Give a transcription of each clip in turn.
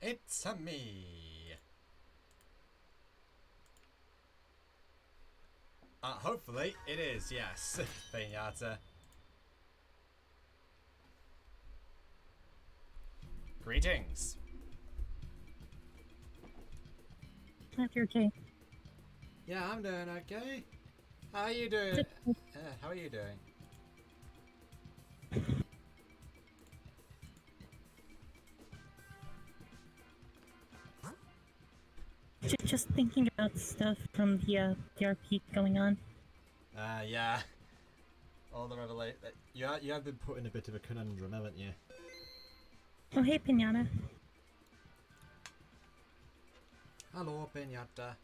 It's a me. Hopefully it is, yes. Pinata. Greetings. Glad you're okay. Yeah, I'm doing okay. How are you doing? How are you doing? Just thinking about stuff from the RP going on. Yeah. All the revelation. You have been put in a bit of a conundrum, haven't you? Oh, hey, Pinata. Hello, Pinata.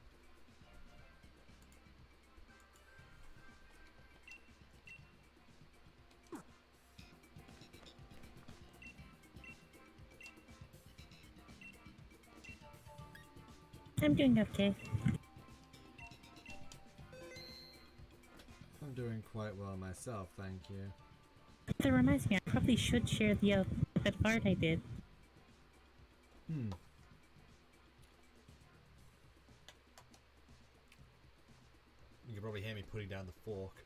I'm doing okay. I'm doing quite well myself, thank you. That reminds me, I probably should share the bit of art I did. You can probably hear me putting down the fork.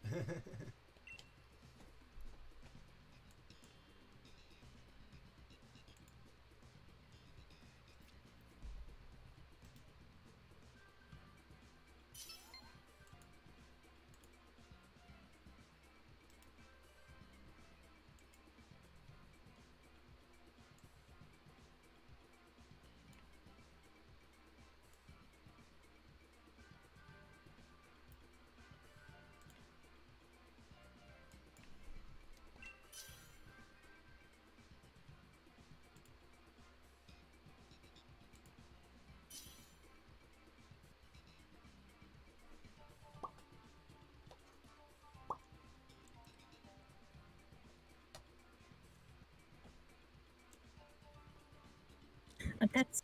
That's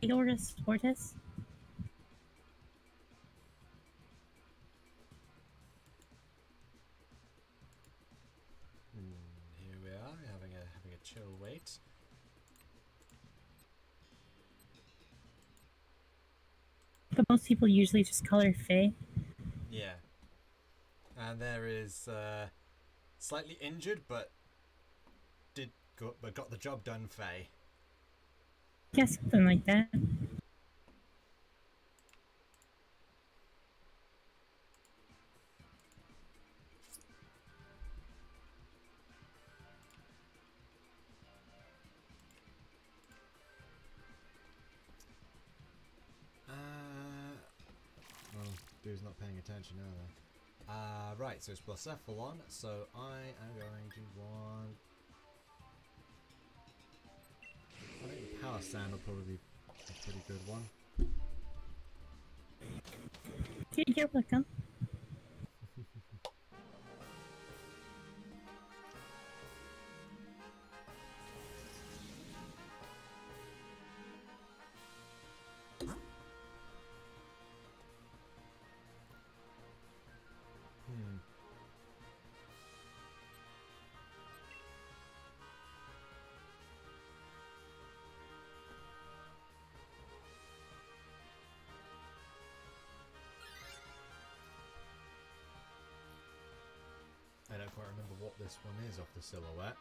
Theorus Fortis. Here we are, having a chill wait. But most people usually just call her Faye. Yeah. And there is slightly injured, but got the job done, Faye. Yeah, something like that. Well, dude's not paying attention, are they? Right, so it's Blacephalon, so I am going to want... I think the power sand will probably be a pretty good one. You're welcome. I don't quite remember what this one is off the silhouette.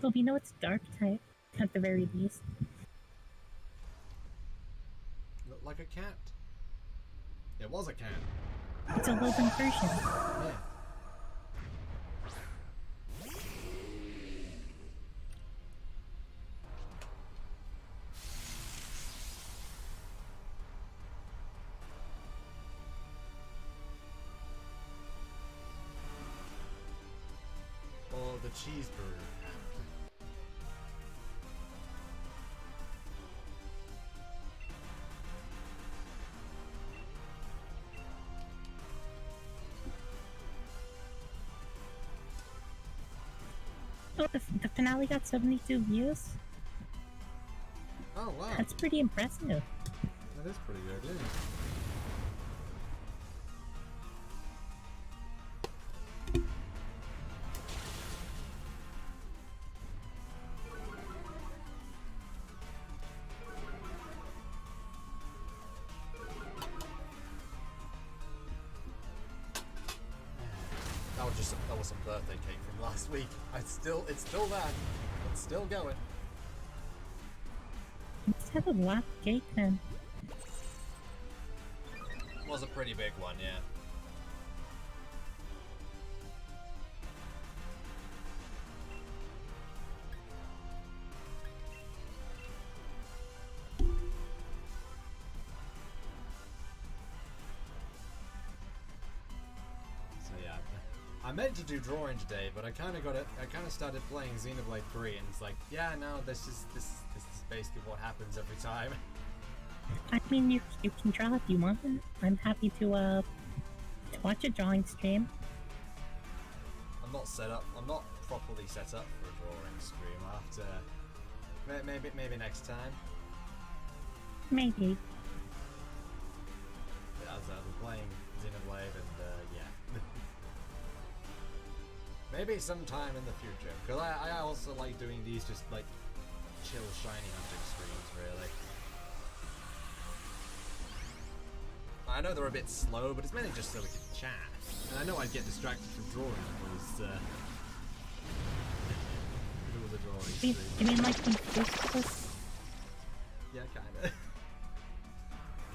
Well, we know it's dark type, at the very least. Looked like a cat. It was a cat. It's a Logan version. Yeah. Or the cheeseburger. Oh, the finale got 72 views? Oh wow. That's pretty impressive. That is pretty good, yeah. that was some birthday cake from last week. It's still there. It's still going. Let's have a lot of cake then. Was a pretty big one, yeah. I meant to do drawing today, but I kind of started playing Xenoblade 3, and it's like, yeah, no, this is basically what happens every time. I mean, you can draw if you want. I'm happy to watch a drawing stream. I'm not properly set up for a drawing stream. I'll have to maybe next time. Maybe. As I've been playing Xenoblade, and yeah. Maybe sometime in the future, because I also like doing these just like chill shiny hunting streams, really. I know they're a bit slow, but it's mainly just so we can chat. And I know I'd get distracted from drawing if it was a drawing stream. You mean like in Facebook? Yeah,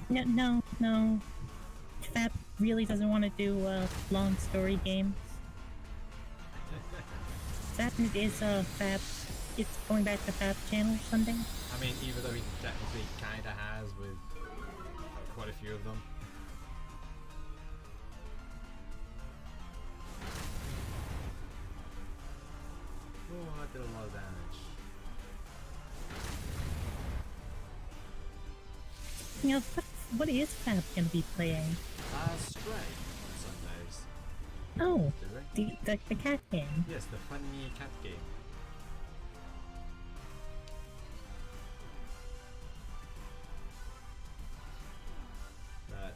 kinda. No. Fab really doesn't want to do long story games. That is Fab. It's going back to Fab channel or something. I mean, even though he technically kinda has with quite a few of them. Oh, I did a lot of damage. You know, what is Fab gonna be playing? Stray on Sundays. Oh, the cat game. Yes, the funny cat game. But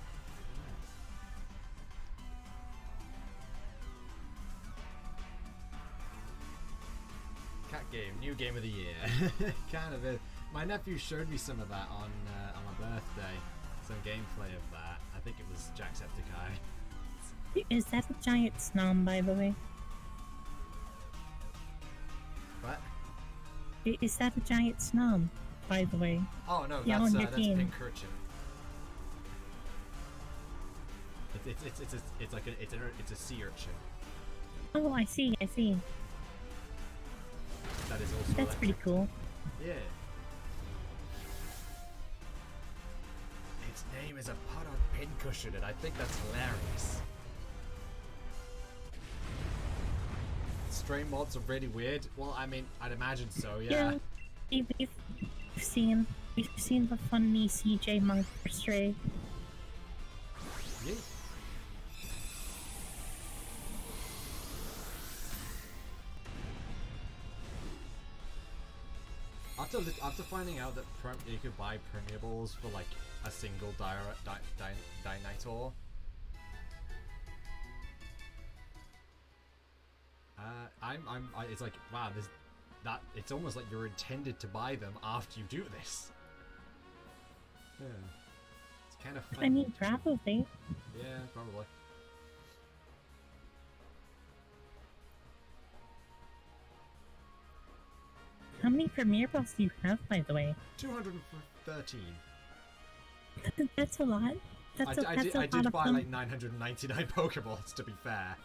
cat game, new game of the year. Kind of. My nephew showed me some of that on my birthday. Some gameplay of that. I think it was Jacksepticeye. Is that a giant snom, by the way? What? Is that a giant snom, by the way? Oh no, yeah, that's team. Pincurchin. It's a sea urchin. Oh, I see. That is also. That's pretty cool. Yeah. Its name is a pot on pincushion, and I think that's hilarious. Stray mods are really weird. Well, I mean, I'd imagine so. Yeah. We've seen the funny CJ mod for Stray. Yeah. After finding out that you could buy permeables for like a single Dinator, it's like, wow, it's almost like you're intended to buy them after you do this. Yeah, it's kind of funny. I mean, probably. Yeah, probably. How many premiere balls do you have, by the way? 213. That's a lot. I did buy like 999 Pokeballs, to be fair.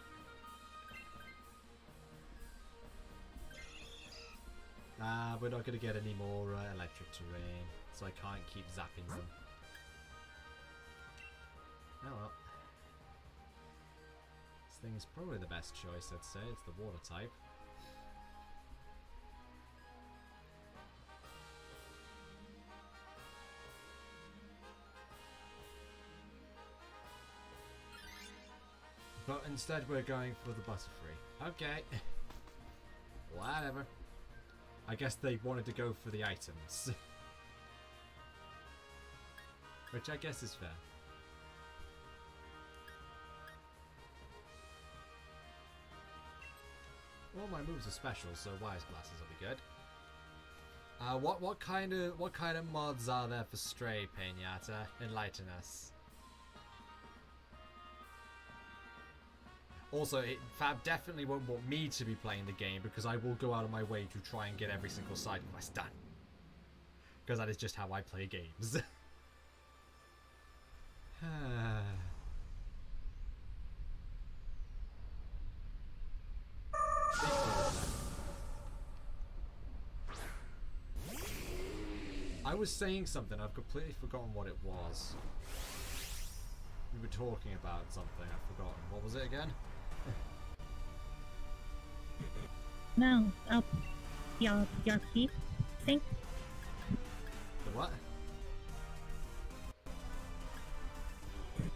We're not going to get any more electric terrain, so I can't keep zapping them. Oh well. This thing is probably the best choice, I'd say. It's the water type. But instead we're going for the Butterfree. Okay. Whatever. I guess they wanted to go for the items. Which I guess is fair. All my moves are special, so Wise Glasses will be good. What kind of mods are there for Stray, Pinata? Enlighten us. Also, Fab definitely won't want me to be playing the game because I will go out of my way to try and get every single side quest done. Because that is just how I play games. I was saying something, I've completely forgotten what it was. We were talking about something, I've forgotten. What was it again? No. Oh, your keep thing? The what?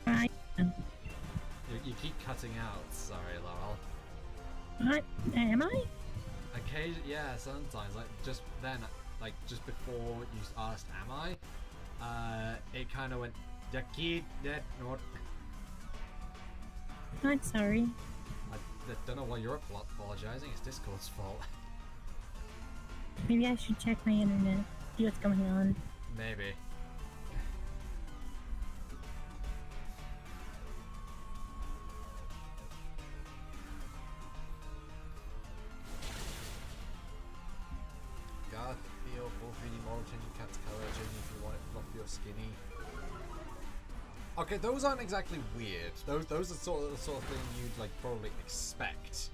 Right. You keep cutting out, sorry, Laurel. What? Am I? Occasionally, yeah, sometimes, like just then, like just before you asked, am I? It kind of went, the kid that not. I'm sorry. I don't know why you're apologizing, it's Discord's fault. Maybe I should check my internet, see what's going on. Maybe. God, feel full 3D model changing cat's color, changing if you want it fluffy or skinny. Okay, those aren't exactly weird. Those are the sort of thing you'd like probably expect,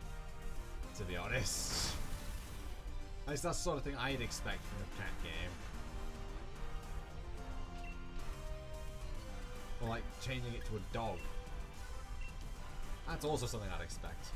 to be honest. At least that's the sort of thing I'd expect from a cat game. Or like changing it to a dog. That's also something I'd expect.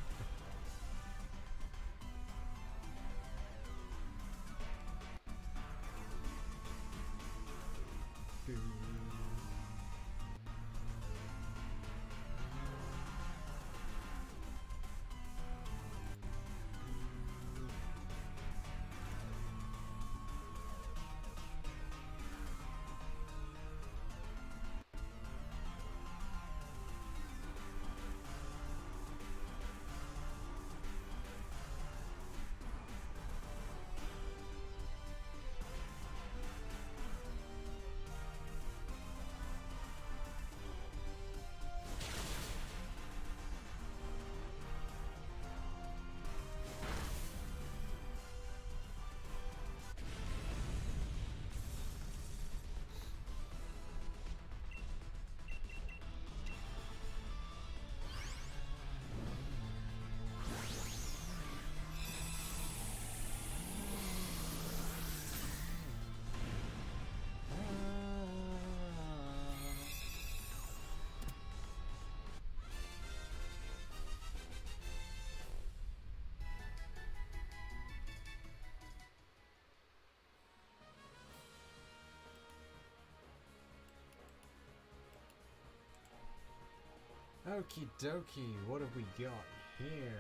Okie dokie, what have we got here?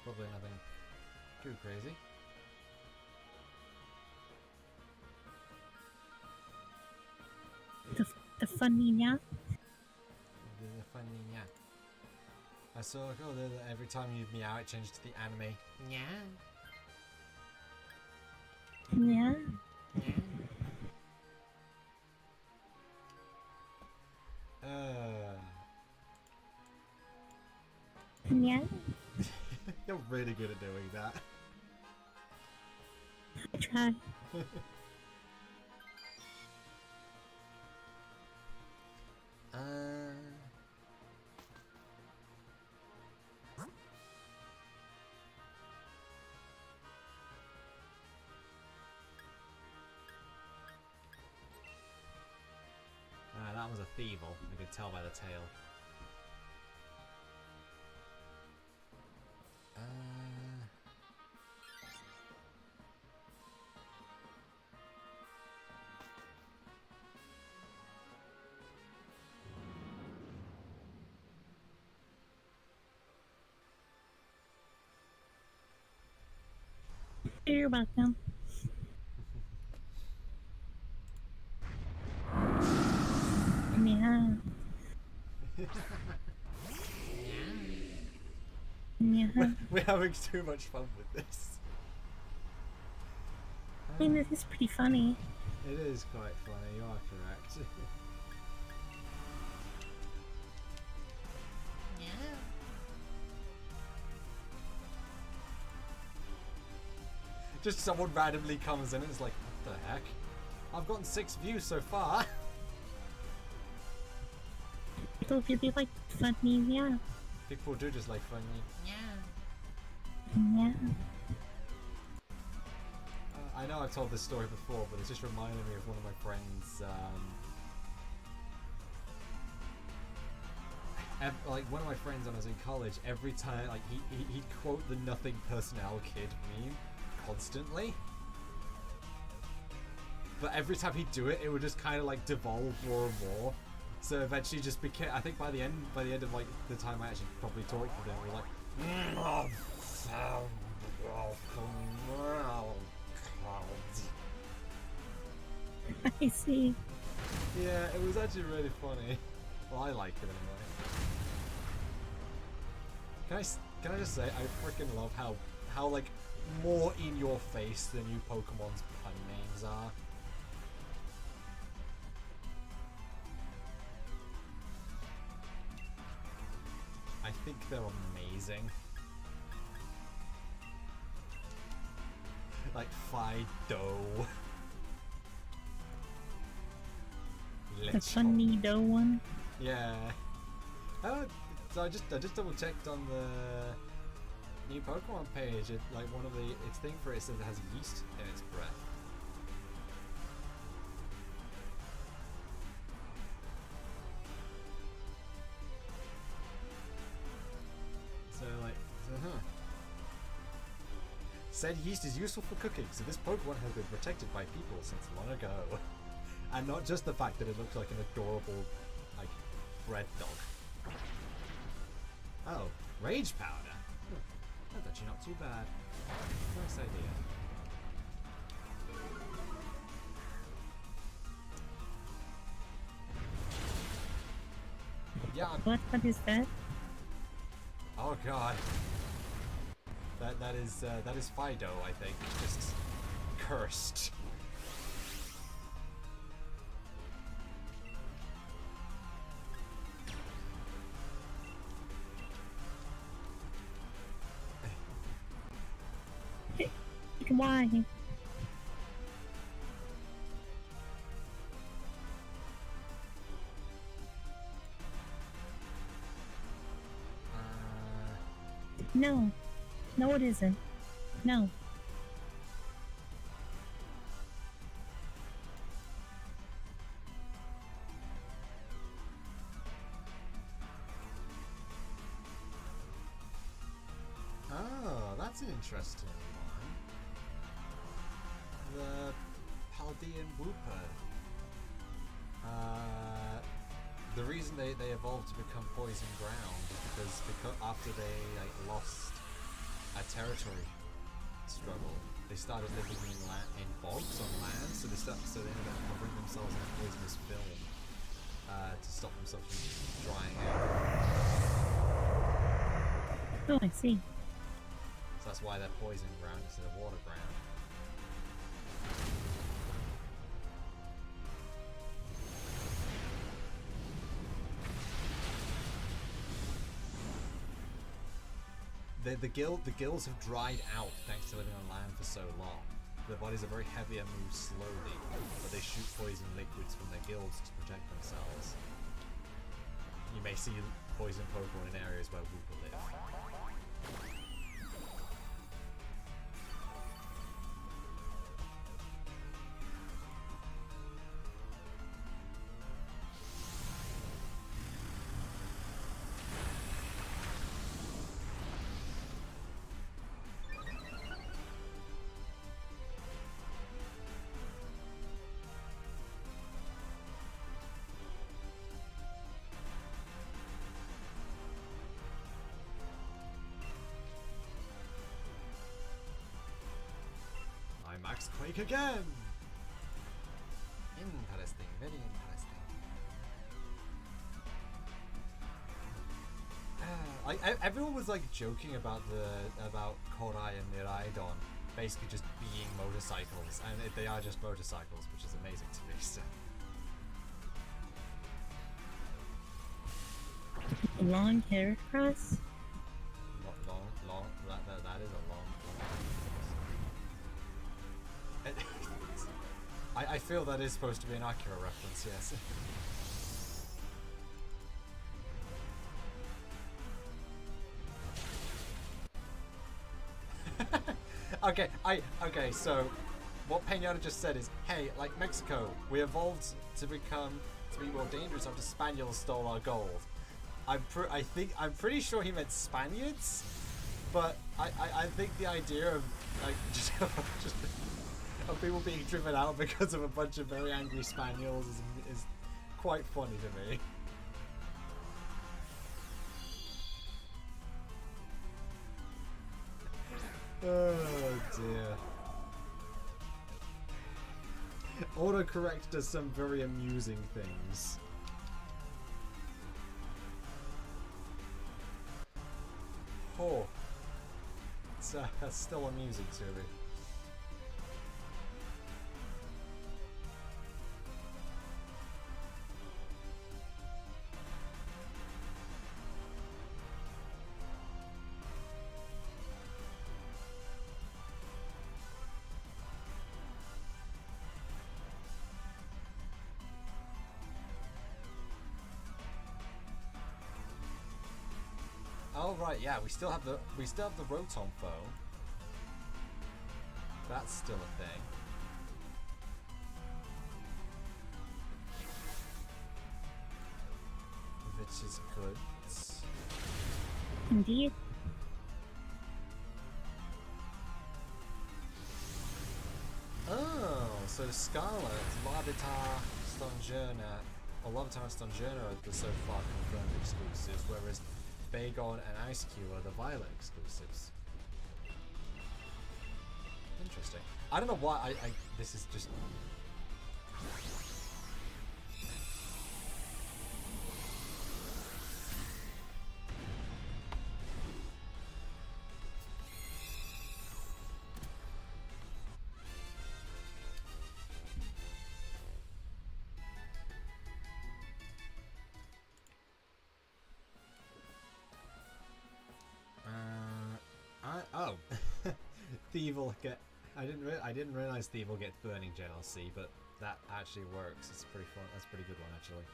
Probably nothing too crazy. The funny yeah. The funny yeah. I saw like, oh, every time you meow it changes to the anime. Yeah. Yeah. Yeah. You're really good at doing that. I try. That was a thievel. I could tell by the tail. You're welcome. Yeah. Yeah. We're having too much fun with this. I mean, this is pretty funny. It is quite funny, you are correct. Just someone randomly comes in and is like, what the heck? I've gotten 6 views so far. People really like funny, yeah. People do just like funny. Yeah. I know I've told this story before, but it's just reminded me of one of my friends. Like one of my friends when I was in college, every time like he'd quote the nothing personnel kid meme constantly. But every time he'd do it, it would just kind of like devolve more and more. So eventually, just became. I think by the end of like the time I actually probably talked with him, we were like, I see. yeah, it was actually really funny. Well, I liked it anyway. Can I just say I freaking love how like more in your face the new Pokemon's pun names are. I think they're amazing. Like Fido. The funny dough one? Yeah. So I just double checked on the new Pokemon page. Like one of its thing for it says it has yeast in its breath. Said yeast is useful for cooking, so this Pokemon has been protected by people since long ago. And not just the fact that it looks like an adorable, like, bread dog. Oh, Rage Powder. That's actually not too bad. Nice idea. Yeah. What is that? Oh god. That is Fido, I think. Just cursed. Why? No. No, it isn't. No. Oh, that's an interesting one. The Paldean Wooper. The reason they evolved to become poison ground is because after they like lost a territory struggle, they started living in bogs on land, so they ended up covering themselves in poisonous film to stop themselves from drying out. Oh, I see. So that's why they're poison ground instead of water ground. The gills have dried out thanks to living on land for so long. Their bodies are very heavy and move slowly, but they shoot poison liquids from their gills to protect themselves. You may see poison Pokemon in areas where Wooper live. Max Quake again! Interesting, very interesting. Everyone was like joking about Korai and Miraidon basically just being motorcycles, and they are just motorcycles, which is amazing to me. So. Long hair cross? Long. That is a long. I feel that is supposed to be an accurate reference, yes. Okay, so what Peñata just said is, hey, like Mexico, we evolved to be more dangerous after Spaniards stole our gold. I'm pretty sure he meant Spaniards, but I think the idea of like just of people being driven out because of a bunch of very angry Spaniards is quite funny to me. Oh dear. Autocorrect does some very amusing things. Oh. That's still amusing to me. Oh right, yeah, we still have the Rotom phone. That's still a thing. Which is good. Indeed. Oh, so Scarlet, Larvitar, Stonjourner, or Larvitar and Stonjourner are the so far confirmed exclusives, whereas Bagon and Ice-Q are the Violet exclusives. Interesting. I don't know why this is just... Oh, Thief will get. I didn't realize Thief will get Burning Gel C, but that actually works. It's pretty fun. That's a pretty good one actually.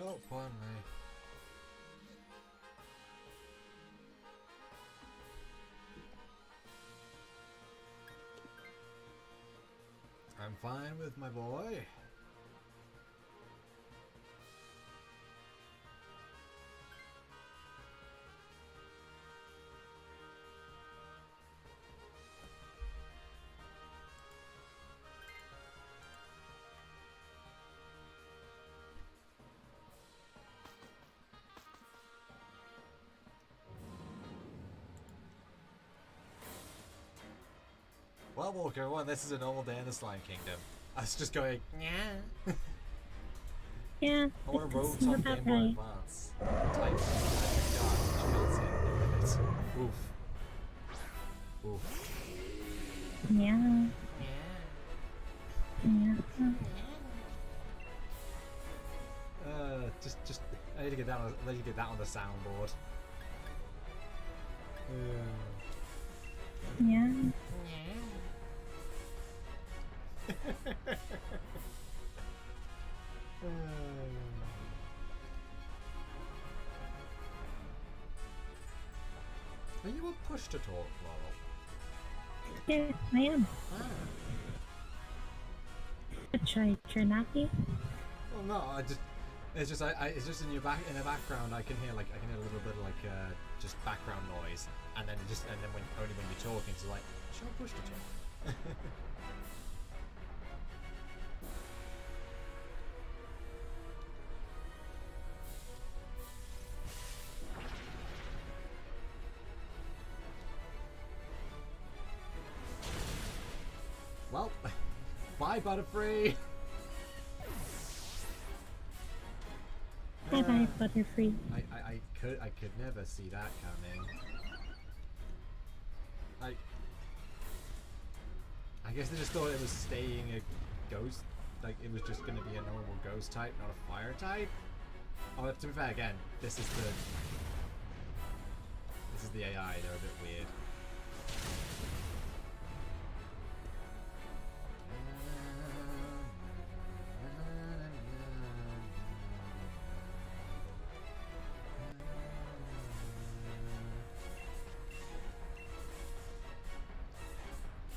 Oh, pardon me. I'm fine with my boy. Well, Walker, well, this is a normal day in the Slime Kingdom. I was just going, yeah. Yeah, I want to roll it's top not Game Boy right. Advance. Type Oof. Oof. Yeah. Yeah. Just, I need to get that on, I need to get that on the soundboard. Yeah. Are you a push to talk, Laurel? Yeah, I am. Ah. Should I not be? Well, no, it's just it's just in the background. I can hear a little bit of just background noise, and then only when you're talking, it's like, should I push to talk? Well, Bye, Butterfree! Bye bye, Butterfree. I could never see that coming. I guess they just thought it was staying a ghost, like it was just gonna be a normal ghost type, not a fire type. Oh, to be fair, again, this is the AI. They're a bit weird.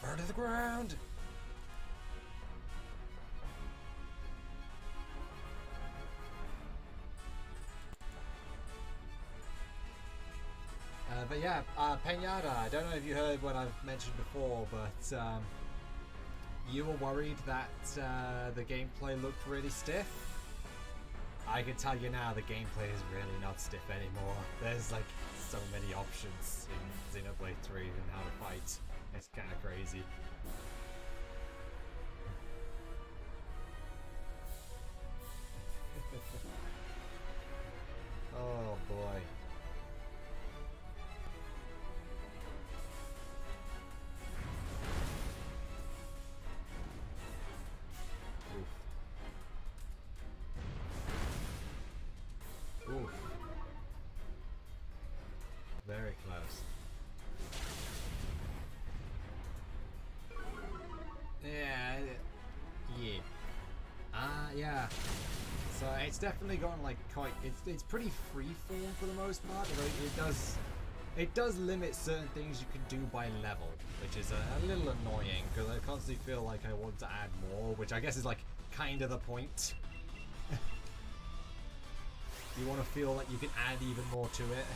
Burn to the ground! But yeah, Penada, I don't know if you heard what I've mentioned before, but you were worried that the gameplay looked really stiff. I can tell you now the gameplay is really not stiff anymore. There's like so many options in Xenoblade 3 and how to fight. It's kind of crazy. Oh boy. Oof. Oof. Very close. Yeah. Yeah. So it's definitely gotten like quite. It's pretty freeform for the most part. Although it does limit certain things you can do by level, which is a little annoying because I constantly feel like I want to add more, which I guess is like kind of the point. You want to feel like you can add even more to it,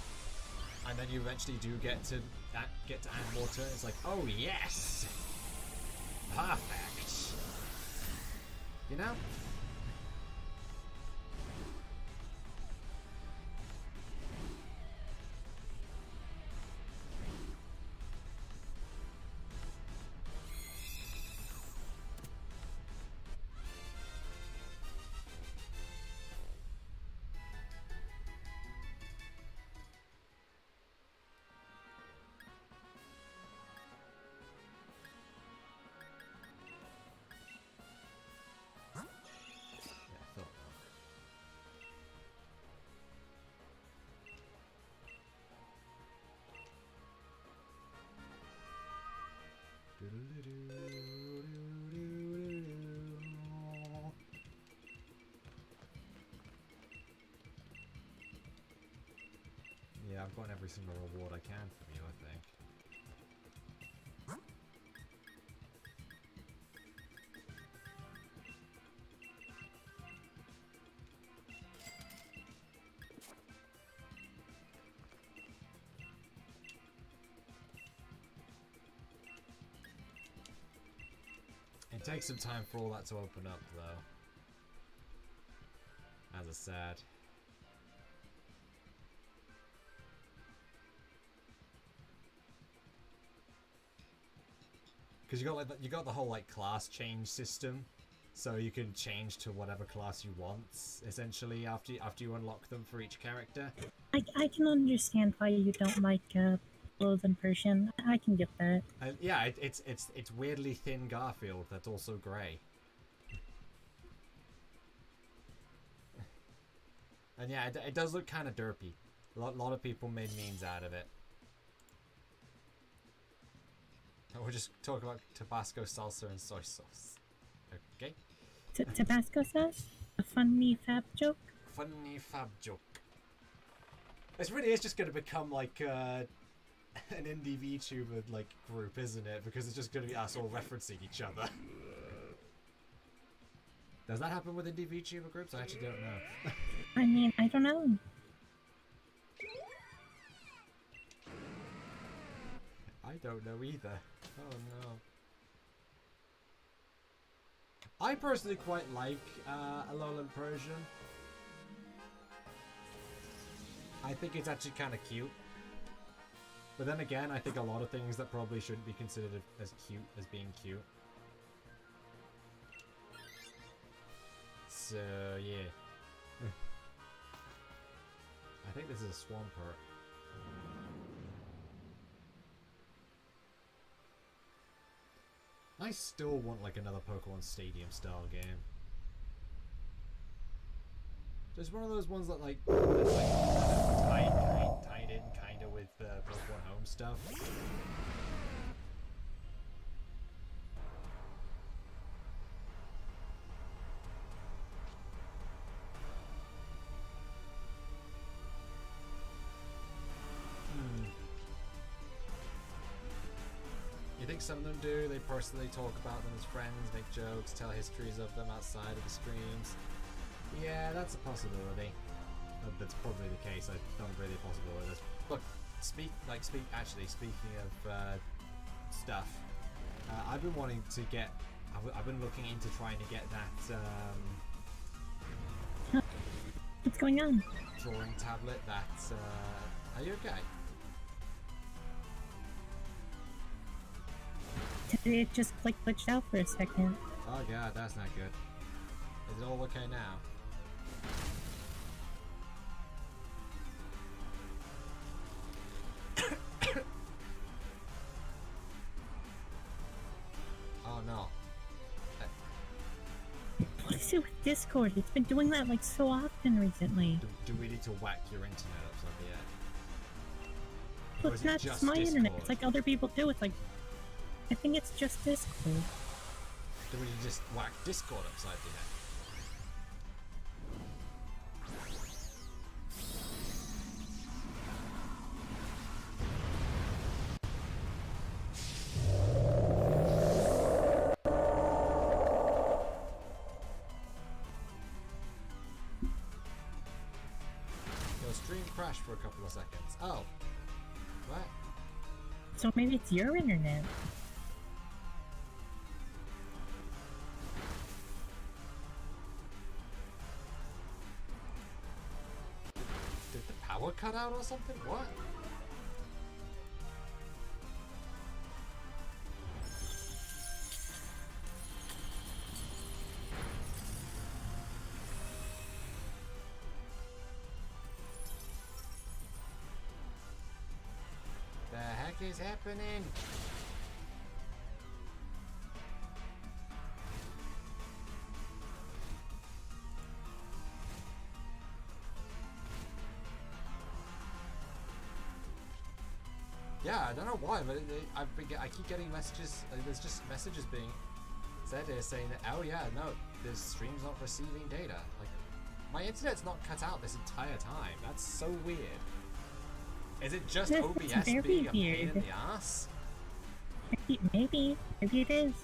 and then you eventually do get to add more to it. It's like, oh yes, perfect. You know. Yeah, I've gotten every single reward I can from you, I think. It takes some time for all that to open up, though. As a sad. Because you got the whole like class change system, so you can change to whatever class you want essentially after you unlock them for each character. I can understand why you don't like Golden version. I can get that. Yeah, it's weirdly thin Garfield that's also grey. And yeah, it does look kind of derpy. A lot of people made memes out of it. We'll just talk about Tabasco salsa and soy sauce. Okay? Tabasco sauce? A funny fab joke? Funny fab joke. This really is just going to become like an indie VTuber like group, isn't it? Because it's just going to be us all referencing each other. Does that happen with indie VTuber groups? I actually don't know. I mean, I don't know. I don't know either. Oh no. I personally quite like Alolan Persian. I think it's actually kind of cute. But then again, I think a lot of things that probably shouldn't be considered as cute as being cute. So, yeah. I think this is a Swampert. I still want like another Pokemon Stadium style game. Just one of those ones that like, that's like tied in kind of with Pokemon Home stuff. You think some of them do? They personally talk about them as friends, make jokes, tell histories of them outside of the streams. Yeah, that's a possibility. That's probably the case. I don't really a possibility. Look, actually, speaking of stuff, I've been wanting to get. I've been looking into trying to get that. What's going on? Drawing tablet. That. Are you okay? It just glitched out for a second. Oh god, that's not good. Is it all okay now? Oh no. What is it with Discord? It's been doing that like so often recently. Do we need to whack your internet upside the head? But it's not just my internet. It's like other people do. It's like, I think it's just Discord. Do we just whack Discord upside the head? Your stream crashed for a couple of seconds. Oh. What? So maybe it's your internet. Did the power cut out or something? What? The heck is happening? Yeah, I don't know why, but I keep getting messages. There's just messages being said here saying that, oh yeah, no, this stream's not receiving data. Like, my internet's not cut out this entire time. That's so weird. Is it just OBS being a pain in the ass? Maybe it is.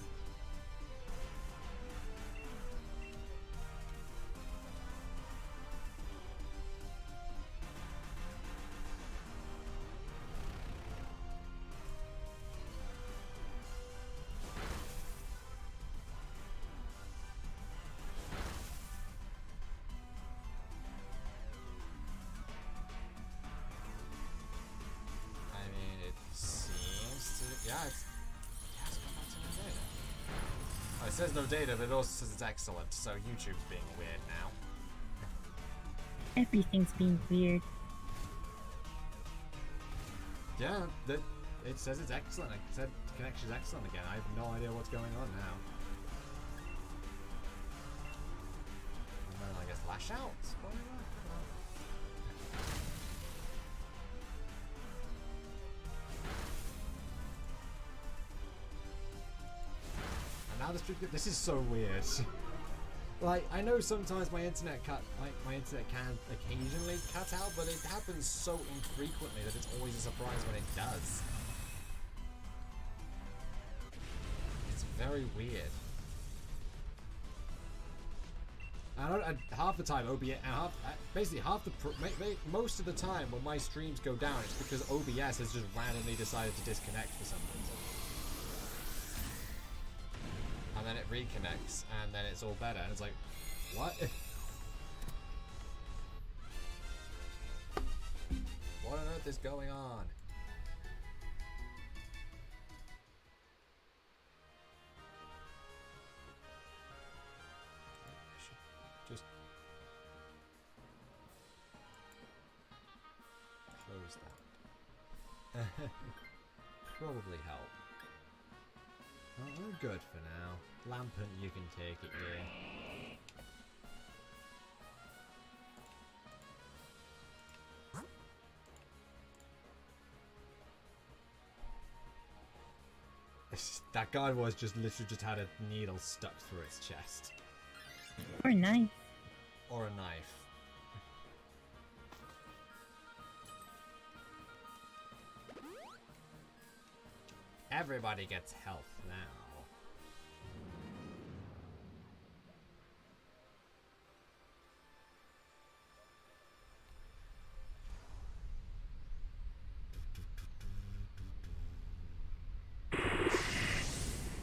It says no data, but it also says it's excellent, so YouTube's being weird now. Everything's being weird. Yeah, it says it's excellent. It said the connection's excellent again. I have no idea what's going on now. And then I guess lash out. Now this is so weird. Like, I know sometimes my internet can occasionally cut out, but it happens so infrequently that it's always a surprise when it does. It's very weird. Half the time OBS, basically most of the time when my streams go down, it's because OBS has just randomly decided to disconnect for some reason. And then it reconnects, and then it's all better. And it's like, what? What on earth is going on? I should just Probably help. Oh, we're good for now. Lampant, you can take it, dear. That guy was just literally just had a needle stuck through its chest. Or a knife. Or a knife. Everybody gets health now.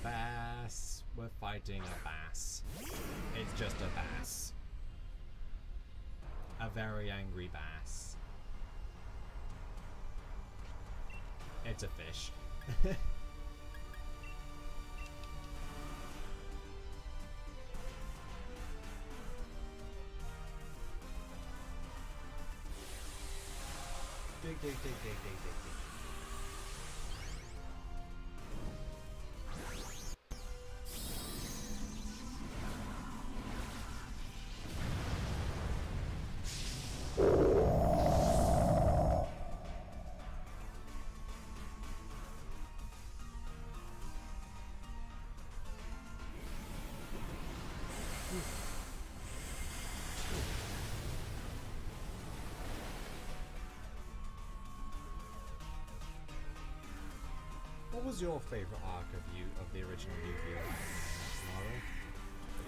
Bass. We're fighting a bass. It's just a bass. A very angry bass. It's a fish. Dig, dig, dig, dig, dig, dig, dig. What was your favourite arc of the original Yu-Gi-Oh?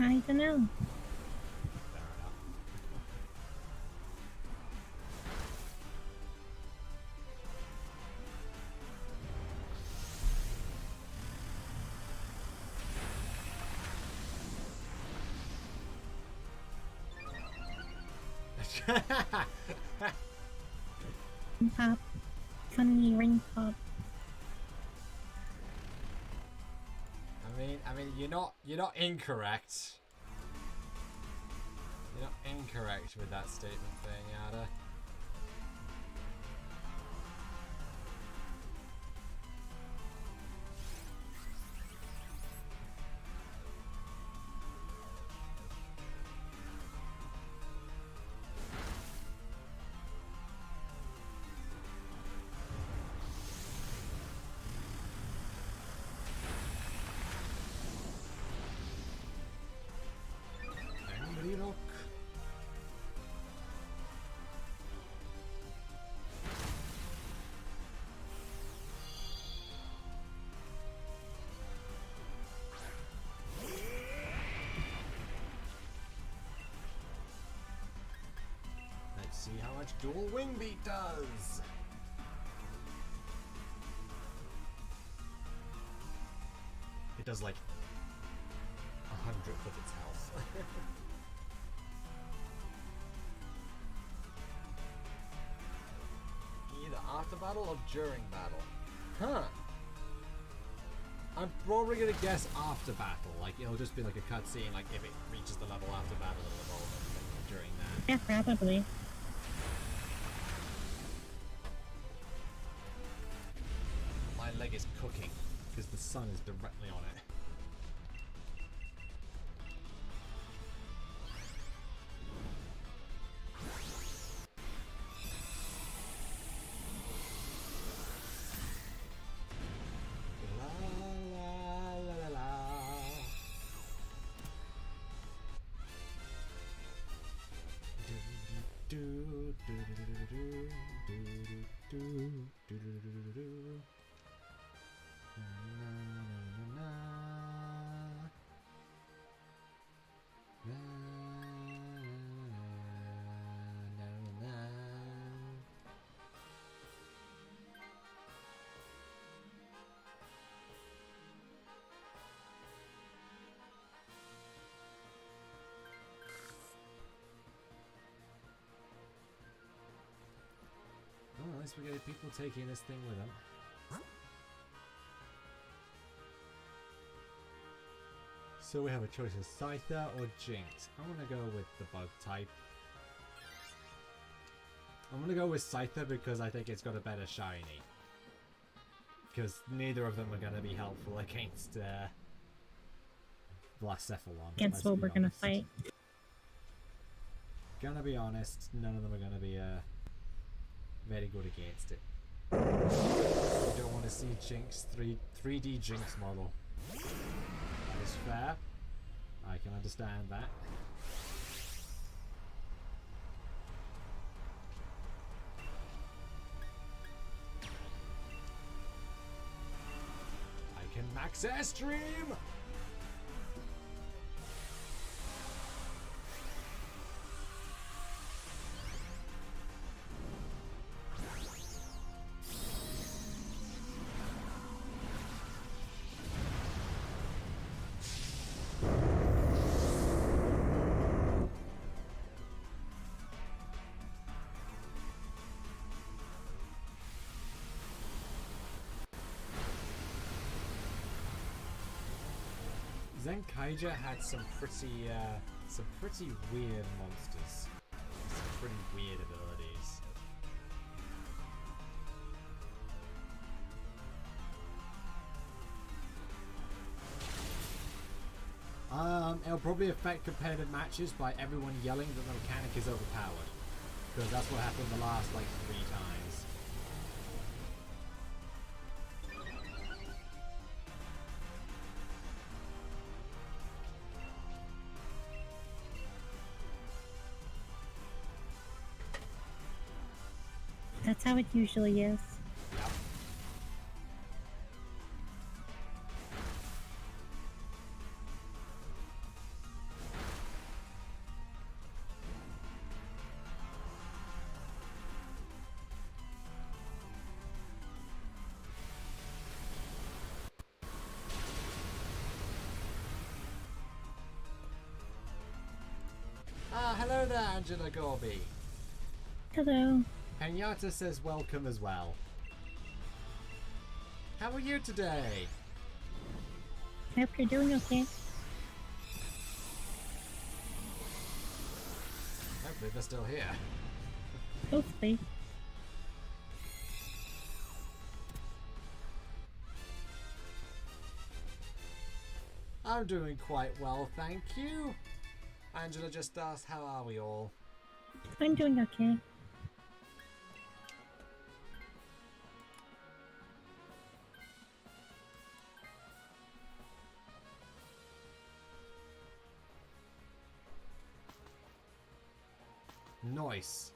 I don't know. Fair enough. Pop. Funny ring pop. I mean, you're not incorrect. You're not incorrect with that statement there, Yada. Look. Let's see how much dual wing beat does. It does like 100th of its health. Either after battle or during battle. Huh. I'm probably gonna guess after battle. Like, it'll just be like a cutscene, like if it reaches the level after battle, it'll evolve during that. Yeah, probably. My leg is cooking, because the sun is directly on it. Oh, at least we get people taking this thing with them. So we have a choice of Scyther or Jinx. I'm gonna go with the bug type. I'm gonna go with Scyther because I think it's got a better shiny. because neither of them are going to be helpful against Blacephalon. Against what we're gonna fight. Gonna be honest, none of them are gonna be very good against it. You don't want to see Jinx 3D Jinx model. That is fair. I can understand that. I can max airstream! Zenkaija had some pretty weird monsters. Some pretty weird abilities. It'll probably affect competitive matches by everyone yelling that the mechanic is overpowered. Because that's what happened the last, like, 3 times. That's how it usually is. Yep. Hello there, Angela Gorby. Hello. Kenyatta says welcome as well. How are you today? I hope you're doing okay. Hopefully they're still here. Hopefully. I'm doing quite well, thank you. Angela just asked, how are we all? I'm doing okay. Nice,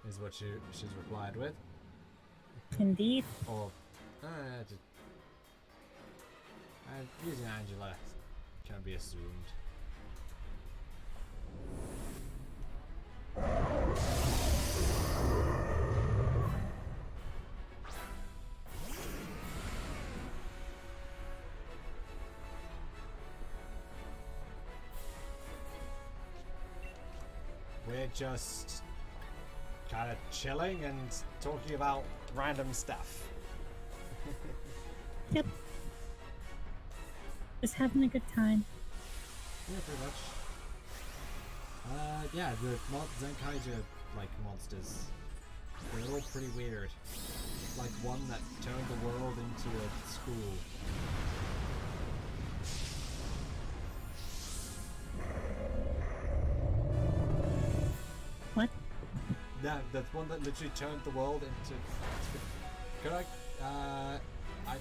is what she's replied with. Indeed. Or, using Angela can be assumed. We're just kind of chilling and talking about random stuff. Yep. Just having a good time. Yeah, pretty much. Yeah, the Zenkaija like monsters, they're all pretty weird. Like one that turned the world into a school. What? Yeah, that's one that literally turned the world into... Could I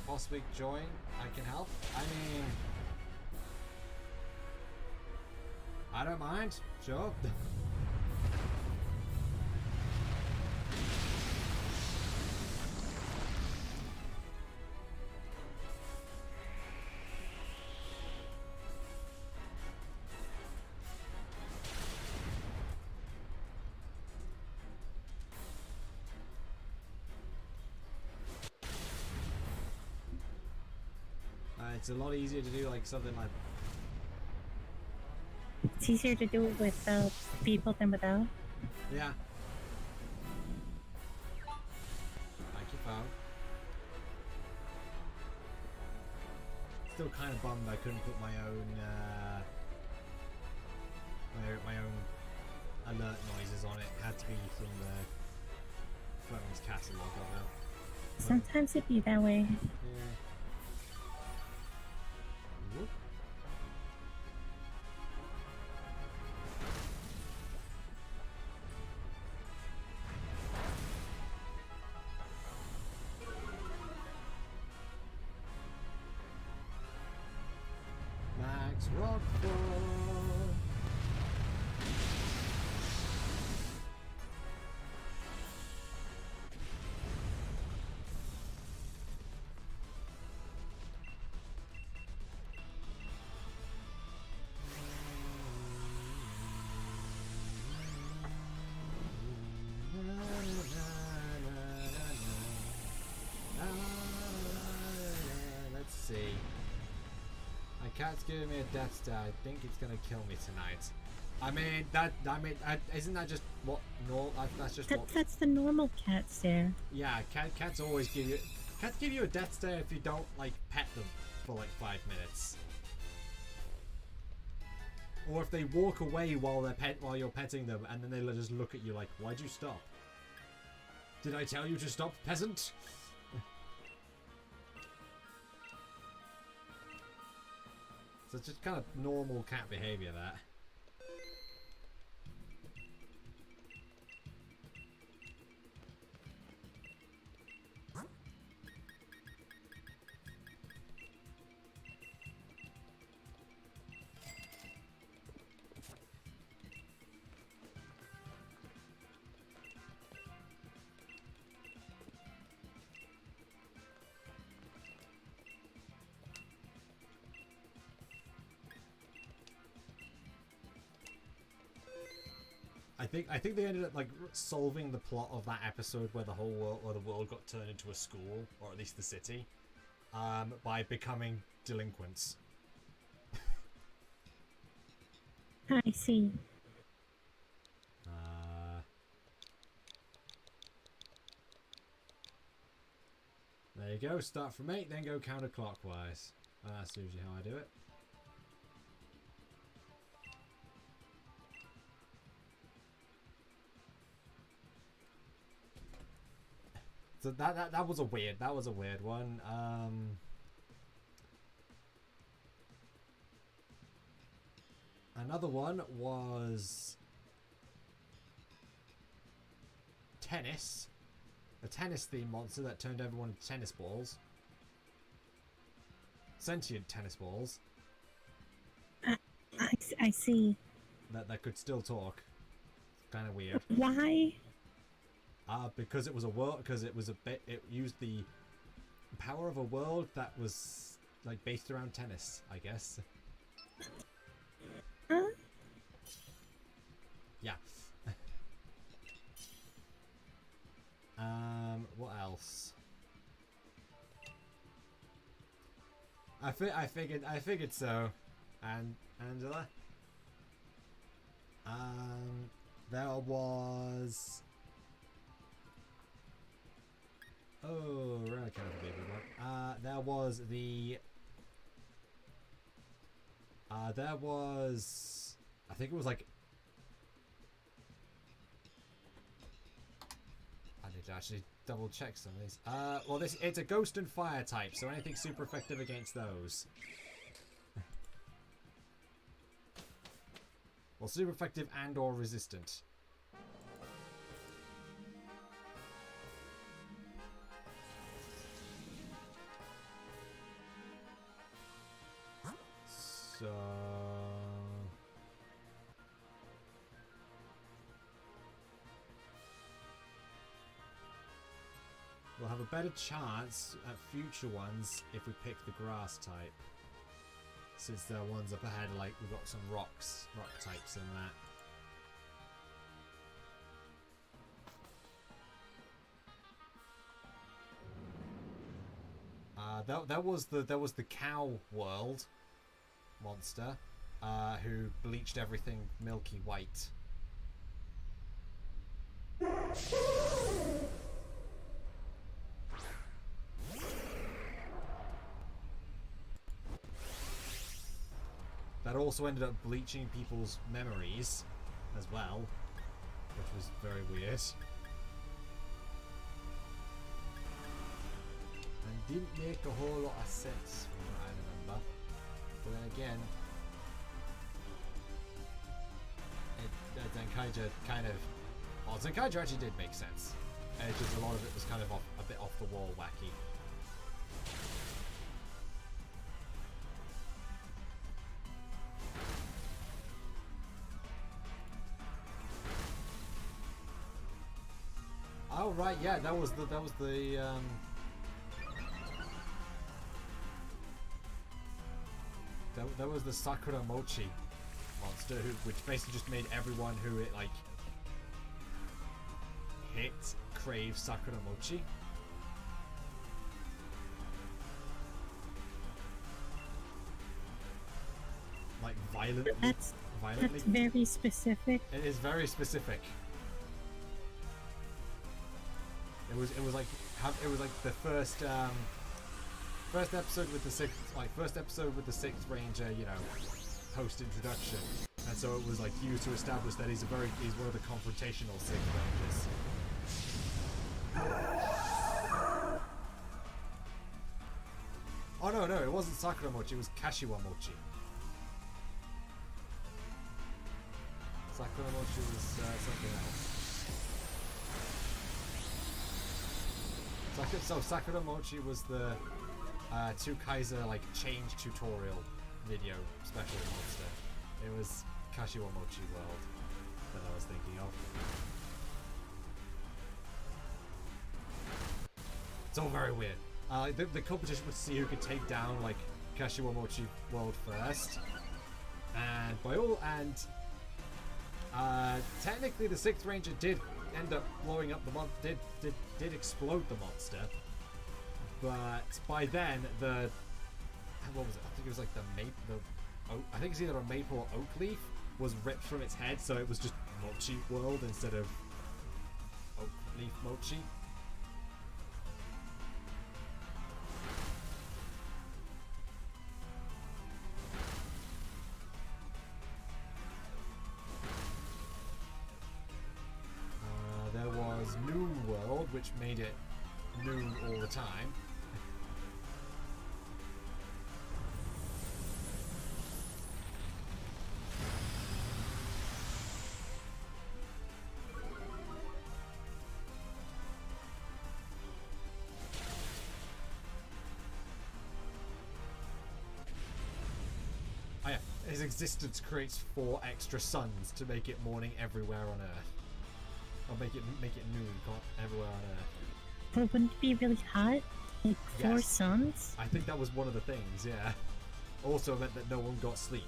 possibly join? I can help? I mean... I don't mind. Sure. It's a lot easier to do like something like... It's easier to do it with people than without. Yeah. Thank you, phone. Still kind of bummed I couldn't put my own my own alert noises on it. Had to be from the phone's catalog of it. Sometimes it be that way. Yeah. Let's rock for. Let's see. My cat's giving me a death stare. I think it's gonna kill me tonight. Isn't that just what normal? That's just what. That's the normal cat stare. Yeah, cats always give you. Cats give you a death stare if you don't like pet them for like 5 minutes, or if they walk away while you're petting them, and then they just look at you like, "Why'd you stop? Did I tell you to stop, peasant?" So it's just kind of normal cat behavior, that. I think they ended up like solving the plot of that episode where the world got turned into a school, or at least the city, by becoming delinquents. I see. There you go. Start from 8, then go counterclockwise. That's usually how I do it. So that was a weird one. Another one was tennis. A tennis themed monster that turned everyone into tennis balls. Sentient tennis balls. I see. That could still talk. Kind of weird. Why? Because it was a world. Because it was a bit. It used the power of a world that was like based around tennis, I guess. Huh? Yeah. What else? I figured so. And Angela. There was. Oh, really kind of a big one. There was the. There was. I think it was like. I need to actually double check some of these. Well, it's a ghost and fire type, so anything super effective against those. Well, super effective and or resistant. So we'll have a better chance at future ones if we pick the grass type. Since there are ones up ahead, like we've got some rock types in that. There was the cow world monster, who bleached everything milky white. That also ended up bleaching people's memories as well, which was very weird. And didn't make a whole lot of sense from what I remember. But then again, Zenkaija actually did make sense. Just a lot of it was kind of a bit off the wall wacky. Oh right, yeah, that was the that was the Sakura Mochi monster, which basically just made everyone who it like hit crave Sakura Mochi. Like violently. That's very specific. It is very specific. It was like the first episode with the sixth ranger, you know, post introduction, and so it was like used to establish that he's one of the confrontational sixth rangers. Oh no, it wasn't Sakura Mochi, it was Kashiwa Mochi. Sakura Mochi was something else. So Sakura Mochi was the Two Kaiser like change tutorial video special monster. It was Kashiwa Mochi World that I was thinking of. It's all very weird. The competition was to see who could take down like Kashiwa Mochi World first, and technically the sixth ranger did end up blowing up the monster, did explode the monster, but by then what was it? I think it was like I think it's either a maple or oak leaf was ripped from its head, so it was just Mochi World instead of oak leaf Mochi. There was New World, which made it new all the time. Oh yeah, his existence creates 4 extra suns to make it morning everywhere on Earth. Or make it noon everywhere on Earth. But wouldn't it be really hot? Like 4 suns? I think that was one of the things, yeah. Also meant that no one got sleep.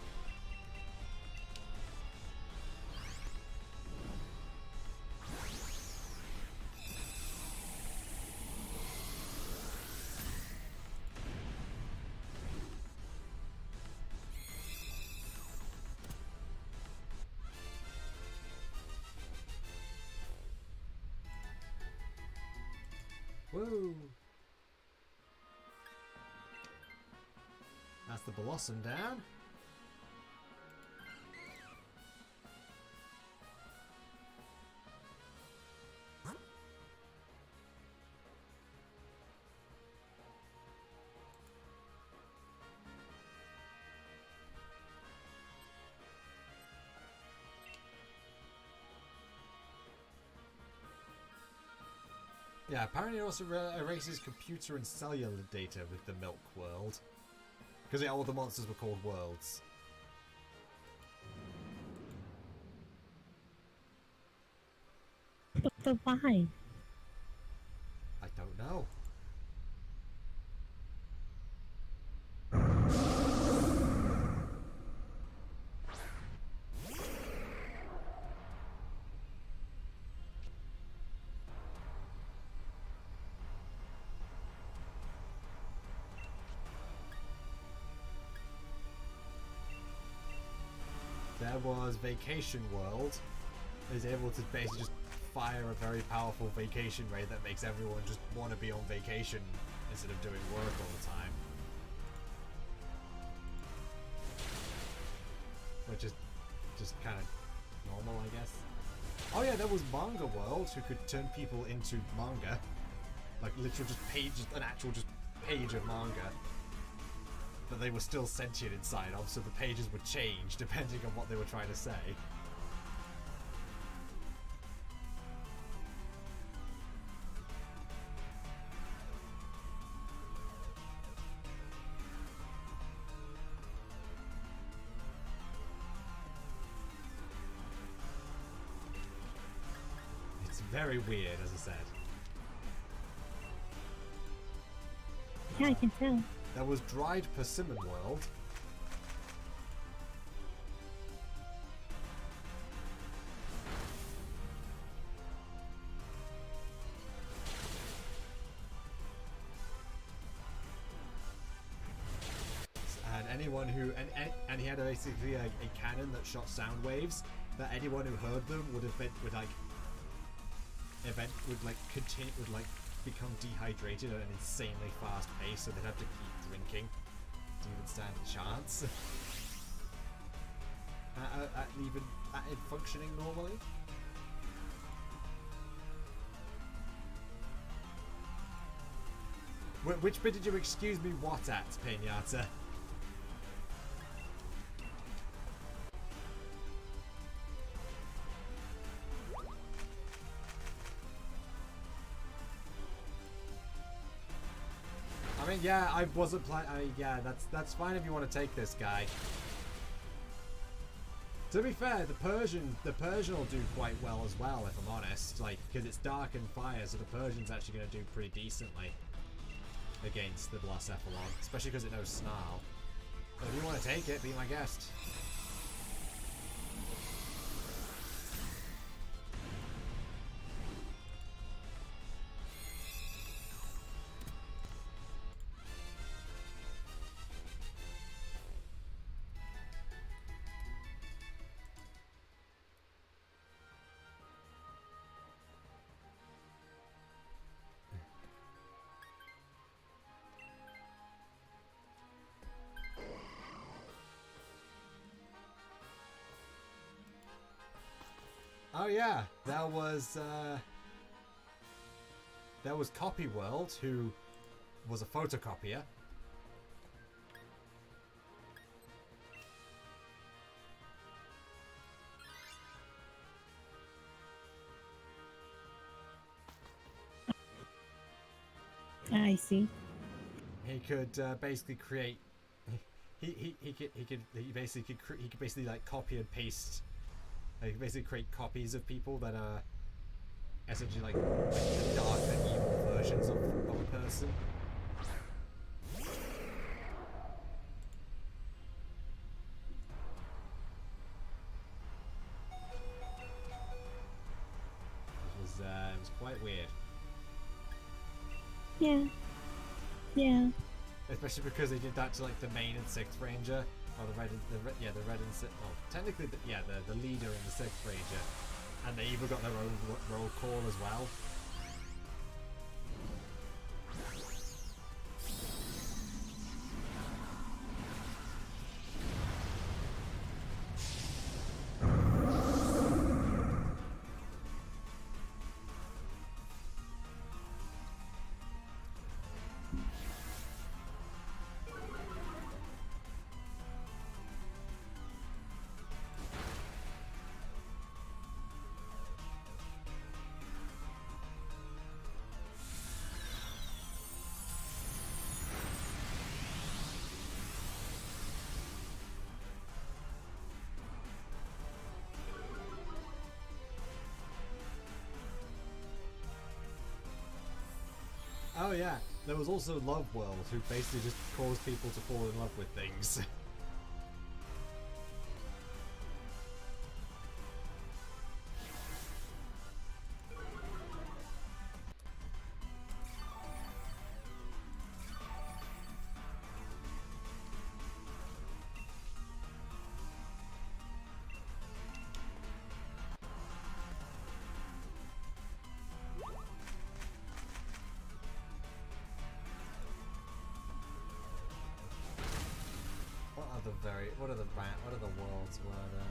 Woo! That's the blossom down. Yeah, apparently it also erases computer and cellular data with the Milk World. Because all the monsters were called worlds. But why? I don't know. There was Vacation World. Is able to basically just fire a very powerful vacation ray that makes everyone just want to be on vacation instead of doing work all the time. Which is just kind of normal, I guess. Oh yeah, there was Manga World, who could turn people into manga. Like literal just an actual just page of manga. But they were still sentient inside of, so the pages would change depending on what they were trying to say. It's very weird, as I said. Yeah, I can tell. There was Dried Persimmon World. And anyone who and he had basically a cannon that shot sound waves that anyone who heard them would become dehydrated at an insanely fast pace, so they'd have to keep drinking to even stand a chance at it functioning normally. Which bit did you excuse me what at, Pinata? I mean, yeah, I wasn't planning. Yeah, that's fine if you want to take this guy. To be fair, the Persian will do quite well as well, if I'm honest. Like, because it's dark and fire, so the Persian's actually going to do pretty decently against the Blacephalon, especially because it knows Snarl. So if you want to take it, be my guest. Oh yeah, there was Copy World, who was a photocopier. I see. He could basically create. He could basically like copy and paste. He could basically create copies of people that are essentially like the dark and evil versions of a person. It was quite weird. Yeah. Yeah. Especially because they did that to like the main and 6th Ranger, or the red and well, technically the leader in the 6th Ranger, and they even got their own roll call as well. Oh yeah, there was also Love World, who basically just caused people to fall in love with things. What are the worlds were there?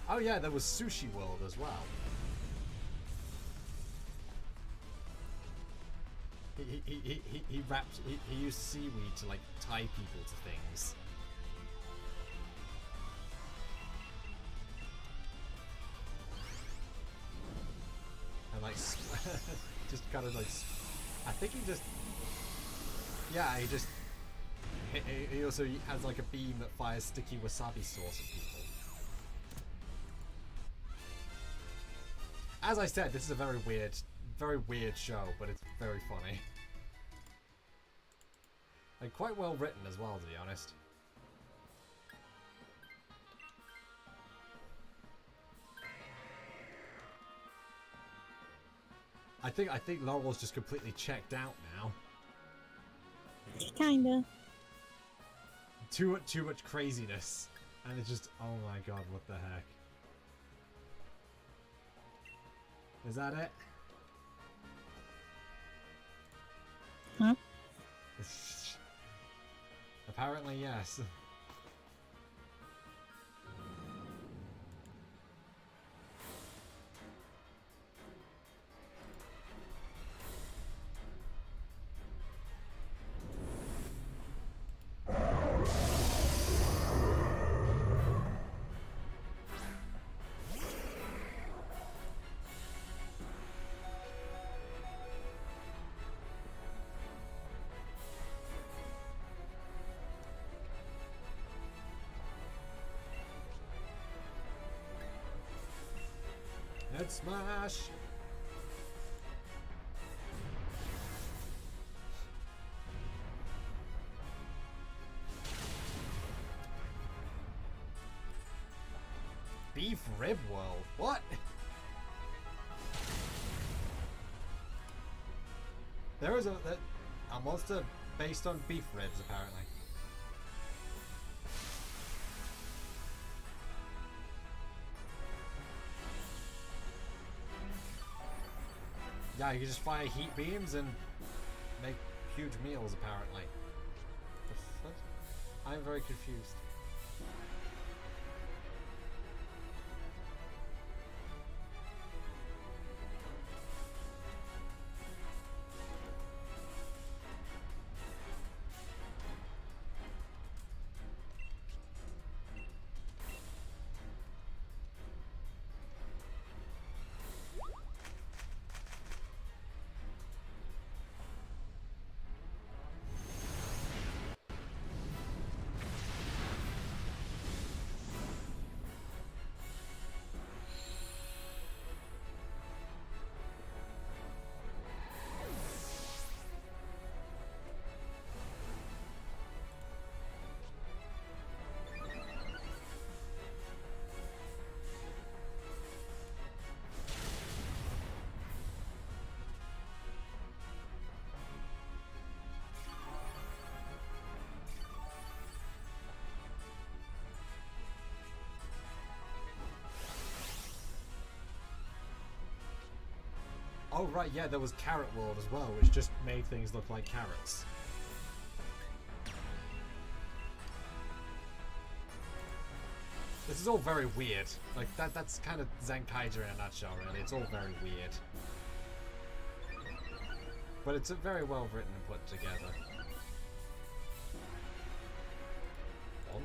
Oh yeah, there was Sushi World as well. He used seaweed to like tie people to things. Like just kind of like I think he just he also has like a beam that fires sticky wasabi sauce at people. As I said, this is a very weird show, but it's very funny. Like, quite well written as well, to be honest. I think Laurel's just completely checked out now. Kinda. Too much craziness. And it's just, oh my god, what the heck. Is that it? Huh? Apparently, yes. Head smash! Beef Rib World? What? There is a monster based on beef ribs, apparently. Yeah, you can just fire heat beams and make huge meals, apparently. What? I'm very confused. Oh right, yeah, there was Carrot World as well, which just made things look like carrots. This is all very weird. Like, that's kind of Zenkaiger in a nutshell, really. It's all very weird. But it's very well written and put together. One.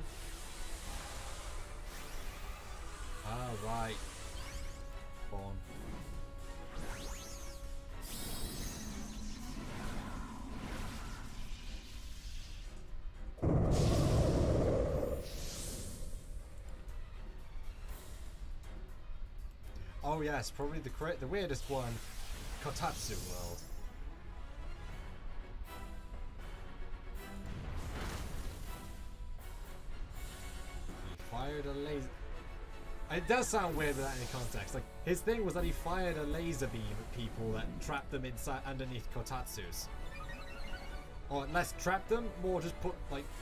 Ah, right. Spawn. Oh yes, probably the weirdest one, Kotatsu World. He fired a laser. It does sound weird without any context. Like, his thing was that he fired a laser beam at people that trapped them inside underneath Kotatsus. Or less trap them, more just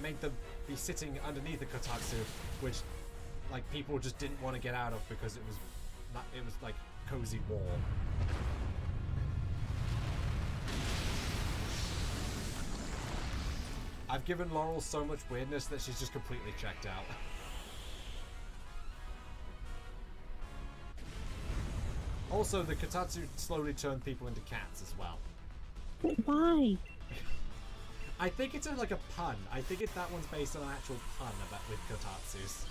make them be sitting underneath the Kotatsu, which like people just didn't want to get out of because it was like cozy warm. I've given Laurel so much weirdness that she's just completely checked out. Also, the Kotatsu slowly turn people into cats as well. Why? I think it's like a pun. I think that one's based on an actual pun with Kotatsus.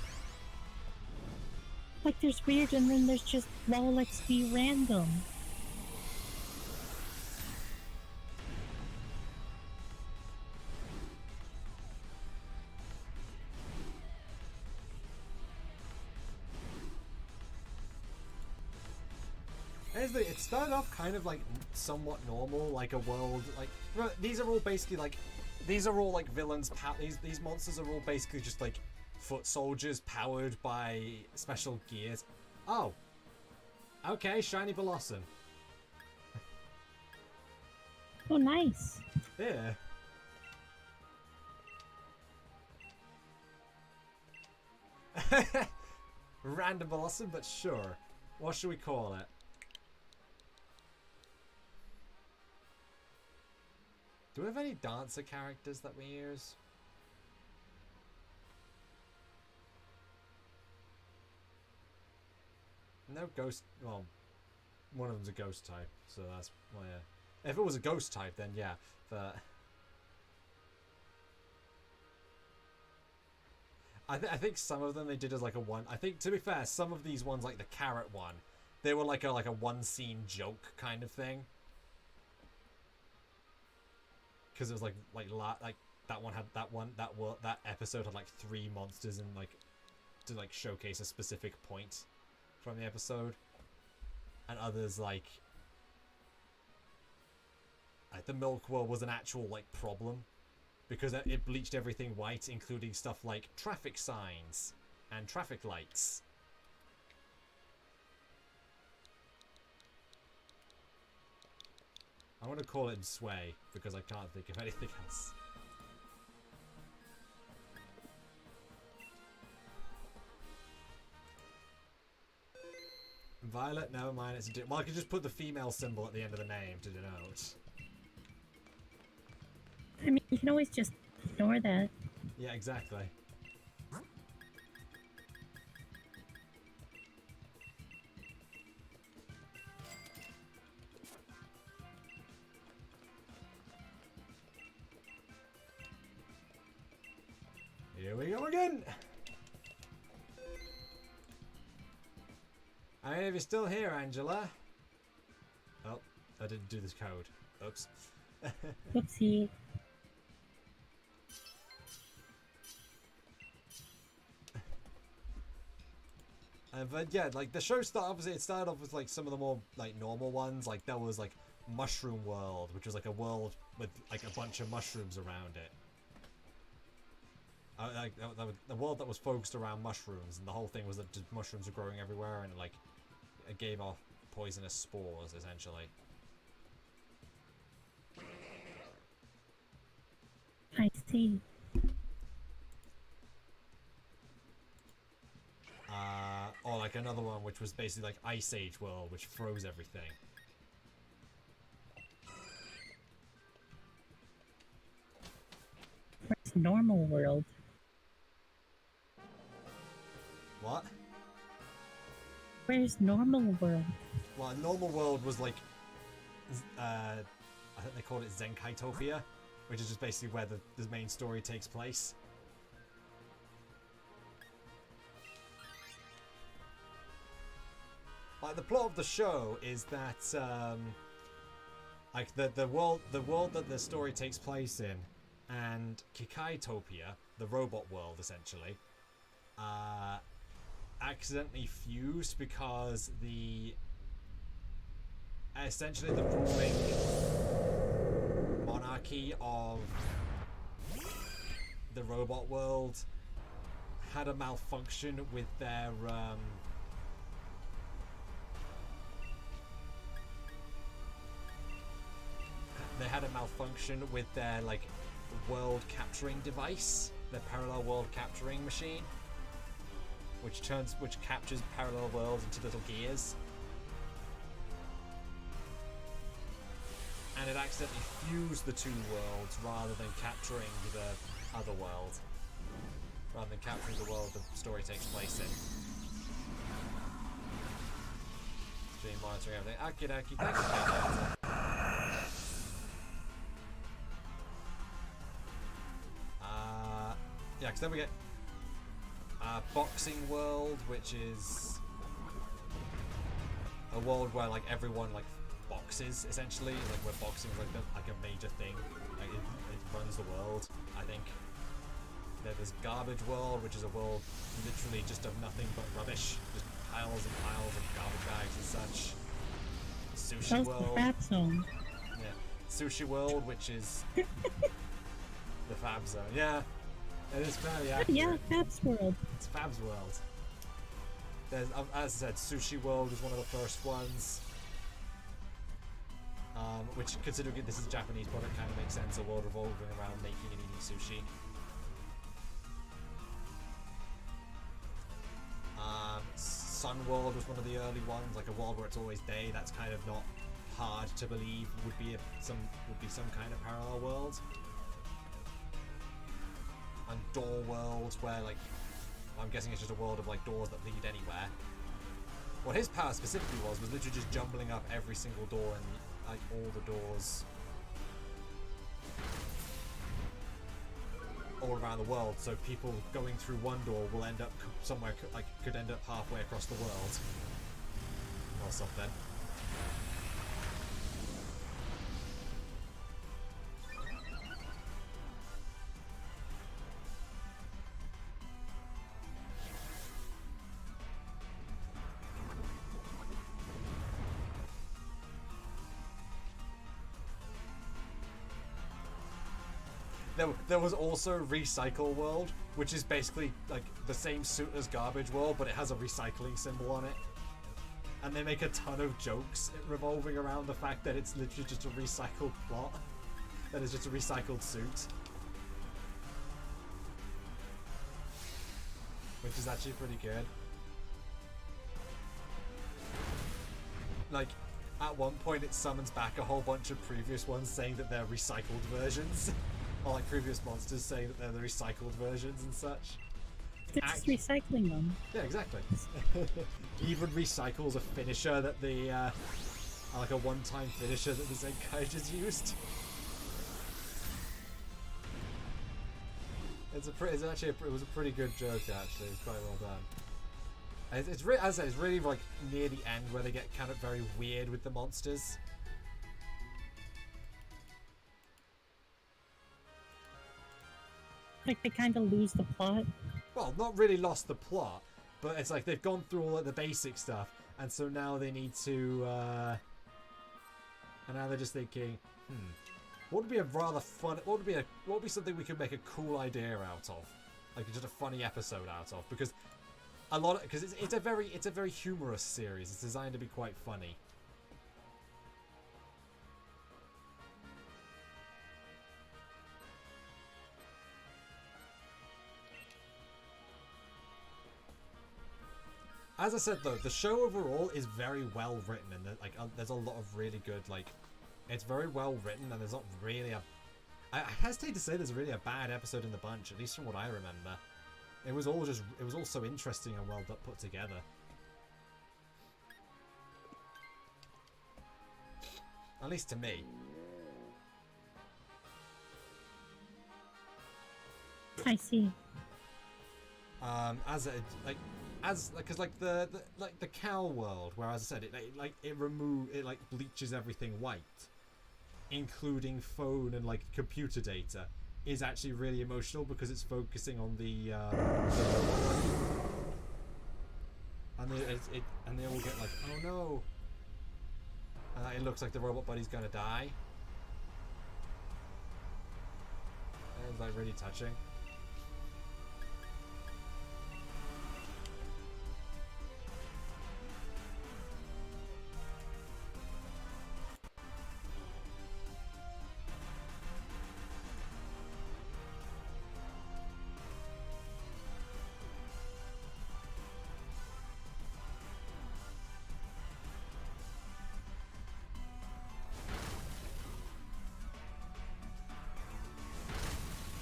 Like, there's weird and then there's just lol, let's be random. Here's the, it started off kind of like somewhat normal, like a world, like, these are all basically like, these are all like villains, these monsters are all basically just like foot soldiers powered by special gears. Oh. Okay, shiny blossom. Oh, nice. Yeah. Random blossom, but sure. What should we call it? Do we have any dancer characters that we use? No ghost. Well, one of them's a ghost type, so that's well, yeah. If it was a ghost type, then yeah. But I think some of them they did as like a one. I think, to be fair, some of these ones, like the carrot one, they were like a one scene joke kind of thing. Because it was like that one had that episode had like 3 monsters and like to like showcase a specific point from the episode, and others like the milk world was an actual like problem because it bleached everything white, including stuff like traffic signs and traffic lights. I want to call it Sway because I can't think of anything else. Violet? Never mind. It's well, I could just put the female symbol at the end of the name to denote. I mean, you can always just ignore that. Yeah, exactly. Here we go again! I mean, if you're still here, Angela. Oh, I didn't do this code. Oops. Whoopsie. But yeah, like the show obviously it started off with like some of the more like normal ones. Like there was like Mushroom World, which was like a world with like a bunch of mushrooms around it. Like the world that was focused around mushrooms, and the whole thing was that just mushrooms were growing everywhere, and like it gave off poisonous spores essentially. I see. Or like another one which was basically like Ice Age World, which froze everything. Where's normal world? What? Where's normal world? Well, normal world was like, I think they called it Zenkaitopia, which is just basically where the main story takes place. Like the plot of the show is that, like the world that the story takes place in, and Kikaitopia, the robot world essentially, accidentally fused because essentially the ruling monarchy of the robot world had a malfunction with their like world capturing device, their parallel world capturing machine, which captures parallel worlds into little gears. And it accidentally fused the two worlds rather than capturing the other world. Rather than capturing the world the story takes place in. Stream monitoring everything. Okie dokie, thanks for that. Yeah, because then we get Boxing World, which is a world where like everyone like boxes essentially, like where boxing is like a major thing, like it runs the world. I think there's Garbage World, which is a world literally just of nothing but rubbish, just piles and piles of garbage bags and such. Sushi How's World. the Fab Zone? Yeah, Sushi World, which is the Fab Zone. Yeah, it is fairly accurate. Yeah, Fab's World. It's Fab's World. There's, as I said, Sushi World is one of the first ones. Which, considering this is a Japanese product, kind of makes sense. A world revolving around making and eating sushi. Sun World was one of the early ones, like a world where it's always day. That's kind of not hard to believe would be some kind of parallel world. And Door World, where like I'm guessing it's just a world of like doors that lead anywhere. What his power specifically was literally just jumbling up every single door and like all the doors all around the world, so people going through one door will end up somewhere, like could end up halfway across the world or something. There was also Recycle World, which is basically like the same suit as Garbage World, but it has a recycling symbol on it. And they make a ton of jokes revolving around the fact that it's literally just a recycled plot. That is just a recycled suit. Which is actually pretty good. Like, at one point it summons back a whole bunch of previous ones saying that they're recycled versions. Or like previous monsters saying that they're the recycled versions and such. They're just recycling them. Yeah, exactly. Even recycles a finisher that the like a one-time finisher that the Zenkai just used. It was a pretty good joke actually. It's quite well done. It's as I said, it's really like near the end where they get kind of very weird with the monsters. Like they kind of lose the plot. Well, not really lost the plot, but it's like they've gone through all of the basic stuff, and so now they need to. And now they're just thinking, what would be a rather fun? What would be something we could make a cool idea out of, like just a funny episode out of? Because it's a very humorous series. It's designed to be quite funny. As I said though, the show overall is very well written, and there's a lot of really good, like, it's very well written, and there's not really a, I hesitate to say there's really a bad episode in the bunch, at least from what I remember. It was all so interesting and well put together. At least to me. I see. Because the cow world, where as I said it bleaches everything white, including phone and like computer data, is actually really emotional because it's focusing on the and they all get like, oh no, and it looks like the robot buddy's gonna die. And it's like really touching.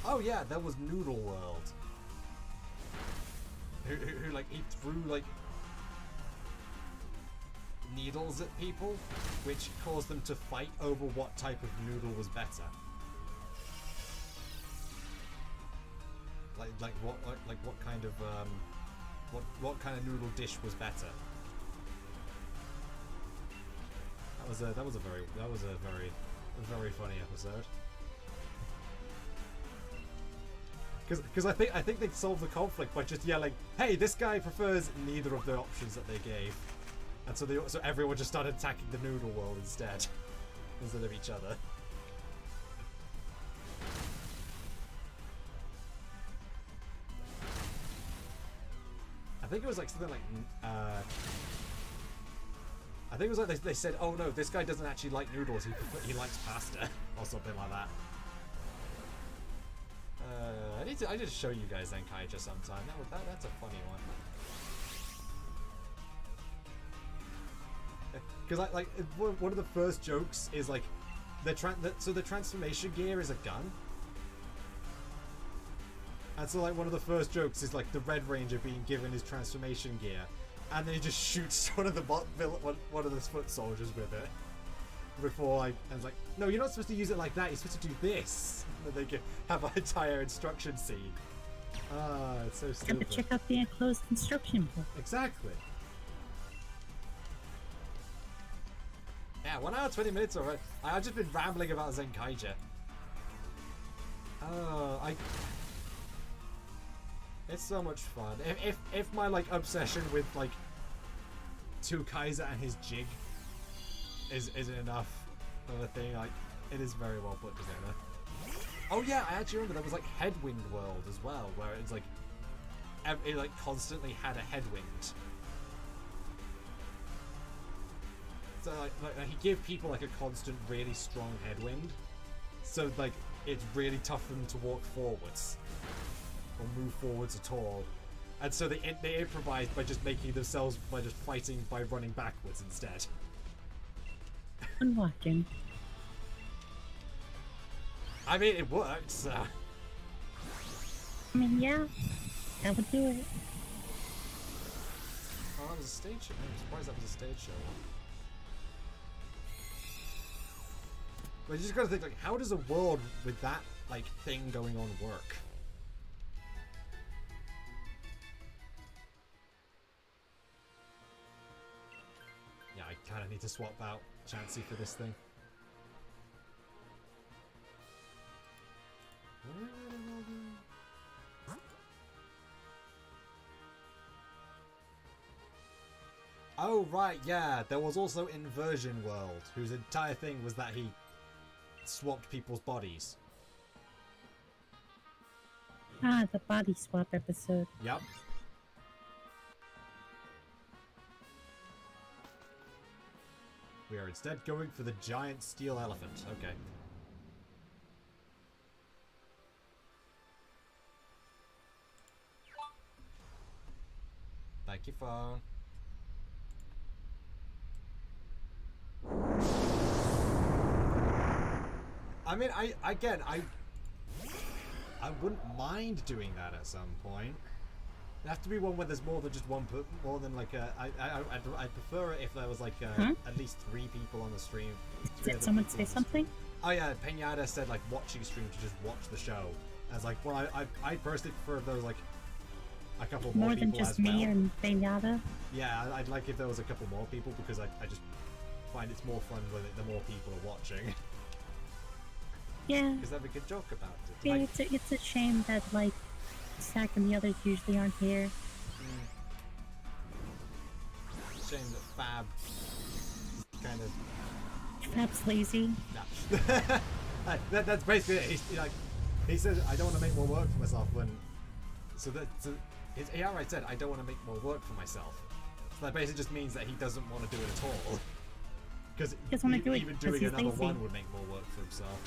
Oh yeah, there was Noodle World. Who like he threw like needles at people, which caused them to fight over what type of noodle was better. What kind of noodle dish was better. That was a very funny episode. Because I think they solved the conflict by just yelling, "Hey, this guy prefers neither of the options that they gave." And so everyone just started attacking the noodle world instead of each other. I think it was like something like I think it was like they said, oh no, this guy doesn't actually like noodles, he likes pasta or something like that. I need to show you guys Zenkaija sometime. That's a funny one. Because like one of the first jokes is like the transformation gear is a gun, and so like one of the first jokes is like the Red Ranger being given his transformation gear, and then he just shoots one of the foot soldiers with it. Before like, and it's like, no, you're not supposed to use it like that. You're supposed to do this. And then they can have an entire instruction scene. Ah, it's so stupid. But check out the enclosed instruction book. Exactly. Yeah, 1 hour 20 minutes already. I've just been rambling about Zenkaija. It's so much fun. If my like obsession with like Kaiser and his jig isn't enough of a thing, like it is very well put together. Oh yeah, I actually remember there was like Headwind World as well, where it's like it like constantly had a headwind. So like he gave people like a constant, really strong headwind. So like it's really tough for them to walk forwards or move forwards at all. And so they improvised by just making themselves by just fighting by running backwards instead. I'm watching. I mean, it worked, so. I mean, yeah, that would do it. Oh, that was a stage show. I'm surprised that was a stage show. But you just gotta think, like, how does a world with that, like, thing going on work? Yeah, I kinda need to swap out Chansey for this thing. Oh, right, yeah. There was also Inversion World, whose entire thing was that he swapped people's bodies. Ah, the body swap episode. Yep. We are instead going for the giant steel elephant. Okay. Thank you, phone. I mean, I wouldn't mind doing that at some point. It'd have to be one where there's more than just one, more than like a. I'd prefer it if there was like at least 3 people on the stream. Did someone say something? Oh yeah, Penada said like watching stream to just watch the show. As like, well, I personally prefer if there was like a couple more people than just as well. me and Penada. Yeah, I'd like if there was a couple more people because I just find it's more fun when the more people are watching. Yeah. Because then we can joke about it. Yeah, Like, it's a shame that like Zach and the others usually aren't here. shame that Fab kind of. Fab's lazy. Nah. That's basically it. He said, I don't want to make more work for myself when. He outright said, I don't want to make more work for myself. So that basically just means that he doesn't want to do it at all. Because even doing another lazy. one would make more work for himself.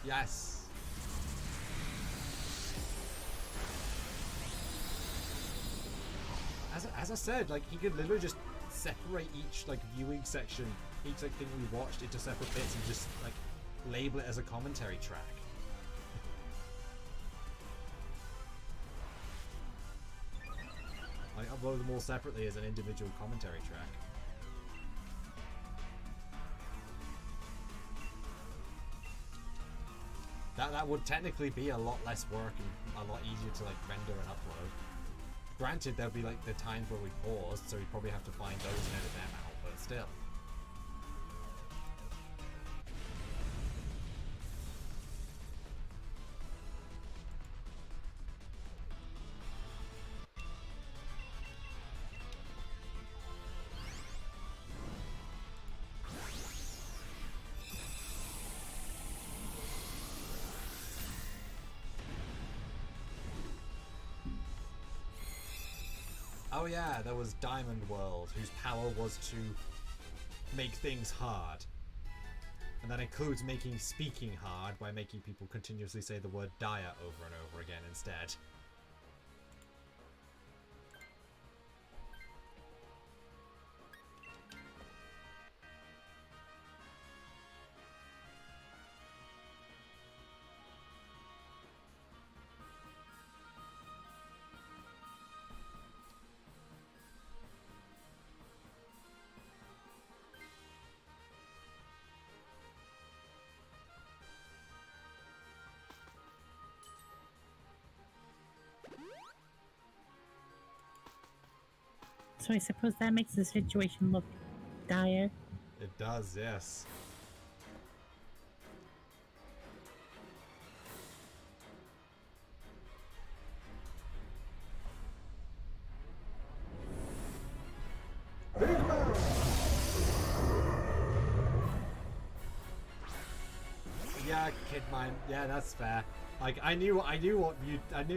Yes. As I said, like he could literally just separate each like viewing section, each like thing we watched into separate bits and just like label it as a commentary track. Like upload them all separately as an individual commentary track. That would technically be a lot less work and a lot easier to like render and upload. Granted, there'll be like the times where we paused, so we'd probably have to find those and edit them out, but still. Oh yeah, there was Diamond World, whose power was to make things hard. And that includes making speaking hard by making people continuously say the word dire over and over again instead. So I suppose that makes the situation look dire. It does, yes. Yeah, kid mine. Yeah, that's fair. Like I knew what at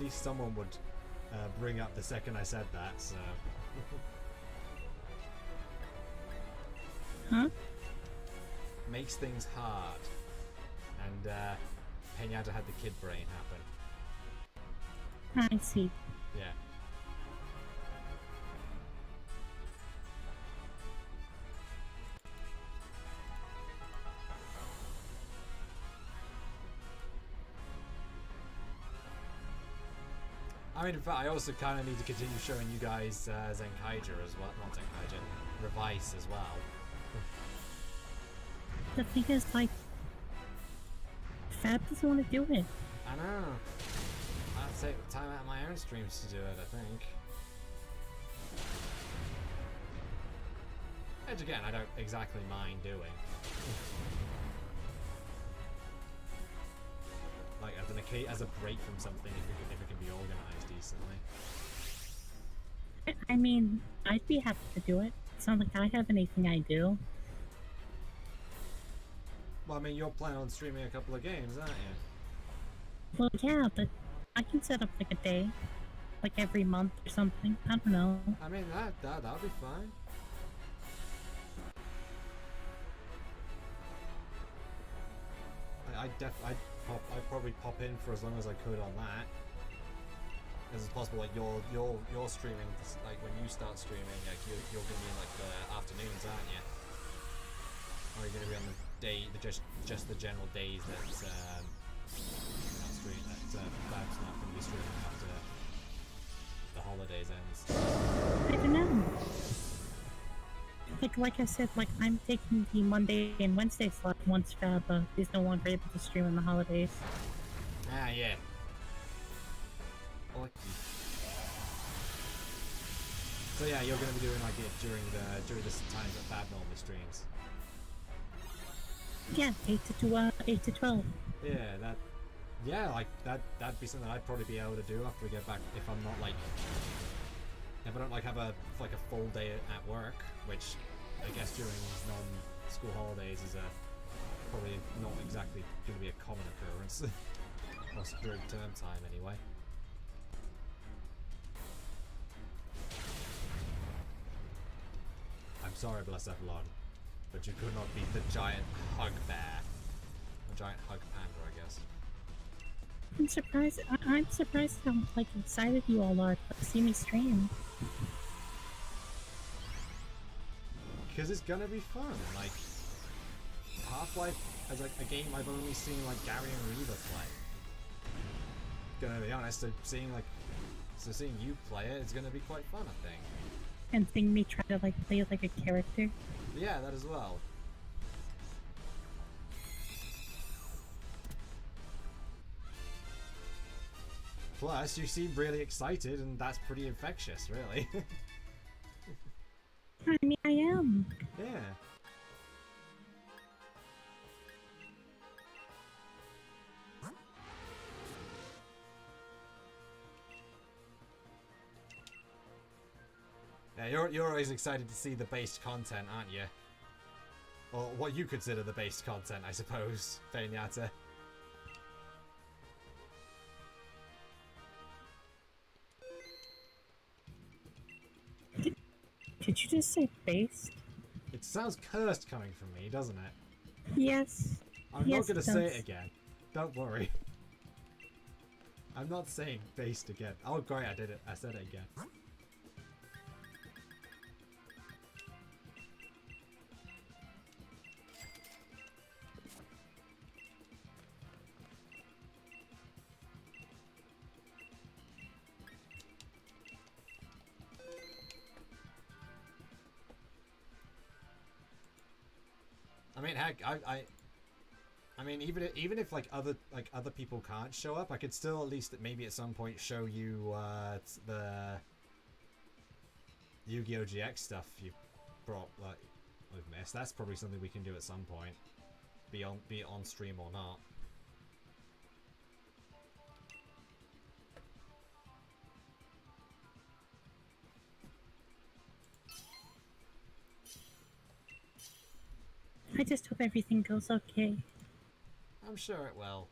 least someone would bring up the second I said that. So. Huh? Makes things hard, and Pinata had the kid brain happen. I see. Yeah. I mean, in fact, I also kind of need to continue showing you guys Zenkaiger as well. Not Zenkaiger, Revice as well. The thing is, like, Fab doesn't want to do it. I know. I'll take time out of my own streams to do it, I think. Which again, I don't exactly mind doing. Like as a break from something, if it can be organised decently. I mean, I'd be happy to do it. It's not like I have anything I do. Well, I mean, you're planning on streaming a couple of games, aren't you? Well, yeah, but I can set up like a day, like every month or something. I don't know. I mean, that'll be fine. I'd probably pop in for as long as I could on that. As it's possible, like you're streaming, like when you start streaming, like you're gonna be in like the afternoons, aren't you? Or are you gonna be on the day, just the general days that you're not streaming, that Bab's not gonna be streaming after the holidays ends? I don't know. Like I said, like I'm taking the Monday and Wednesday slot once Fab is no longer able to stream on the holidays. Ah, yeah. So yeah, you're going to be doing like it during the times that Fab normally streams. Yeah, 8 to 12. Yeah, like that'd be something I'd probably be able to do after we get back if I don't like have a full day at work, which I guess during non-school holidays is probably not exactly going to be a common occurrence. Or during term time anyway. I'm sorry, Blacephalon, but you could not beat the giant hug bear. The giant hug panda, I guess. I'm surprised. I'm surprised how like excited you all are to see me stream. Because it's gonna be fun. Like Half-Life as like a game I've only seen like Gary and Reba play. Gonna be honest, so seeing you play it is gonna be quite fun, I think. And seeing me try to like play like a character. Yeah, that as well. Plus, you seem really excited, and that's pretty infectious, really. I mean, I am. Yeah. Yeah, you're always excited to see the based content, aren't you? Or what you consider the based content, I suppose, Feinata. Did you just say based? It sounds cursed coming from me, doesn't it? Yes. I'm Yes, not going to it say does. it again. Don't worry. I'm not saying based again. Oh, great, I did it. I said it again. I mean, heck, I mean, even if like other people can't show up, I could still at least maybe at some point show you the Yu-Gi-Oh! GX stuff you brought like we've missed. That's probably something we can do at some point, be it on stream or not. I just hope everything goes okay. I'm sure it will.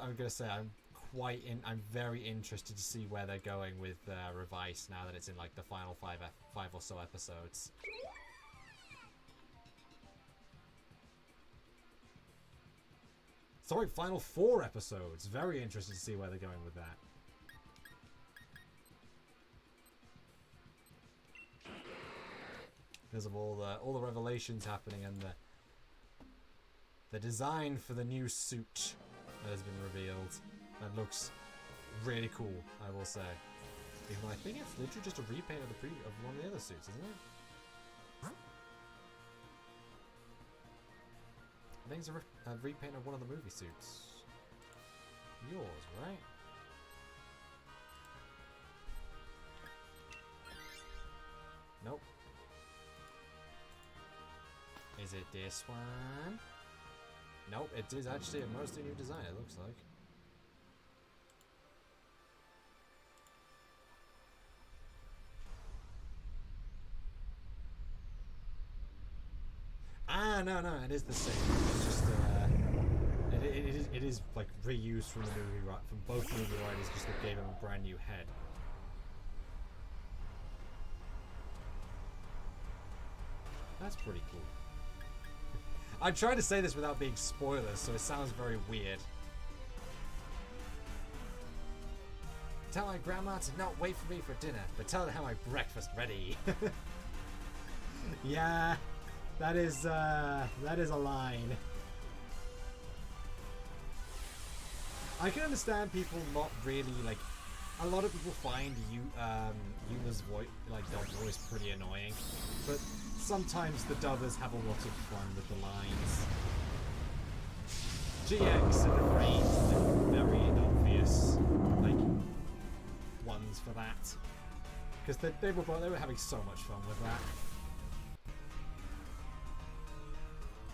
I'm gonna say I'm very interested to see where they're going with Revice now that it's in like the final five or so episodes. Sorry, final 4 episodes. Very interested to see where they're going with that. Because of all the revelations happening and the design for the new suit that has been revealed. That looks really cool, I will say. Even though I think it's literally just a repaint of one of the other suits, isn't it? I think it's a repaint of one of the movie suits. Yours, right? Nope. Is it this one? Nope, it is actually a mostly new design, it looks like. Ah, no, it is the same. It's just, it is like reused from the movie, from both movie writers, just gave him a brand new head. That's pretty cool. I'm trying to say this without being spoilers, so it sounds very weird. Tell my grandma to not wait for me for dinner, but tell her to have my breakfast ready. Yeah, that is a line. I can understand people not really like. A lot of people find Yuna's voice, like dub voice, pretty annoying, but sometimes the dubbers have a lot of fun with the lines. GX and the Brains are very obvious, like, ones for that, because they were having so much fun with that.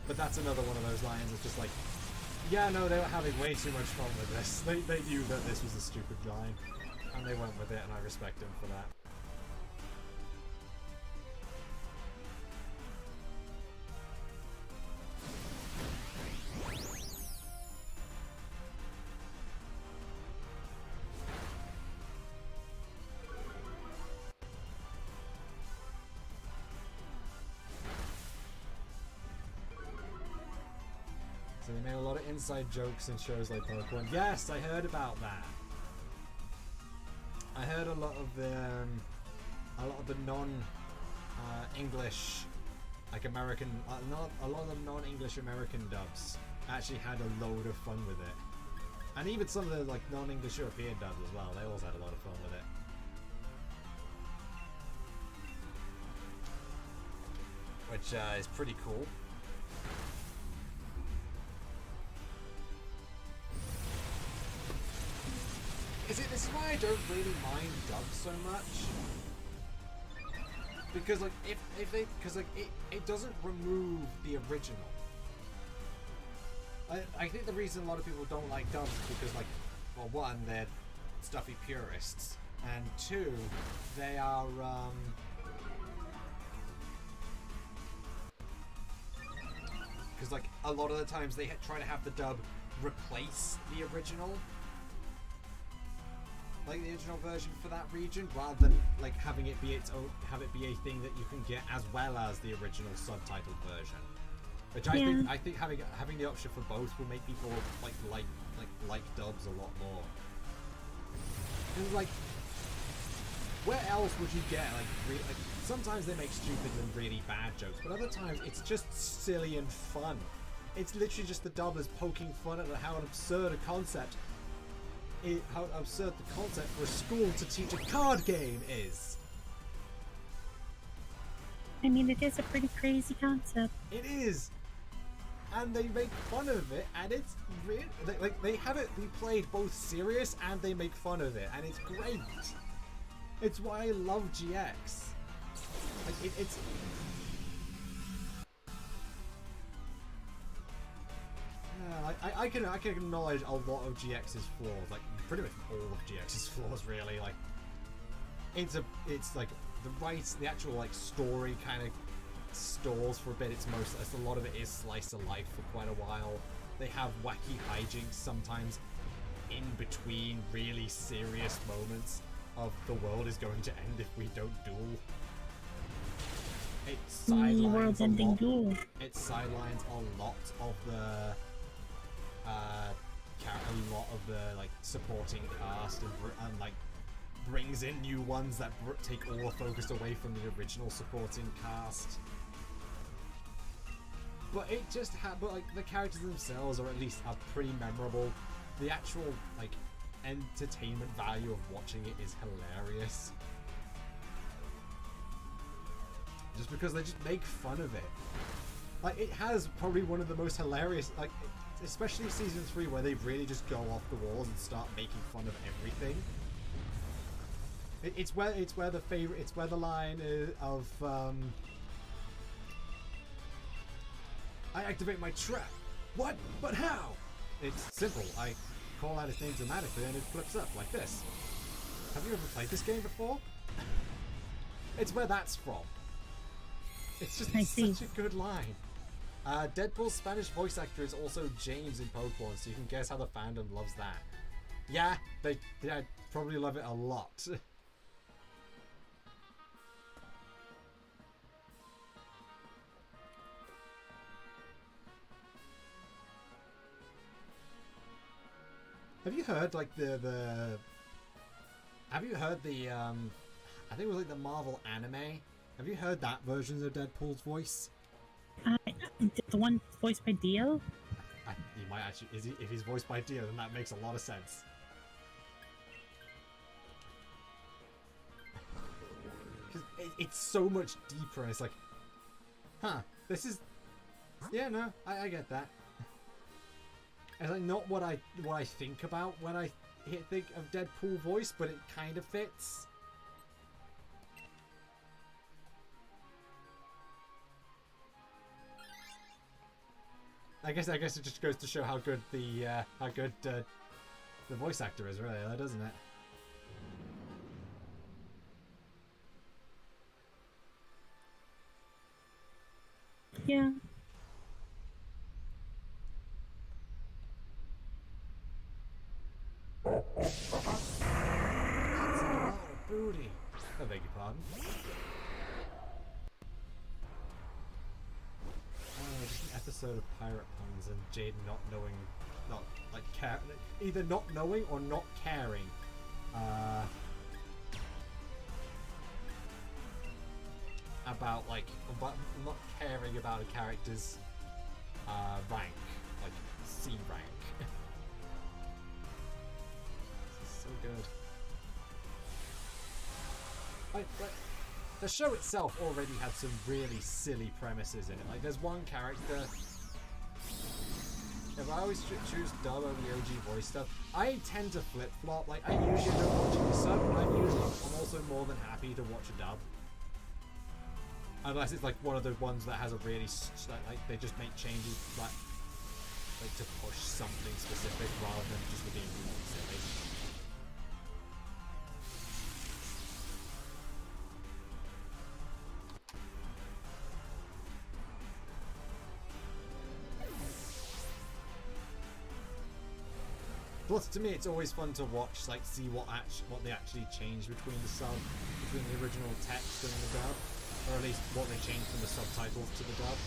But that's another one of those lines. It's just like, yeah, no, they were having way too much fun with this. They knew that this was a stupid line. And they went with it, and I respect him for that. So they made a lot of inside jokes in shows like Pokemon. Yes, I heard about that. I heard a lot of the non-English, like American, a lot of the non-English American dubs actually had a load of fun with it, and even some of the like non-English European dubs as well. They also had a lot of fun with it, which is pretty cool. why I don't really mind dubs so much. Because like it doesn't remove the original. I think the reason a lot of people don't like dubs is because, like, well, one, they're stuffy purists, and two, they are because like a lot of the times they try to have the dub replace the original, like the original version for that region, rather than like having it be its own, have it be a thing that you can get as well as the original subtitled version. Which I think having the option for both will make people like dubs a lot more. And like, where else would you get like sometimes they make stupid and really bad jokes, but other times it's just silly and fun. It's literally just the dubbers poking fun at how absurd a concept, how absurd the concept for a school to teach a card game is. I mean, it is a pretty crazy concept. It is. And they make fun of it, and it's really, like, they have it be played both serious and they make fun of it, and it's great. It's why I love GX. Like, it's... I can acknowledge a lot of GX's flaws, like pretty much all of GX's flaws, really. Like, it's like the actual like story kind of stalls for a bit. A lot of it is slice of life for quite a while. They have wacky hijinks sometimes in between really serious moments of the world is going to end if we don't duel. It sidelines a lot. Duel. It sidelines a lot of the like supporting cast and like brings in new ones that take all the focus away from the original supporting cast. But it just but like the characters themselves, or at least are pretty memorable. The actual like entertainment value of watching it is hilarious. Just because they just make fun of it. Like, it has probably one of the most hilarious, like, especially season 3, where they really just go off the walls and start making fun of everything. It's where the line is of I activate my trap. What? But how? It's simple. I call out a thing dramatically and it flips up like this. Have you ever played this game before? It's where that's from. It's just such a good line. Deadpool's Spanish voice actor is also James in Pokemon, so you can guess how the fandom loves that. Yeah, they probably love it a lot. Have you heard like have you heard the I think it was like the Marvel anime? Have you heard that version of Deadpool's voice? The one voiced by Dio? He might actually, if he's voiced by Dio, then that makes a lot of sense. Because it's so much deeper, and it's like, huh, this is, yeah, no, I get that. It's like not what I think about when I think of Deadpool voice, but it kind of fits. I guess it just goes to show how good the voice actor is, really, doesn't it? Yeah. That's a lot of booty. I beg your pardon. Just an episode of Pirate Puns and Jade not knowing, either not knowing or not caring. About not caring about a character's rank, like C rank. This is so good. Like, the show itself already had some really silly premises in it. Like, there's one character if I always choose dub over the OG voice stuff, I tend to flip flop. Like I usually end up watching the sub, but I'm also more than happy to watch a dub. Unless it's like one of the ones that has a really like they just make changes like to push something specific rather than just being really silly. Plus, to me, it's always fun to watch, like, see what they actually changed between the original text and the dub, or at least what they changed from the subtitles to the dub.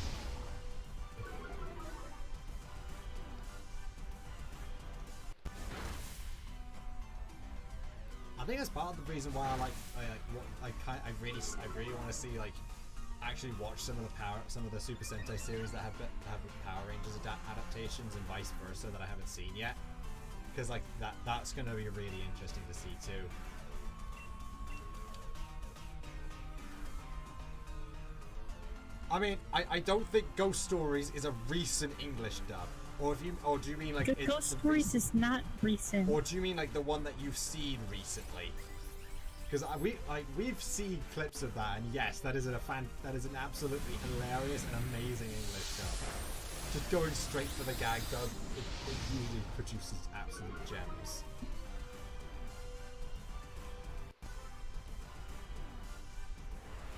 I think that's part of the reason why I really want to see actually watch some of the Super Sentai series that have Power Rangers adaptations and vice versa that I haven't seen yet. Because that's going to be really interesting to see too. I mean, I don't think Ghost Stories is a recent English dub, or do you mean like Ghost Stories is not recent, or do you mean like the one that you've seen recently? Because we've seen clips of that, and yes, that is an absolutely hilarious and amazing English dub. Just going straight for the gag dub, it usually produces absolute gems.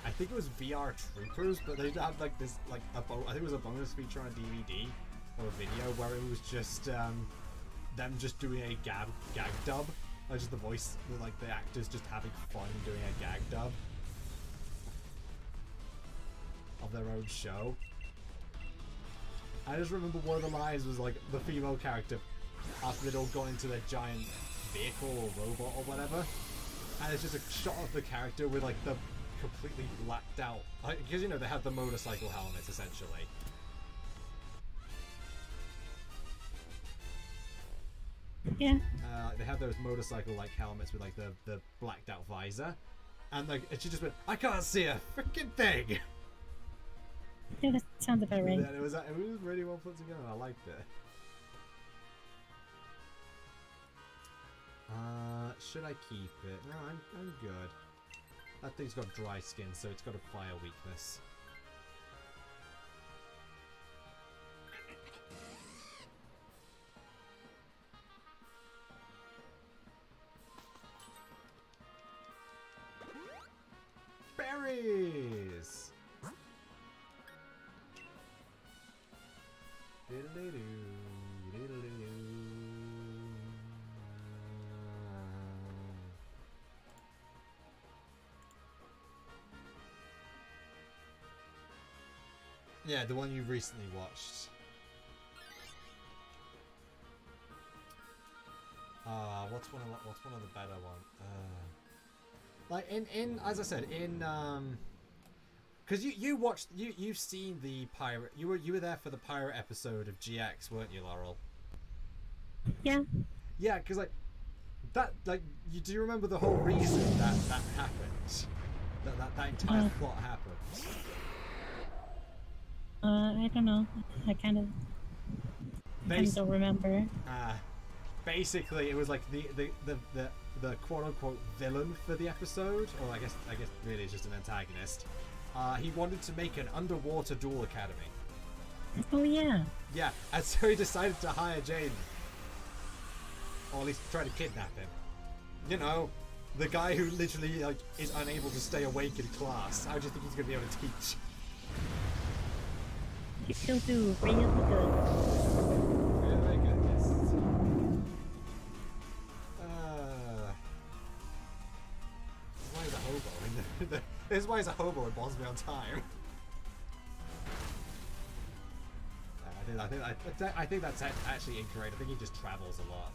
I think it was VR Troopers, but they had like this I think it was a bonus feature on a DVD or a video where it was just them just doing a gag dub, like just the voice, like the actors just having fun doing a gag dub of their own show. I just remember one of the lines was like the female character after they'd all gone into their giant vehicle or robot or whatever, and it's just a shot of the character with like the completely blacked out, because you know they have the motorcycle helmets essentially. Yeah. They have those motorcycle like helmets with like the blacked out visor, and like she just went, "I can't see a freaking thing." Yeah, that sounds about right. Yeah, it was really well put together. I liked it. Should I keep it? No, I'm good. That thing's got dry skin, so it's got a fire weakness. Berries! Yeah, the one you recently watched. What's one of the better ones? Like in as I said, in because you've seen the pirate, you were there for the pirate episode of GX, weren't you, Laurel? Yeah. Yeah, because like that, like do you remember the whole reason that happened? That entire plot happened. I don't know. I kind of don't remember. Basically, it was like the quote unquote villain for the episode, or I guess really it's just an antagonist. He wanted to make an underwater duel academy. Oh yeah. Yeah, and so he decided to hire Jaden, or at least try to kidnap him. You know, the guy who literally like is unable to stay awake in class. How do you think he's gonna be able to teach? He'll do really good. Really good, yes. Why is a hobo? This is why he's a hobo and bonds me on time. I think that's actually incorrect. I think he just travels a lot.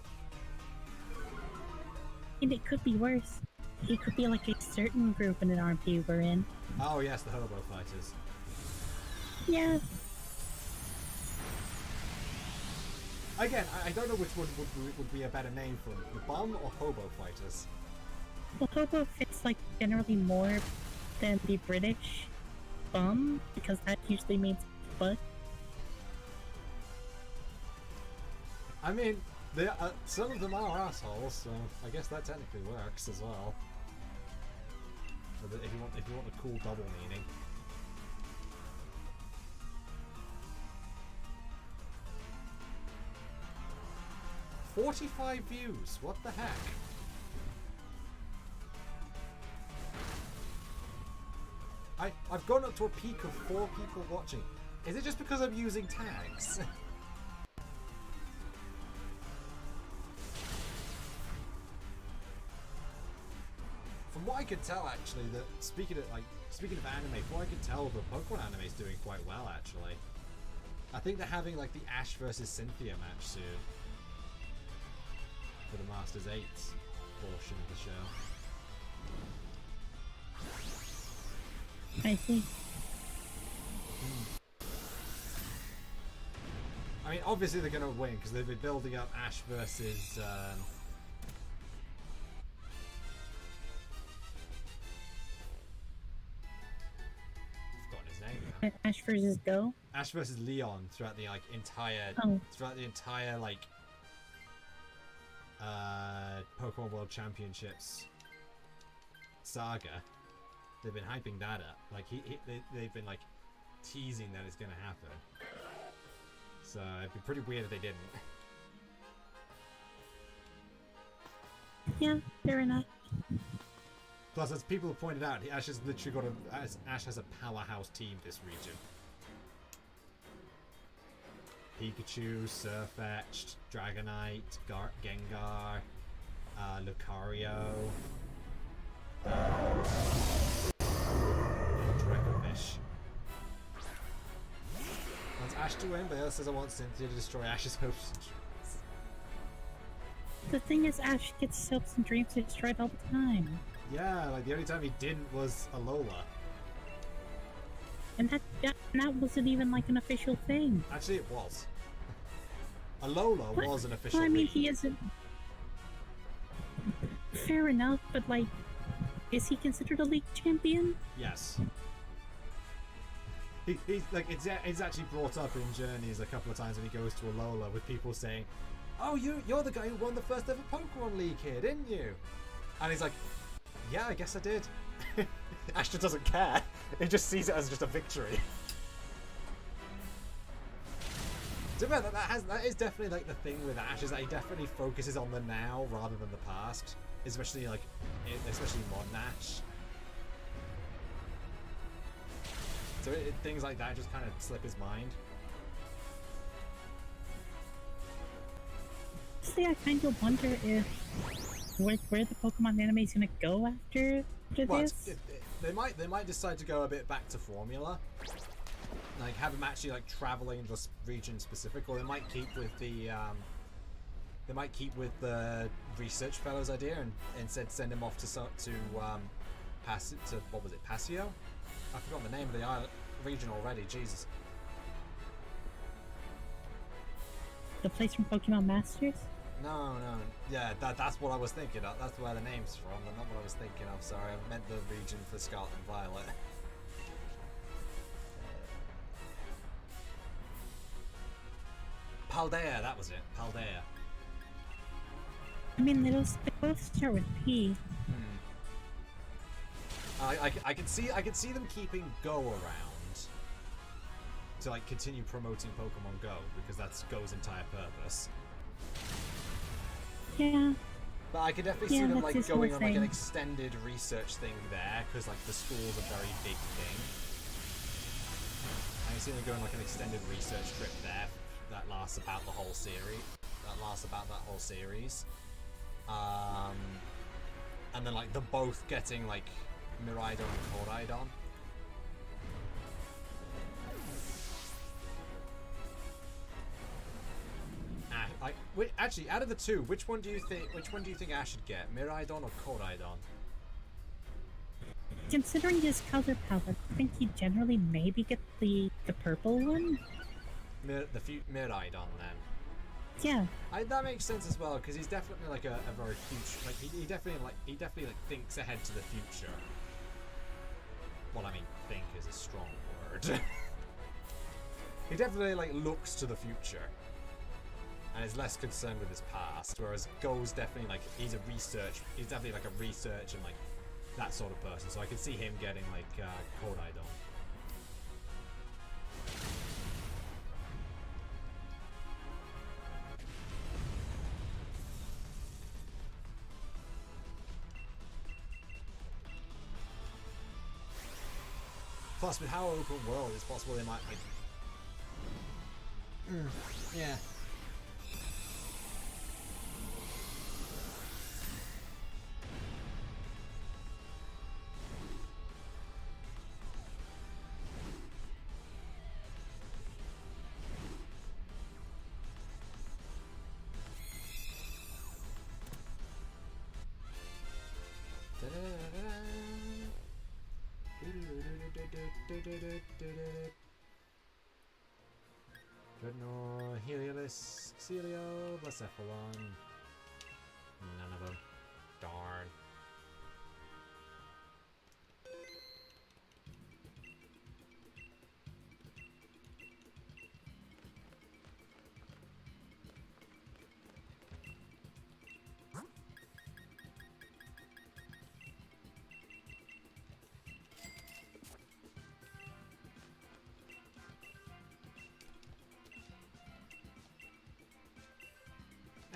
And it could be worse. It could be like a certain group in an RP we're in. Oh yes, the hobo fighters. Yeah. Again, I don't know which one would be a better name for them, the bum or hobo fighters. Well, hobo fits like generally more than the British bum, because that usually means butt. I mean, some of them are assholes, so I guess that technically works as well. If you want a cool double meaning. "45 views. What the heck?" I've gone up to a peak of 4 people watching. Is it just because I'm using tags? From what I could tell, actually, that speaking of anime, from what I could tell, the Pokemon anime is doing quite well, actually. I think they're having like the Ash versus Cynthia match soon for the Masters 8 portion of the show. I see. I mean, obviously they're going to win because they've been building up Ash versus. I've forgotten his name now. Ash versus Go. Ash versus Leon throughout the entire Pokemon World Championships saga. They've been hyping that up. Like they've been like teasing that it's gonna happen. So it'd be pretty weird if they didn't. Yeah, fair enough. Plus, as people have pointed out, Ash has literally got Ash has a powerhouse team this region. Pikachu, Sirfetch'd, Dragonite, Gengar, Lucario, Dracovish. Wants Ash to win, but else says I want Cynthia to destroy Ash's hopes and dreams. The thing is, Ash gets his hopes and dreams destroyed all the time. Yeah, like the only time he didn't was Alola. And that wasn't even like an official thing. Actually, it was. Alola was an official. Well, I mean, league. he isn't. Fair enough, but like, is he considered a league champion? Yes. He's like it's actually brought up in Journeys a couple of times when he goes to Alola with people saying, "Oh, you're the guy who won the first ever Pokemon League here, didn't you?" And he's like, "Yeah, I guess I did." Ash just doesn't care. He just sees it as just a victory. So yeah, that is definitely like the thing with Ash, is that he definitely focuses on the now rather than the past, especially modern Ash. So things like that just kind of slip his mind. See, I kind of wonder if where the Pokemon anime is gonna go after this. They might decide to go a bit back to formula, like have him actually like traveling just region specific, or they might keep with the research fellows idea and instead send him off to what was it, Pasio? I forgot the name of the region already. Jesus. The place from Pokemon Masters? No. Yeah, that's what I was thinking of. That's where the name's from, but not what I was thinking of. Sorry, I meant the region for Scarlet and Violet. Paldea, that was it. Paldea. I mean, they both start with P. I can see them keeping Go around to like continue promoting Pokemon Go, because that's Go's entire purpose. Yeah. But I could definitely see them like going on like thing. an extended research thing there, because like the school's a very big thing. I can see them going like an extended research trip there that lasts about the whole series. And then like they're both getting like Miraidon and Koraidon. Actually, out of the two, which one do you think Ash should get, Miraidon or Koraidon? Considering his color palette, I think he generally maybe get the purple one. Miraidon then. Yeah. That makes sense as well, because he's definitely like a very huge, like he definitely thinks ahead to the future. Well, I mean, think is a strong word. He definitely like looks to the future. and is less concerned with his past. Whereas Go's definitely like he's definitely like a research and like that sort of person. So I can see him getting like Kodai done. Plus, with how open world, it's possible they might like. Yeah. Dreadnought, Heliolisk, Celio, Blacephalon. None of them. Darn.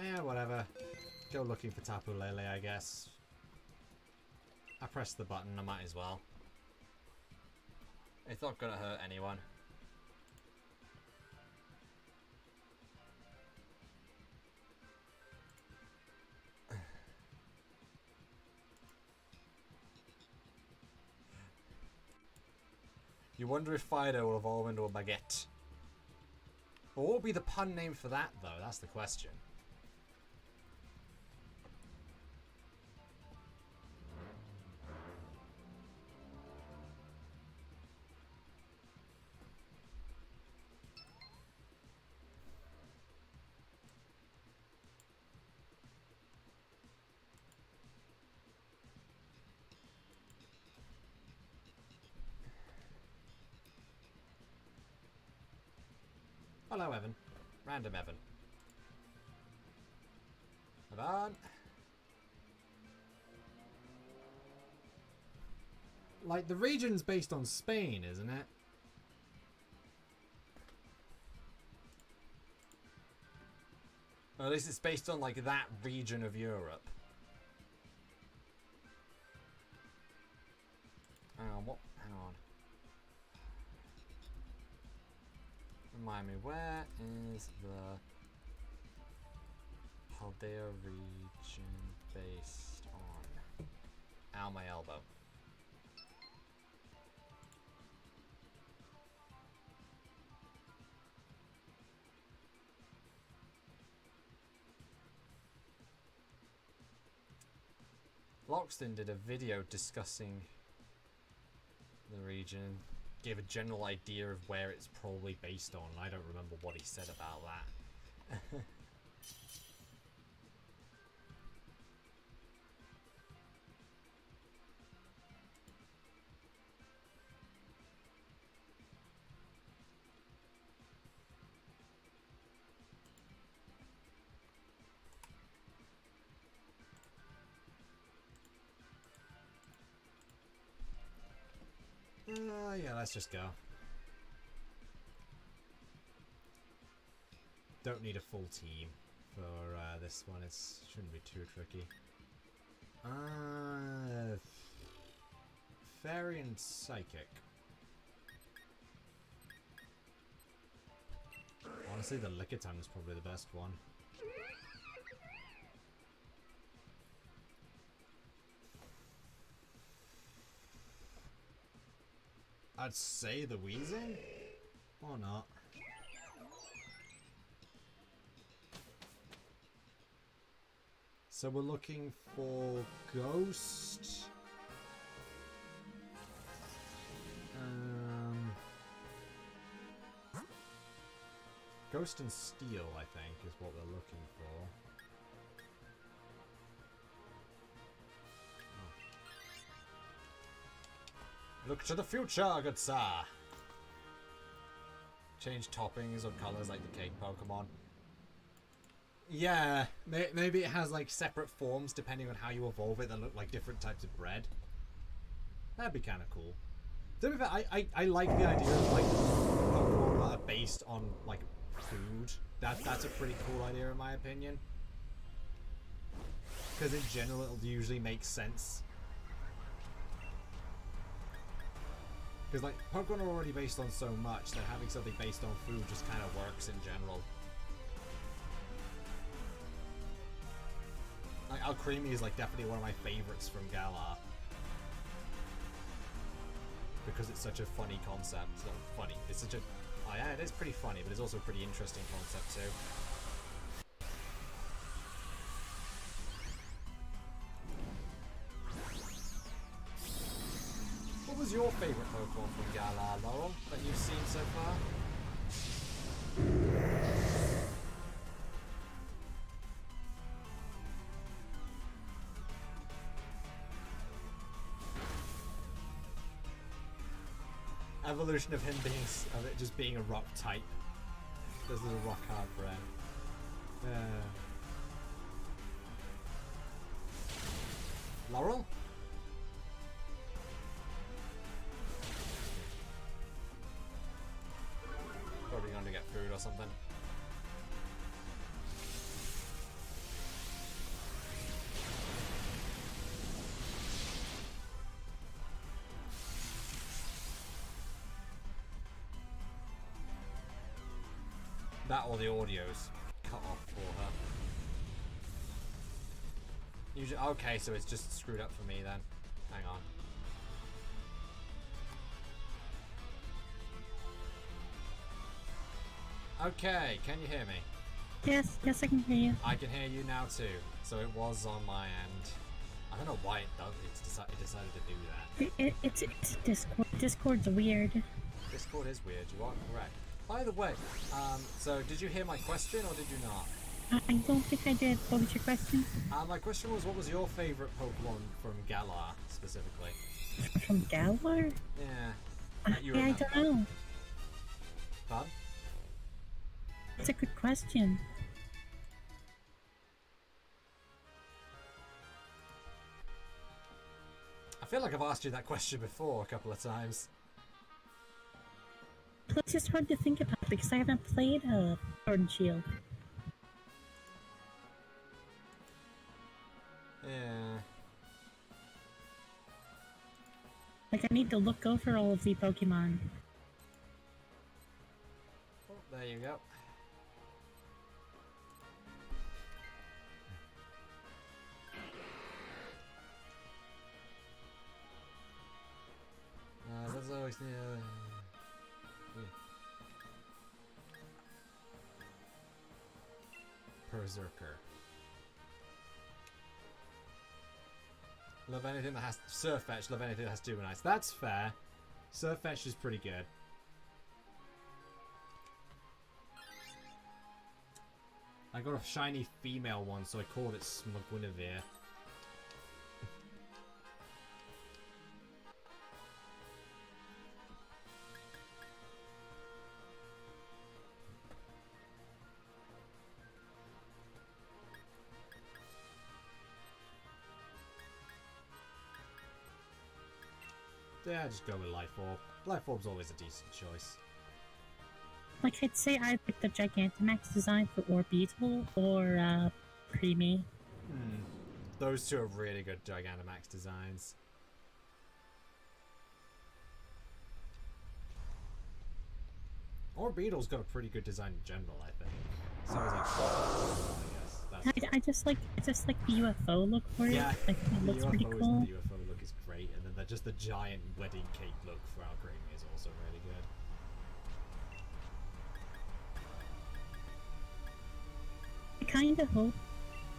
Eh, whatever. Go looking for Tapu Lele, I guess. I pressed the button, I might as well. It's not gonna hurt anyone. You wonder if Fido will evolve into a baguette. Well, what would be the pun name for that, though? That's the question. Hello, Evan. Random Evan. Evan. Like, the region's based on Spain, isn't it? Or at least it's based on, like, that region of Europe. Hang on, what? Hang on. Remind me, where is the Paldea region based on? Ow, my elbow. Loxton did a video discussing the region. Gave a general idea of where it's probably based on. I don't remember what he said about that. Yeah, let's just go. Don't need a full team for this one. It shouldn't be too tricky. Fairy and Psychic. Honestly, the Lickitung is probably the best one. I'd say the Weezing? Or not. So we're looking for Ghost. Ghost and Steel, I think, is what we're looking for. Look to the future, good sir! Change toppings or colors like the cake Pokemon. Yeah, maybe it has like separate forms depending on how you evolve it that look like different types of bread. That'd be kind of cool. To be fair, I like the idea of like Pokemon that are based on like food. That's a pretty cool idea in my opinion. Because in general, it'll usually make sense. Because like Pokemon are already based on so much that having something based on food just kind of works in general. Like Alcremie is like definitely one of my favorites from Galar. Because it's such a funny concept. It's not funny. It's such a... Oh yeah, it is pretty funny, but it's also a pretty interesting concept too. What was your favourite Pokemon from Galar, Laurel, that you've seen so far? Evolution of him being, of it just being a rock type. There's a little rock hard bread. Laurel? Probably going to get food or something. That or the audio's cut off for her. Usually, okay, so it's just screwed up for me then. Hang on. Okay, can you hear me? Yes, I can hear you. I can hear you now too. So it was on my end. I don't know why it does. It decided to do that. It's Discord. Discord's weird. Discord is weird. You are correct. By the way, so did you hear my question or did you not? I don't think I did. What was your question? My question was, what was your favorite Pokemon from Galar specifically? From Galar? Yeah. I don't know. Pardon? It's a good question. I feel like I've asked you that question before a couple of times. It's just hard to think about because I haven't played Sword and Shield. Yeah. Like, I need to look over all of the Pokemon. Oh, there you go. That's always Berserker. Love anything that has Surfetch. Love anything that has Duminites. That's fair. Surfetch is pretty good. I got a shiny female one, so I called it Smugunavir. Yeah, just go with Life Orb. Life Orb's always a decent choice. Like, I'd say I'd pick the Gigantamax design for Orbeetle or Creamy. Those two are really good Gigantamax designs. Orbeetle's got a pretty good design in general, I think. So is I guess. I just like the UFO look for it. Yeah, I think it looks pretty cool. The UFO look is great, and then just the giant wedding cake look for Alcremie is also really good. I kind of hope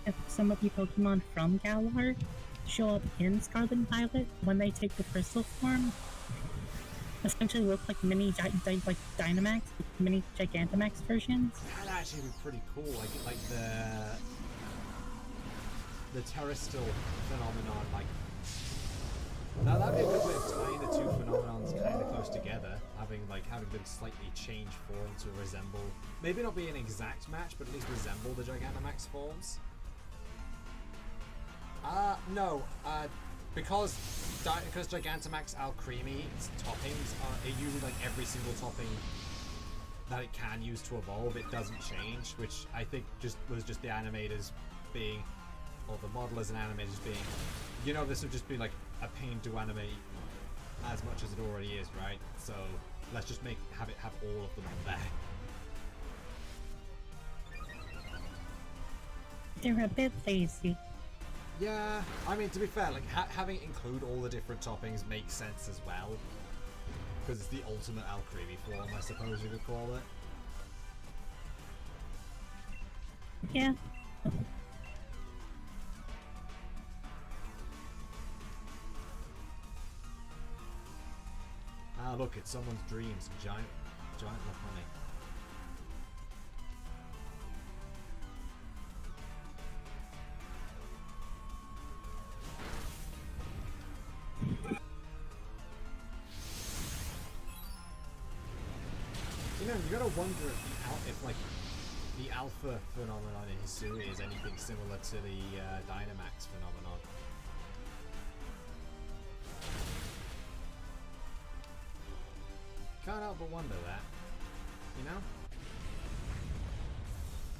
if some of the Pokemon from Galar show up in Scarlet and Violet when they take the crystal form, essentially look like mini Dynamax, mini Gigantamax versions. That'd actually be pretty cool. Like the terrestrial phenomenon, like Now that'd be a good way of tying the two phenomenons kind of close together, having them slightly change form to resemble, maybe not be an exact match, but at least resemble the Gigantamax forms. No, because Gigantamax Alcremi's toppings are usually like every single topping that it can use to evolve, it doesn't change, which I think was just the animators being, or the modelers and animators being, you know, this would just be like a pain to animate as much as it already is, right? So let's just have it have all of them on there. They're a bit lazy. Yeah, I mean, to be fair, like having it include all the different toppings makes sense as well, because it's the ultimate Alcremie form, I suppose you could call it. Yeah. Ah, look, it's someone's dreams. Giant Lafani. You know, you gotta wonder if like the alpha phenomenon in Hisui is anything similar to the Dynamax phenomenon. Can't help but wonder that, you know?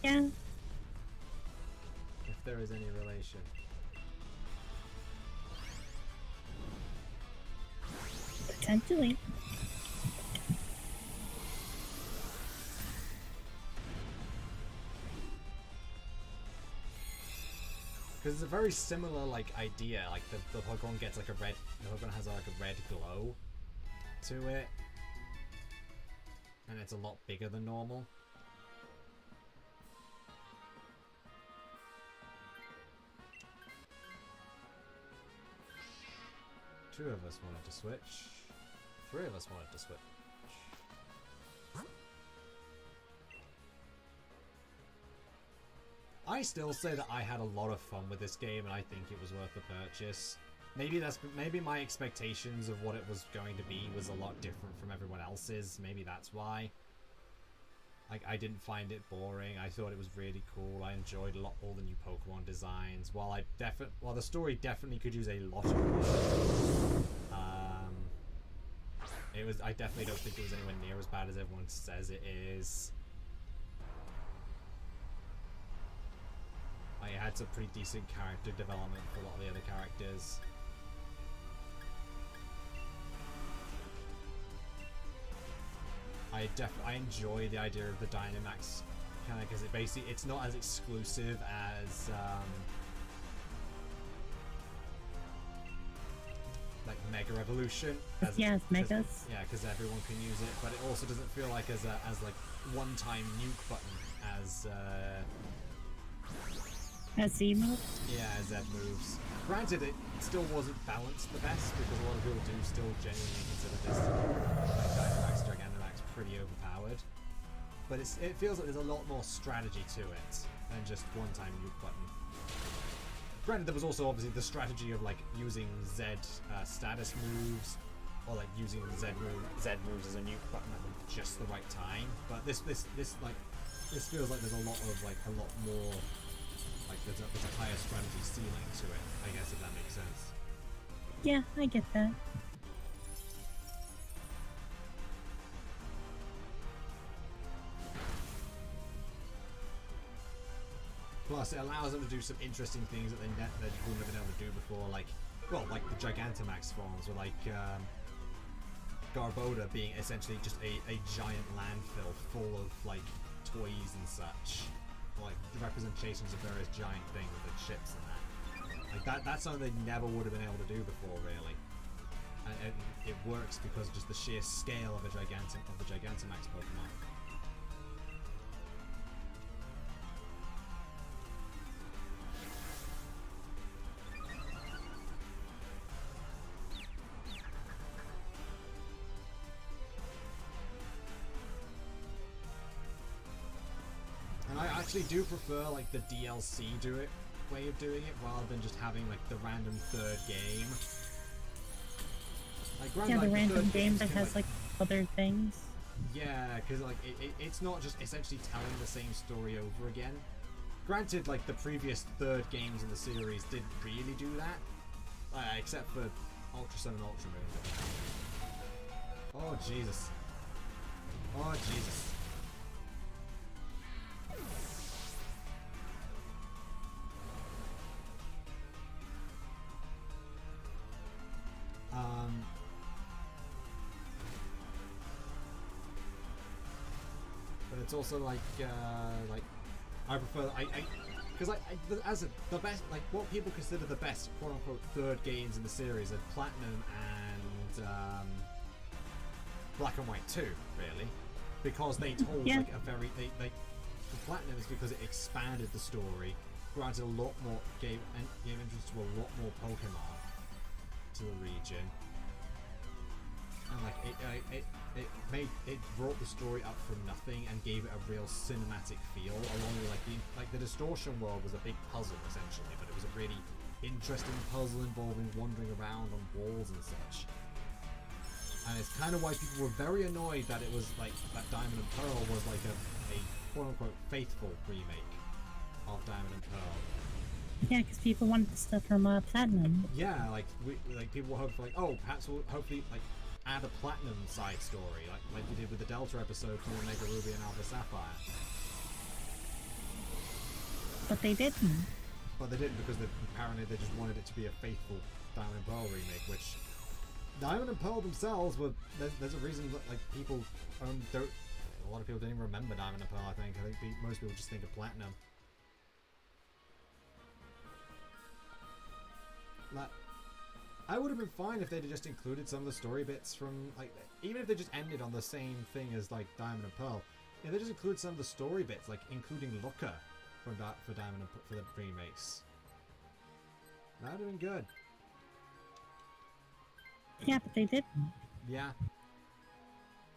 Yeah. If there is any relation. Potentially. Because it's a very similar like idea. Like the Pokemon gets like a red. The Pokemon has like a red glow to it, and it's a lot bigger than normal. Two of us wanted to switch. Three of us wanted to switch. I still say that I had a lot of fun with this game, and I think it was worth the purchase. Maybe my expectations of what it was going to be was a lot different from everyone else's. Maybe that's why. Like, I didn't find it boring. I thought it was really cool. I enjoyed all the new Pokemon designs. While the story definitely could use a lot of work, I definitely don't think it was anywhere near as bad as everyone says it is. I had some pretty decent character development for a lot of the other characters. I enjoy the idea of the Dynamax kind of, because it's not as exclusive as like Mega Evolution. Yes, Megas. Yeah, because everyone can use it, but it also doesn't feel like as like one-time nuke button as Z moves? Yeah, as Z moves. Granted, it still wasn't balanced the best, because a lot of people do still genuinely consider this like Dynamax, Gigantamax pretty overpowered. But it feels like there's a lot more strategy to it than just one-time nuke button. Granted, there was also obviously the strategy of like using Z status moves, or like using Z moves as a nuke button at just the right time. But this feels like there's a lot more. Like there's a higher strategy ceiling to it, I guess, if that makes sense. Yeah, I get that. Plus, it allows them to do some interesting things that they wouldn't have been able to do before, like the Gigantamax forms, or like Garboda being essentially just a giant landfill full of like toys and such. Like representations of various giant things like ships and that. Like that's something they never would have been able to do before, really. And it works because of just the sheer scale of the Gigantamax Pokemon. I actually do prefer like the DLC way of doing it rather than just having like the random third game. Like, granted, Yeah, the like, random third game games that can, has like, other things. yeah, because like it's not just essentially telling the same story over again. Granted, like the previous third games in the series didn't really do that, except for Ultra Sun and Ultra Moon. Oh Jesus! Oh Jesus! But it's also like I prefer because as the best, like what people consider the best quote unquote third games in the series are Platinum and Black and White 2, really, because they told like a very the Platinum is because it expanded the story, granted a lot more gave entrance to a lot more Pokemon to the region, and like it brought the story up from nothing and gave it a real cinematic feel, along with like the Distortion world was a big puzzle essentially, but it was a really interesting puzzle involving wandering around on walls and such. And it's kind of why people were very annoyed that it was like that Diamond and Pearl was like a quote unquote faithful remake of Diamond and Pearl. Yeah, because people wanted the stuff from Platinum. Yeah, like people were hoping like, oh, perhaps we'll hopefully like add a Platinum side story, like we did with the Delta episode for Omega Ruby and Alpha Sapphire. But they didn't. But they didn't because apparently they just wanted it to be a faithful Diamond and Pearl remake, which Diamond and Pearl themselves were. There's a reason that like people don't. A lot of people don't even remember Diamond and Pearl. I think most people just think of Platinum. Like, I would have been fine if they'd just included some of the story bits from like, even if they just ended on the same thing as like Diamond and Pearl. If they just include some of the story bits, like including Looker for Diamond and for the remakes, that would have been good. Yeah, but they didn't. Yeah.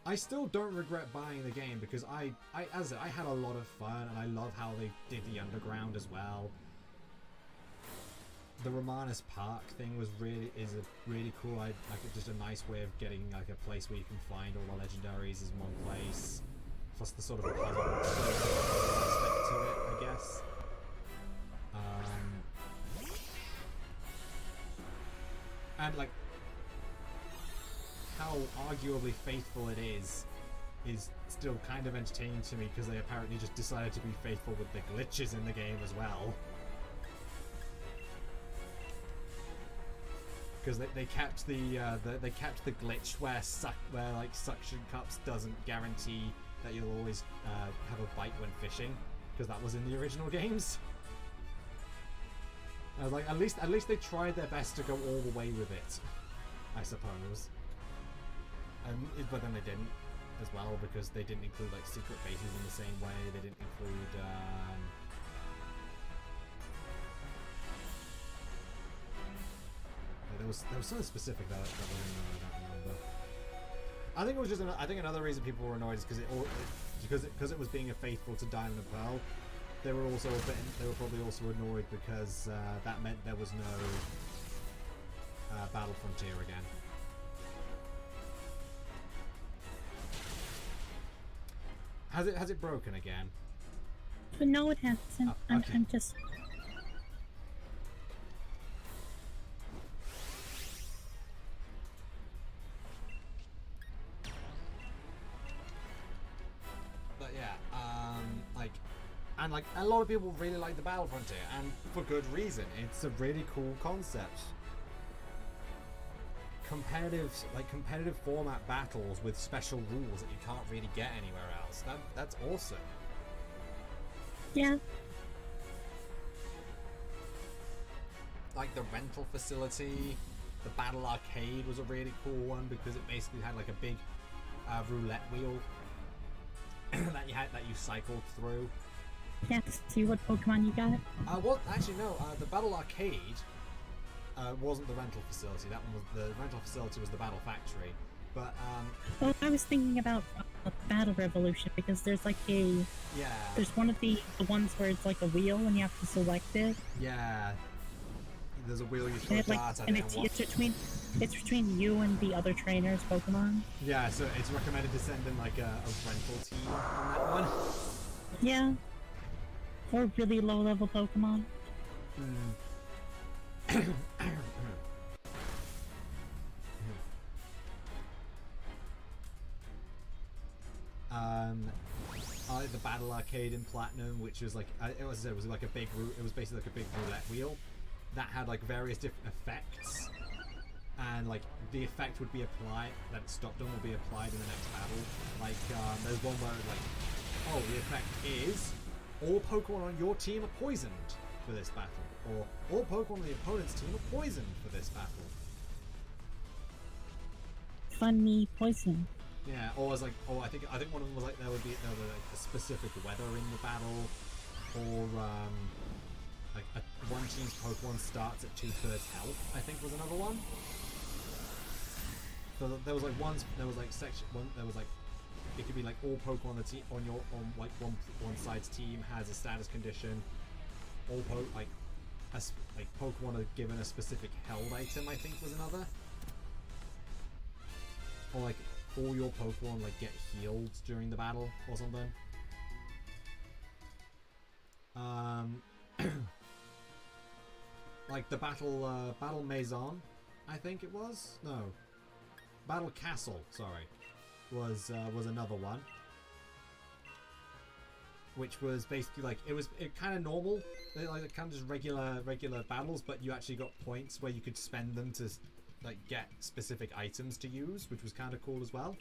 I still don't regret buying the game because I had a lot of fun and I love how they did the underground as well. The Romanus Park thing is a really cool. Just a nice way of getting like a place where you can find all the legendaries in one place. Plus the sort of puzzle aspect to it, I guess. And like how arguably faithful it is still kind of entertaining to me because they apparently just decided to be faithful with the glitches in the game as well. Because they kept the glitch where like suction cups doesn't guarantee that you'll always have a bite when fishing, because that was in the original games. I was like, at least they tried their best to go all the way with it, I suppose. But then they didn't as well, because they didn't include like secret bases in the same way. They didn't include. There was something specific that I don't remember. I think it was just I think another reason people were annoyed is because it was being a faithful to Diamond and Pearl. They were probably also annoyed because that meant there was no Battle Frontier again. Has it broken again? But no, it hasn't. Oh, okay. I'm just. Like a lot of people really like the Battle Frontier, and for good reason. It's a really cool concept. Competitive format battles with special rules that you can't really get anywhere else. That's awesome. Yeah. Like the rental facility, the Battle Arcade was a really cool one because it basically had like a big roulette wheel that you cycled through. Yeah, to see what Pokemon you got. Well, actually no. The Battle Arcade wasn't the rental facility. That one was the rental facility was the Battle Factory. But well, I was thinking about Battle Revolution because there's like there's one of the ones where it's like a wheel and you have to select it. Yeah. there's a wheel you throw And it, like, darts at and it. it's between you and the other trainers Pokemon. Yeah, so it's recommended to send in like a rental team on that one. Yeah. Or really low level Pokemon. I like the Battle Arcade in Platinum, which was like it was like a big it was basically like a big roulette wheel that had like various different effects, and like the effect would be applied that it stopped on will be applied in the next battle. Like there's one where like, oh, the effect is all Pokemon on your team are poisoned for this battle, or all Pokemon on the opponent's team are poisoned for this battle. Funny poison. Yeah, or was like, I think one of them was like there would be like a specific weather in the battle, or like one team's Pokemon starts at 2/3 health. I think was another one. So there was like there was like section one. There was like it could be like all Pokemon on the team on like one side's team has a status condition. All Pokemon are given a specific held item. I think was another. Or like all your Pokemon like get healed during the battle or something. Like the Battle Maison, I think it was. No, Battle Castle. Sorry, was another one, which was basically like it kind of normal, like kind of just regular battles, but you actually got points where you could spend them to like get specific items to use, which was kind of cool as well.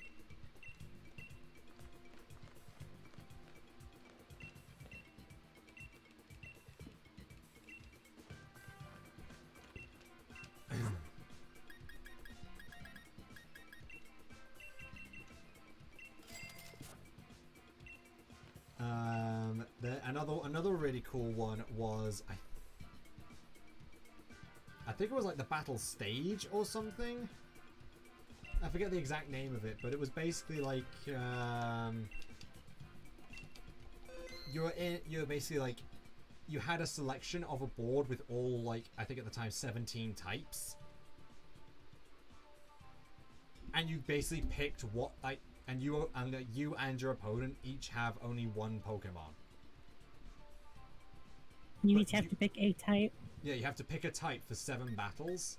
Another really cool one was I think it was like the battle stage or something. I forget the exact name of it, but it was basically like you're basically like you had a selection of a board with all like I think at the time 17 types, and you basically picked what like and you and your opponent each have only one Pokemon. You each have to pick a type. Yeah, you have to pick a type for 7 battles.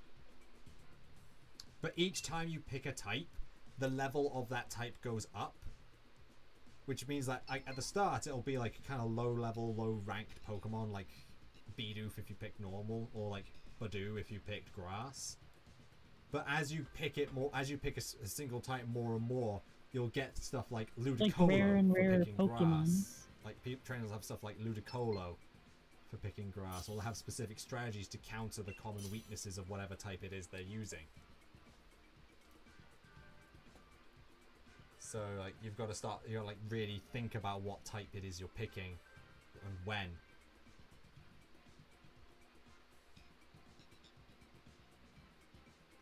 But each time you pick a type, the level of that type goes up. Which means that like, at the start, it'll be like kind of low level, low ranked Pokemon like Bidoof if you pick normal, or like Badoo if you picked grass. But as you pick it more, as you pick a single type more and more, you'll get stuff like Ludicolo like rare and for rare picking Pokemon. grass. Like trainers have stuff like Ludicolo for picking grass, or they'll have specific strategies to counter the common weaknesses of whatever type it is they're using. So like you've got to start, you know, like really think about what type it is you're picking and when.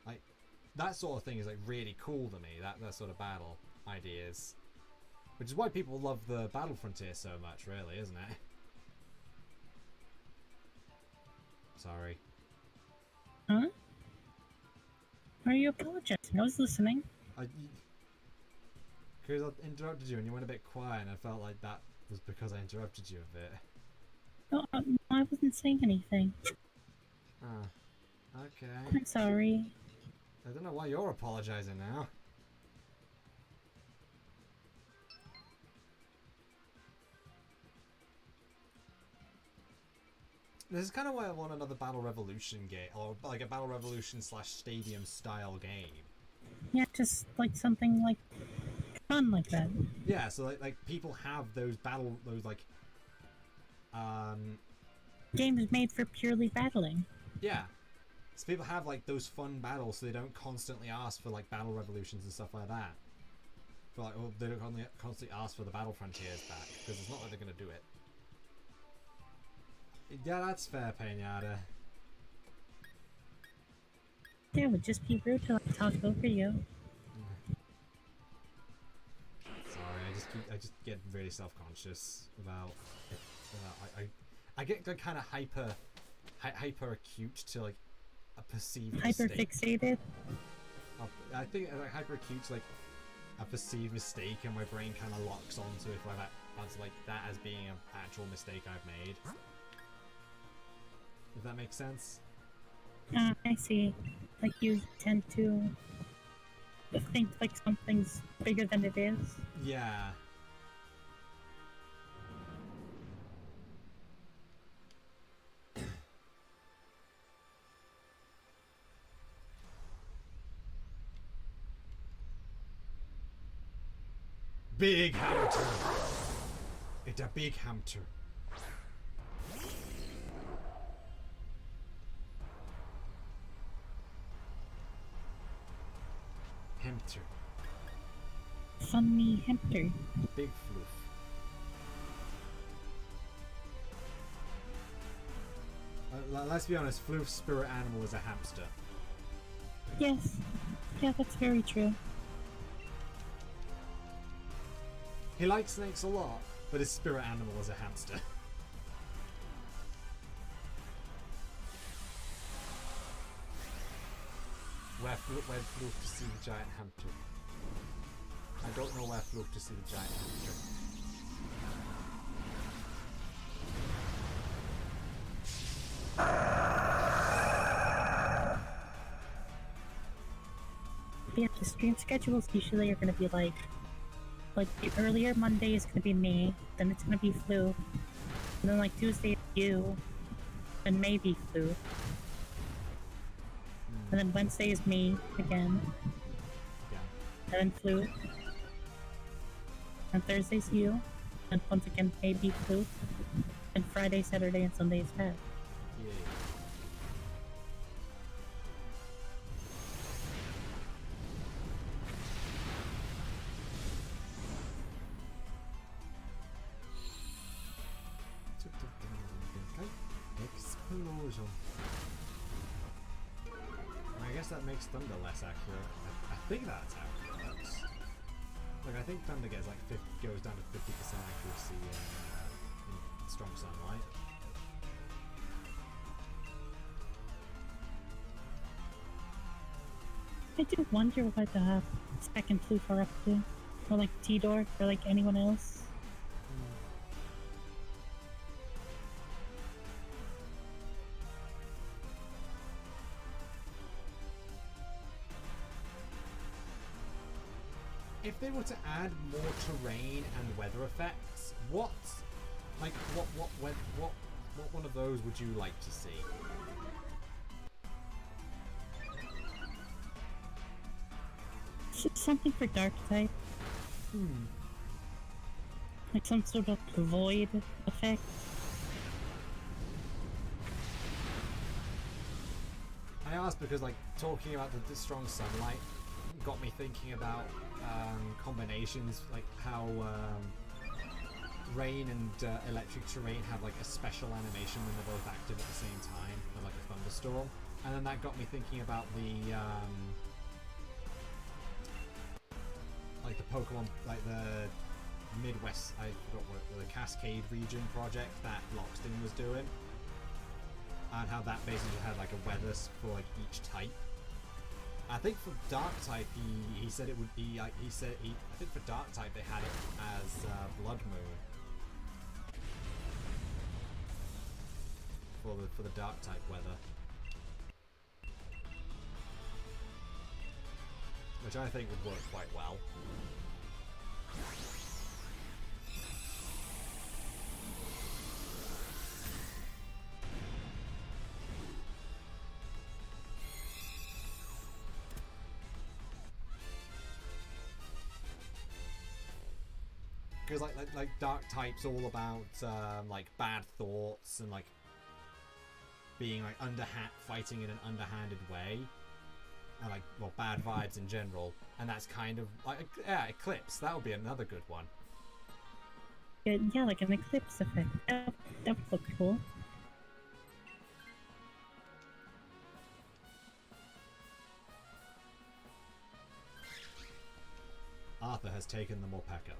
Like that sort of thing is like really cool to me. That sort of battle ideas, which is why people love the Battle Frontier so much, really, isn't it? Sorry. Huh? Why are you apologizing? I was listening. Because I interrupted you and you went a bit quiet, and I felt like that was because I interrupted you a bit. No, I wasn't saying anything. Ah, okay. I'm sorry. I don't know why you're apologizing now. This is kind of why I want another Battle Revolution game, or like a Battle Revolution / Stadium style game. Yeah, just like something like fun like that. Yeah, so like people have those games made for purely battling. Yeah, so people have like those fun battles, so they don't constantly ask for like Battle Revolutions and stuff like that. But like, well, they don't constantly ask for the Battle Frontiers back because it's not like they're gonna do it. Yeah, that's fair, Pinata. Yeah, it would just be rude to like talk over you. Sorry, I just get really self-conscious about it. I get kind of hyper acute to like a perceived Hyper mistake. fixated. I think like hyperacute's like a perceived mistake, and my brain kind of locks onto it like that as being an actual mistake I've made. If that makes sense. I see. Like you tend to think like something's bigger than it is. Yeah. Big hamster. It's a big hamster. Hamster. Funny hamster. Big floof. Let's be honest, Floof's spirit animal is a hamster. Yes. Yeah, that's very true. He likes snakes a lot, but his spirit animal is a hamster. Where Floof to see the giant hamster? I don't know where Floof to see the giant hamster. Yeah, the stream schedules usually are going to be like the earlier Monday is going to be me, then it's going to be Flu, and then like Tuesday is you, and maybe Flu, and then Wednesday is me again, Yeah. and then Flu, and Thursday's you, and once again maybe Flu, and Friday, Saturday, and Sunday is Ted. Yeah. Explosion. I guess that makes Thunder less accurate. I think that's how it works. Like, I think Thunder gets like goes down to 50% accuracy in strong sunlight. I do wonder what Spec and Floof are up to, or like T-Door, or like anyone else. If they were to add more terrain and weather effects, what one of those would you like to see? Something for Dark type. Like some sort of void effect. I asked because, like, talking about the strong sunlight got me thinking about combinations, like how rain and electric terrain have like a special animation when they're both active at the same time, like a thunderstorm, and then that got me thinking about the like the Pokemon, like the Midwest, I forgot what the Cascade region project that Lockstin was doing, and how that basically had like a weather for like each type. I think for Dark type, he said it would be like I think for Dark type they had it as Blood Moon for the Dark type weather, which I think would work quite well. Because like Dark type's all about like bad thoughts and like being like fighting in an underhanded way, and like, well, bad vibes in general, and that's kind of like, yeah, Eclipse, that would be another good one. Yeah, like an eclipse effect. That would look cool. Arthur has taken the Morpeko.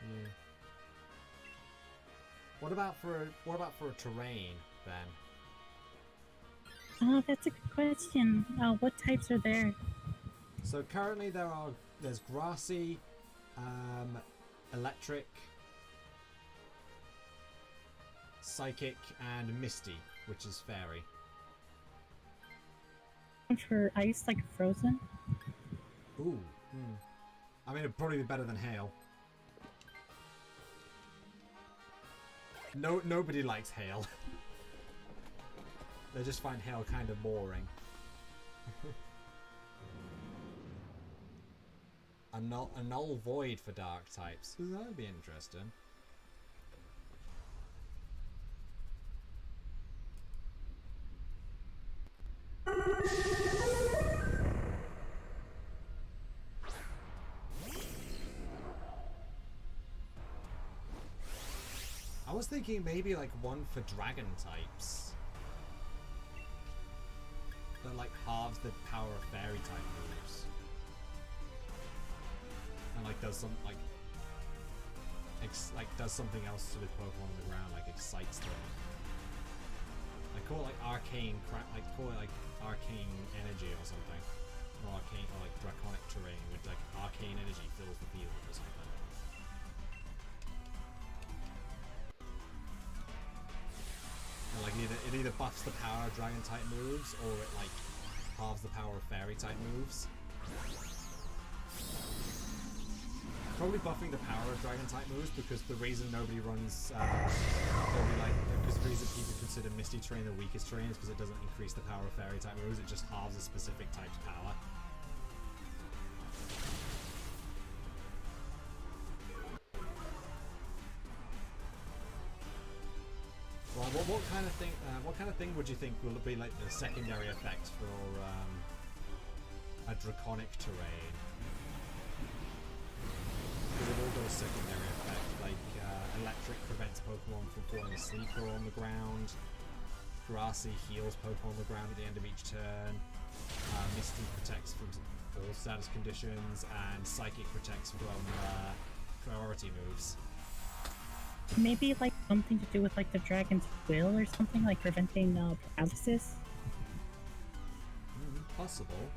Yeah. What about for a terrain then? Oh, that's a good question. What types are there? So currently there's grassy, electric, psychic, and misty, which is fairy. For ice, like frozen? Ooh. I mean, it'd probably be better than hail. Nobody likes hail. They just find hail kind of boring. A null void for dark types. Ooh, that would be interesting. I was thinking maybe like one for dragon types. That like halves the power of fairy type moves. And like does some does something else with Pokemon on the ground, like excites them. I call it like arcane arcane energy or something. Or arcane or like draconic terrain with like arcane energy fills the field or something. And like it either buffs the power of dragon type moves or it like halves the power of fairy type moves. Probably buffing the power of dragon type moves because the reason nobody runs because the reason people consider Misty Terrain the weakest terrain is because it doesn't increase the power of fairy type moves, it just halves a specific type's power. Well, what kind of thing would you think will be like the secondary effect for a draconic terrain? Because it all does secondary effect, like electric prevents Pokemon from falling asleep or on the ground. Grassy heals Pokemon on the ground at the end of each turn. Misty protects from all status conditions, and Psychic protects from priority moves. Maybe like something to do with like the dragon's will or something, like preventing paralysis. Possible.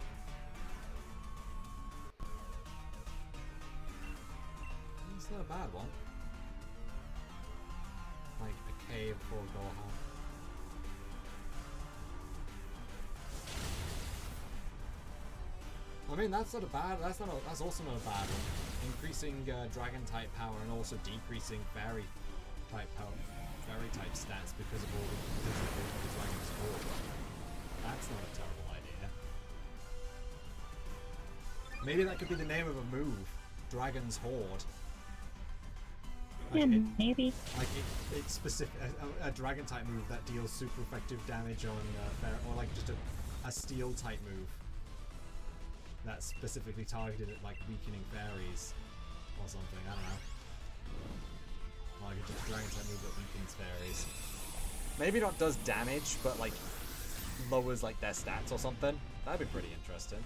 It's not a bad one. Like a cave for Gohan. I mean, that's not a bad. That's also not a bad one. Increasing dragon type power and also decreasing fairy type stats because of all the dragon's horde. That's not a terrible idea. Maybe that could be the name of a move, Dragon's Horde. Like yeah, maybe. Like it's specific, a dragon type move that deals super effective damage on or like just a steel type move that's specifically targeted at like weakening fairies or something. I don't know. Like just a dragon type move that weakens fairies. Maybe not does damage, but like lowers like their stats or something. That'd be pretty interesting.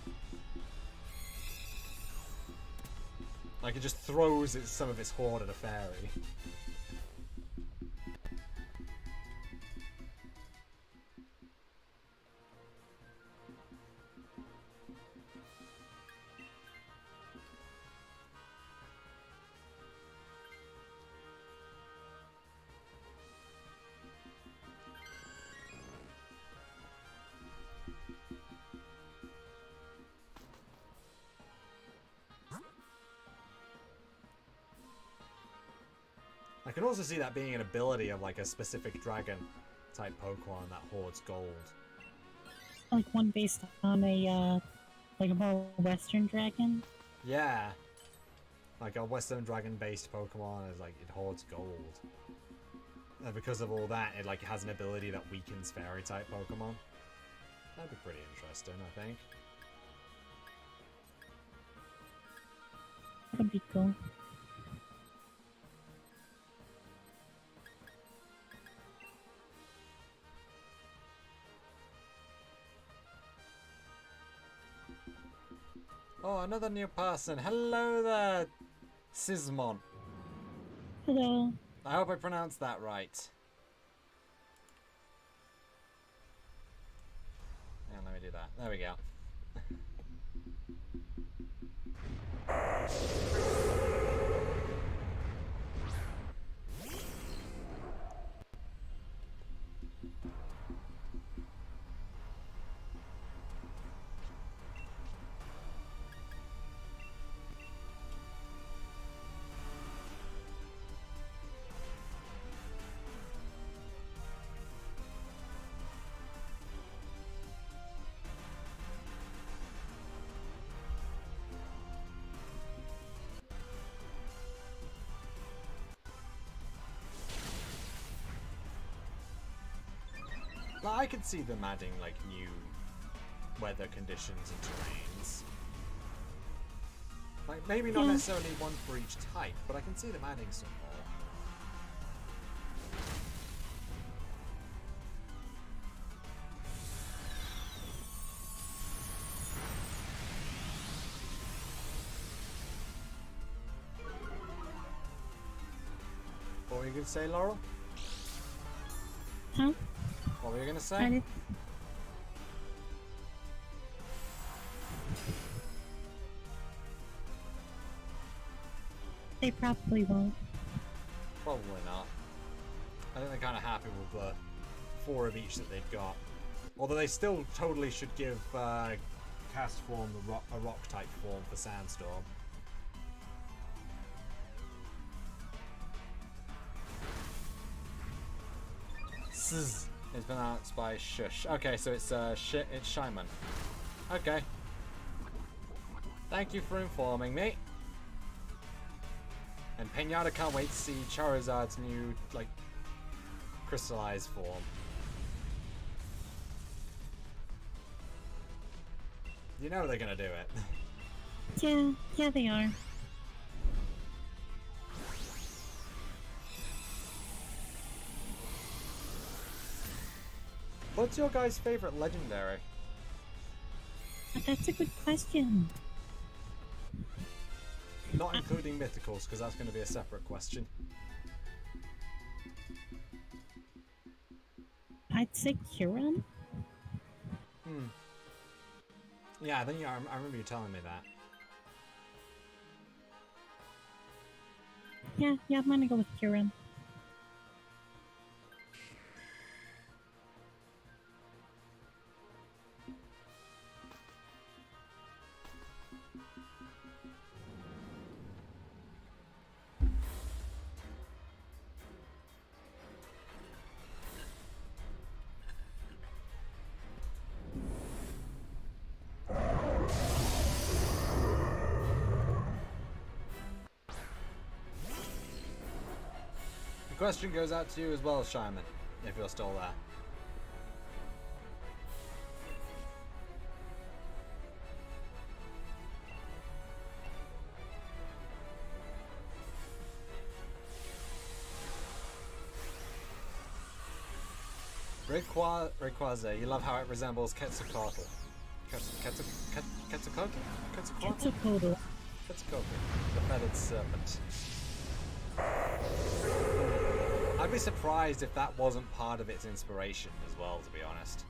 Like it just throws some of its horde at a fairy. I can also see that being an ability of like a specific dragon type Pokemon that hoards gold. Like one based on a like a more Western dragon? Yeah. Like a Western dragon based Pokemon is like it hoards gold. And because of all that, it like has an ability that weakens fairy type Pokemon. That'd be pretty interesting, I think. That would be cool. Oh, another new person. Hello there, Sismon. Hello. I hope I pronounced that right. And let me do that. There we go. I could see them adding like new weather conditions and terrains. Like maybe not necessarily one for each type, but I can see them adding some more. What were you going to say, Laurel? Huh? What were you going to say? They probably won't. Probably not. I think they're kind of happy with the 4 of each that they've got. Although they still totally should give cast form a rock type form for Sandstorm. Zzz is pronounced by shush. Okay, so it's it's Shyman. Okay. Thank you for informing me. And Pinata can't wait to see Charizard's new, like, crystallized form. You know they're gonna do it. Yeah, they are. What's your guys' favorite legendary? That's a good question. Not including mythicals, because that's going to be a separate question. I'd say Kiran. Yeah, then I remember you telling me that. Yeah, I'm gonna go with Kiran. The question goes out to you as well, Shyman, if you're still there. Rayquaza, you love how it resembles Quetzalcoatl. Quetzalcoatl? Quetzalcoatl. Quetzalcoatl, the feathered serpent. I'd be surprised if that wasn't part of its inspiration as well, to be honest.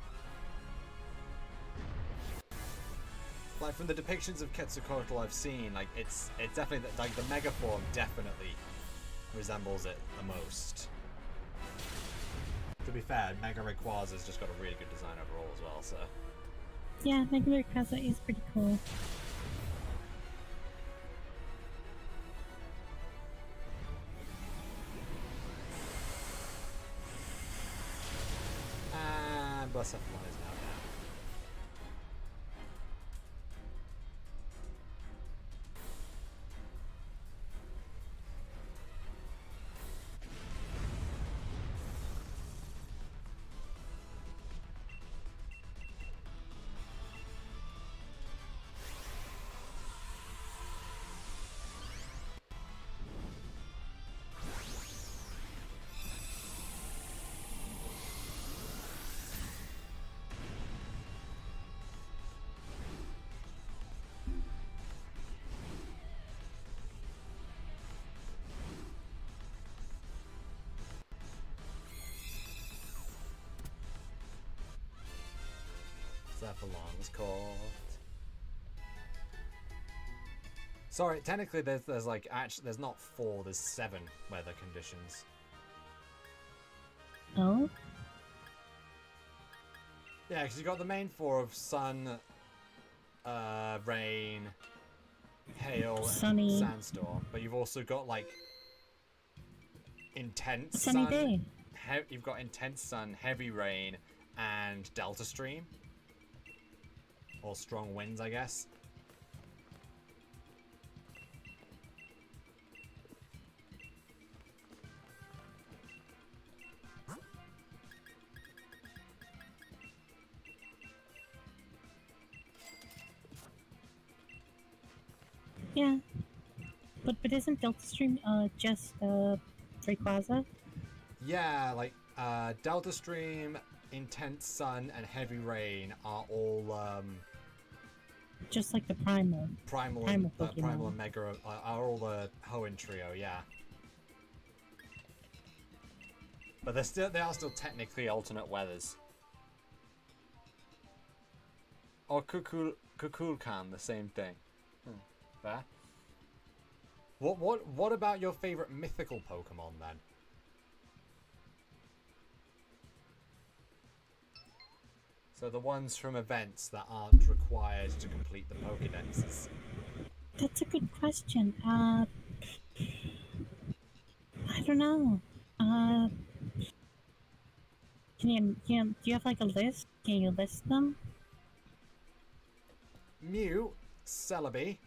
Like, from the depictions of Quetzalcoatl I've seen, like, it's definitely, like, the Mega Form definitely resembles it the most. To be fair, Mega Rayquaza's just got a really good design overall as well, so... Yeah, Mega Rayquaza is pretty cool. And Blacephalon is now down. Cephalon's caught. Sorry, technically there's like actually there's not 4, there's 7 weather conditions. Oh? Yeah, because you got the main 4 of sun, rain, hail, Sunny. and sandstorm, but you've also got like intense Sunny sun. day. You've got intense sun, heavy rain, and delta stream, or strong winds, I guess. Yeah. But isn't Delta Stream just Rayquaza? Yeah, like delta stream, intense sun, and heavy rain are all Just like the Primal. primal and mega are all the Hoenn trio, yeah. But they are still technically alternate weathers. Or Kukulkan, the same thing. Fair. What about your favorite mythical Pokemon then? So the ones from events that aren't required to complete the Pokédexes. That's a good question. I don't know. Do you have like a list? Can you list them? Mew, Celebi,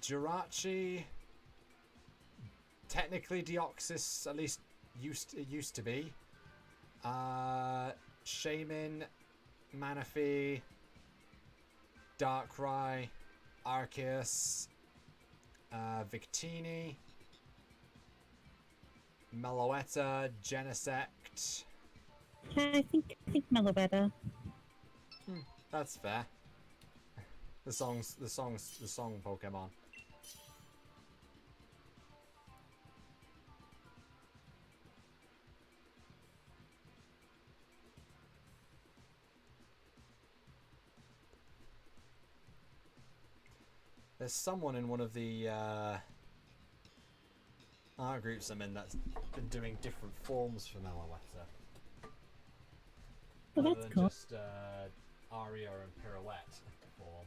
Jirachi, technically Deoxys, at least used to be. Shaman, Manaphy, Darkrai, Arceus, Victini, Meloetta, Genesect. Yeah, I think Meloetta. That's fair. The song Pokemon. There's someone in one of the art groups I'm in that's been doing different forms for Meloetta. Oh, that's cool. Just Aria and Pirouette form.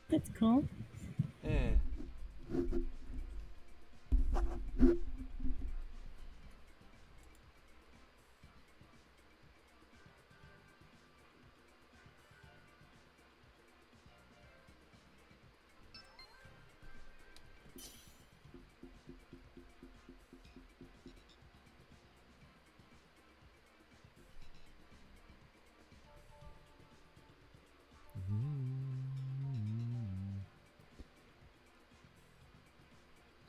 That's cool. Yeah.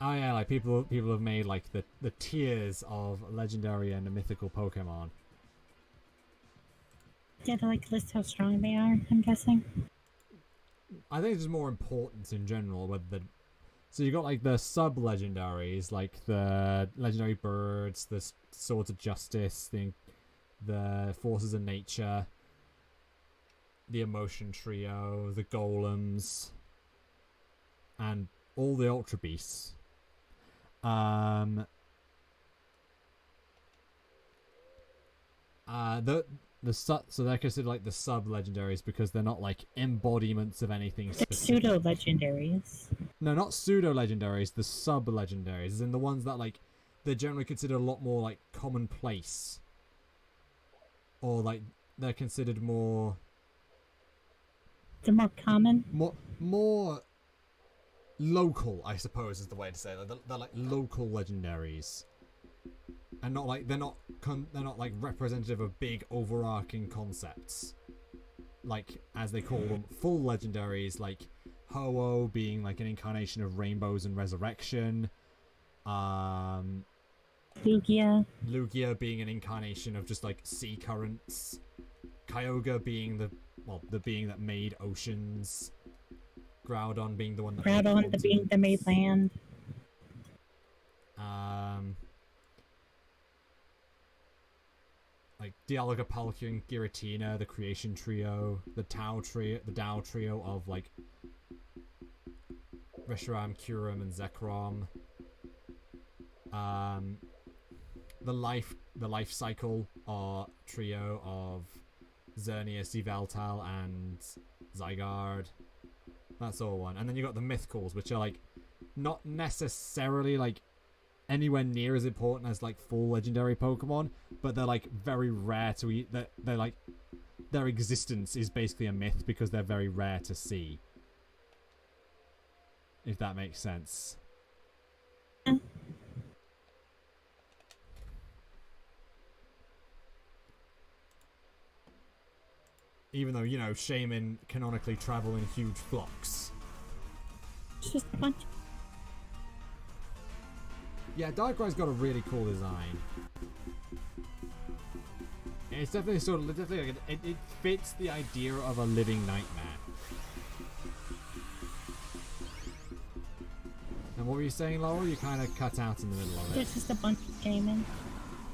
Oh yeah, like people have made like the tiers of legendary and mythical Pokemon. Yeah, to like list how strong they are, I'm guessing. I think there's more importance in general with the. So you got like the sub-legendaries, like the legendary birds, the swords of justice, the forces of nature, the emotion trio, the golems, and all the ultra beasts. So they're considered like the sub-legendaries because they're not like embodiments of anything specific. They're pseudo-legendaries. No, not pseudo-legendaries, the sub-legendaries, as in the ones that like they're generally considered a lot more like commonplace. Or like they're considered more... They're more common? More local, I suppose is the way to say it. They're like local legendaries. And not like they're not like representative of big overarching concepts, like as they call them, full legendaries, like Ho-Oh being like an incarnation of rainbows and resurrection, Lugia being an incarnation of just like sea currents, Kyogre being the being that made oceans, Groudon being the one that made land. like Dialga, Palkia, Giratina, the Creation Trio, the Tao Trio of like Reshiram, Kyurem, and Zekrom. The life cycle trio of Xerneas, Yveltal, and Zygarde. That's all one. And then you got the Mythicals, which are like not necessarily like anywhere near as important as like full legendary Pokemon, but they're like very rare to eat. They're like their existence is basically a myth because they're very rare to see. If that makes sense. Even though, you know, Shaman canonically travel in huge flocks. It's just a bunch. Yeah, Darkrai's got a really cool design. It's definitely like it fits the idea of a living nightmare. And what were you saying, Laurel? You kind of cut out in the middle of it. There's just a bunch of Shaman.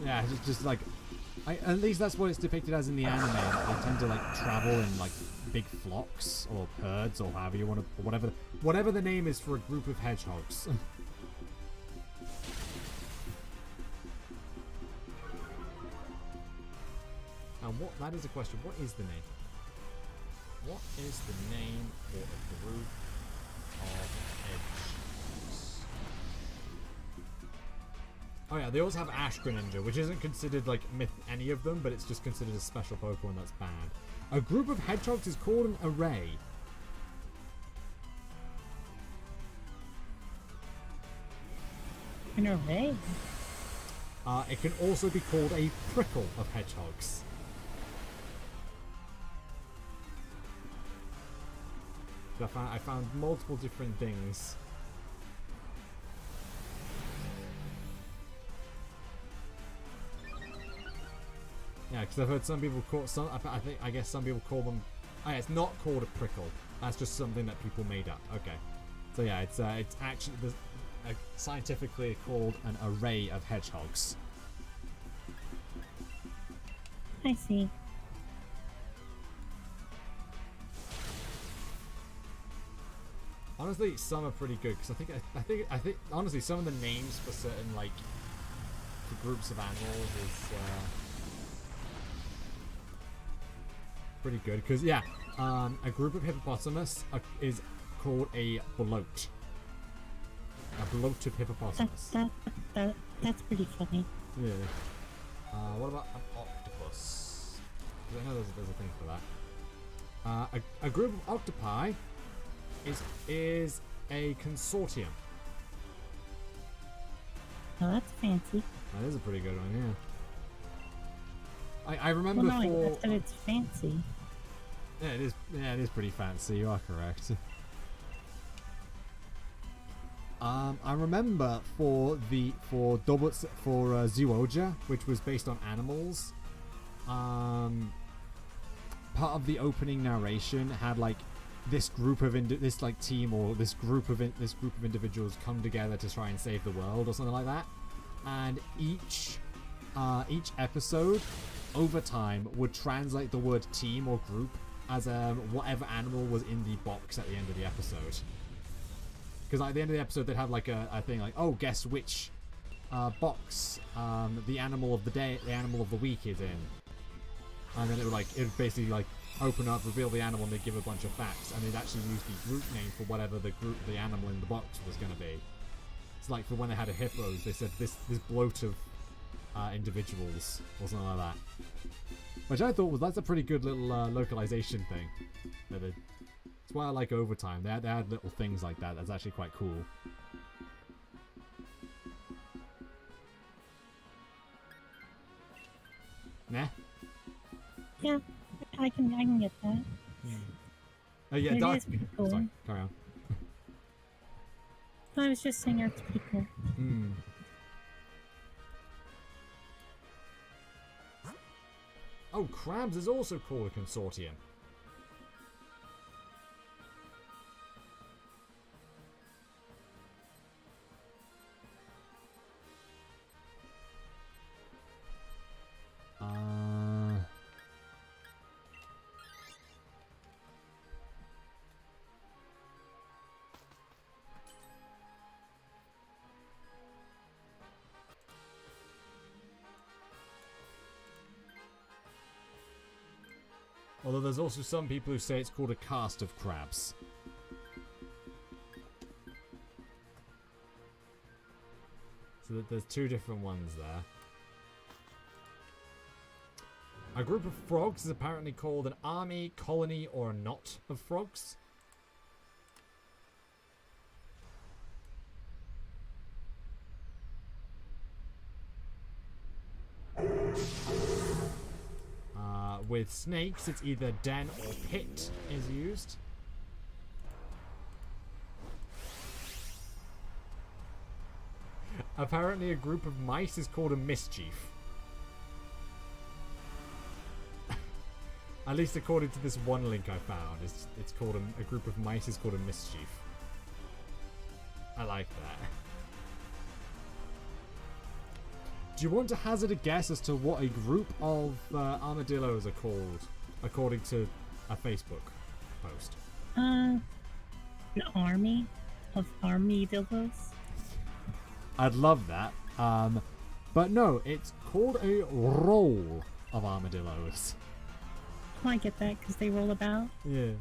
Yeah, just like... at least that's what it's depicted as in the anime. They tend to like travel in like big flocks or herds or however you want to... Whatever the name is for a group of hedgehogs. And that is a question. What is the name? What is the name for a group of hedgehogs? Oh yeah, they also have Ash Greninja, which isn't considered like any of them, but it's just considered a special Pokemon that's bad. A group of hedgehogs is called an array. An array? It can also be called a prickle of hedgehogs. So I found multiple different things. Yeah, because I've heard some people call I guess some people call them. Oh, yeah, it's not called a prickle. That's just something that people made up. Okay, so yeah, it's actually scientifically called an array of hedgehogs. I see. Honestly, some are pretty good because I think honestly some of the names for certain like for groups of animals is pretty good because yeah, a group of hippopotamus is called a bloat. A bloated hippopotamus. That's pretty funny. Yeah. What about an octopus? Because I know there's a thing for that. A group of octopi is a consortium. Oh, that's fancy. That is a pretty good one, yeah. I remember that's that it's fancy. Yeah, it is. Yeah, it is pretty fancy. You are correct. I remember for Zooja, which was based on animals. Part of the opening narration had like this group of team or this group of individuals come together to try and save the world or something like that, and each episode over time would translate the word team or group as whatever animal was in the box at the end of the episode. Because at the end of the episode they'd have like a thing like, oh, guess which box the animal of the day, the animal of the week is in, and then it would basically like open up, reveal the animal, and they'd give a bunch of facts, and they'd actually use the group name for whatever the animal in the box was going to be. It's like for when they had a hippos, they said this bloat of individuals or something like that, which I thought that's a pretty good little localization thing. That's why I like Overtime. They had little things like that. That's actually quite cool. Nah. Yeah, I can get that. Oh yeah, It is pretty cool. Sorry, carry on. I was just saying that's pretty cool. Oh, Crabs is also called a consortium. Although there's also some people who say it's called a cast of crabs. So that there's two different ones there. A group of frogs is apparently called an army, colony, or a knot of frogs. With snakes, it's either den or pit is used. Apparently a group of mice is called a mischief. At least according to this one link I found, it's called a group of mice is called a mischief. I like that. Do you want to hazard a guess as to what a group of armadillos are called, according to a Facebook post? An army of armadillos. I'd love that. But no, it's called a roll of armadillos. Oh, I get that, because they roll about. Yeah.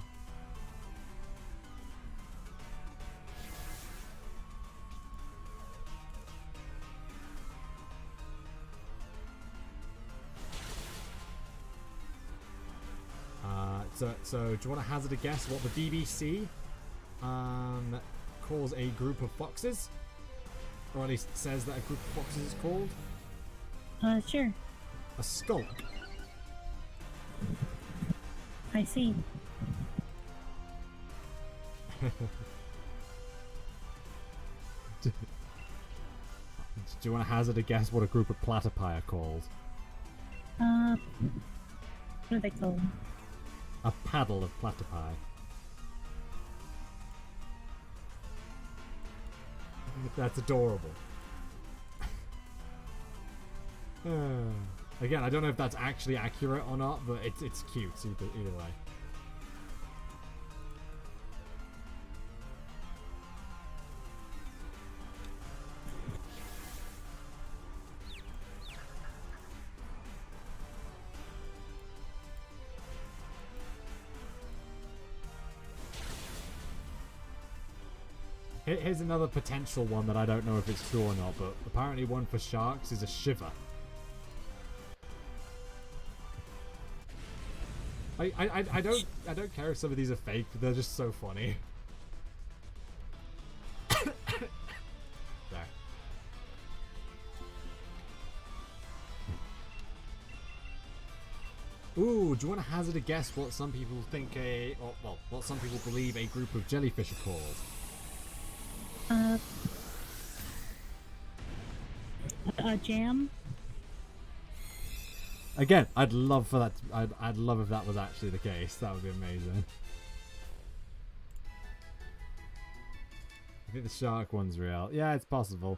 So do you want to hazard a guess what the BBC calls a group of foxes? Or at least says that a group of foxes is called? Sure. A skulk. I see. Do you want to hazard a guess what a group of platypi are called? What are they called? A paddle of platypi. That's adorable. Again, I don't know if that's actually accurate or not, but it's cute either way. Here's another potential one that I don't know if it's true or not, but apparently one for sharks is a shiver. I don't care if some of these are fake, they're just so funny. There. Ooh, do you want to hazard a guess what some people think what some people believe a group of jellyfish are called? A jam? Again, I'd love for that. I'd love if that was actually the case. That would be amazing. I think the shark one's real. Yeah, it's possible.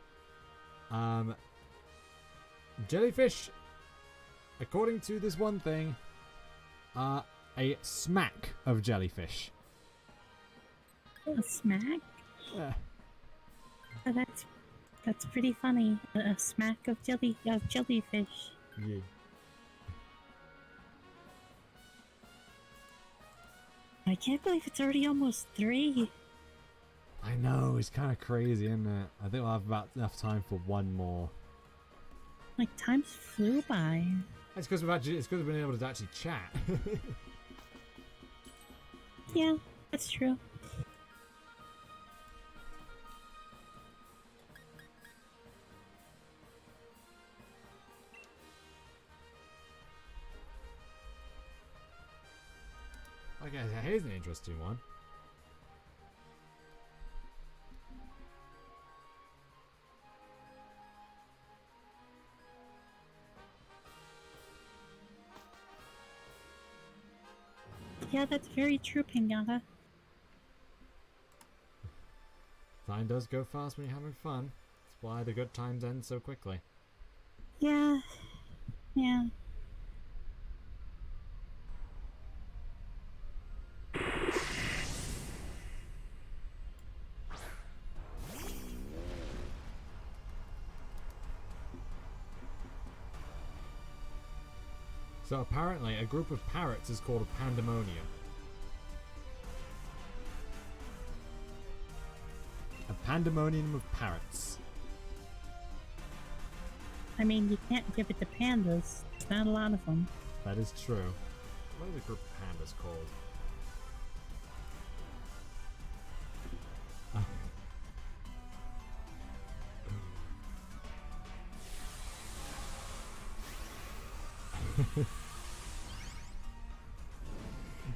Jellyfish, according to this one thing, are a smack of jellyfish. A smack? Yeah. Oh, that's pretty funny. A smack of jellyfish. Yeah. I can't believe it's already almost 3. I know, it's kind of crazy, isn't it? I think we'll have about enough time for one more. Like, times flew by. It's because we've been able to actually chat. Yeah, that's true. Okay, here's an interesting one. Yeah, that's very true, Pinata. Time does go fast when you're having fun. That's why the good times end so quickly. Yeah. Yeah. So apparently a group of parrots is called a pandemonium. A pandemonium of parrots. I mean, you can't give it to pandas. There's not a lot of them. That is true. What are the group of pandas called?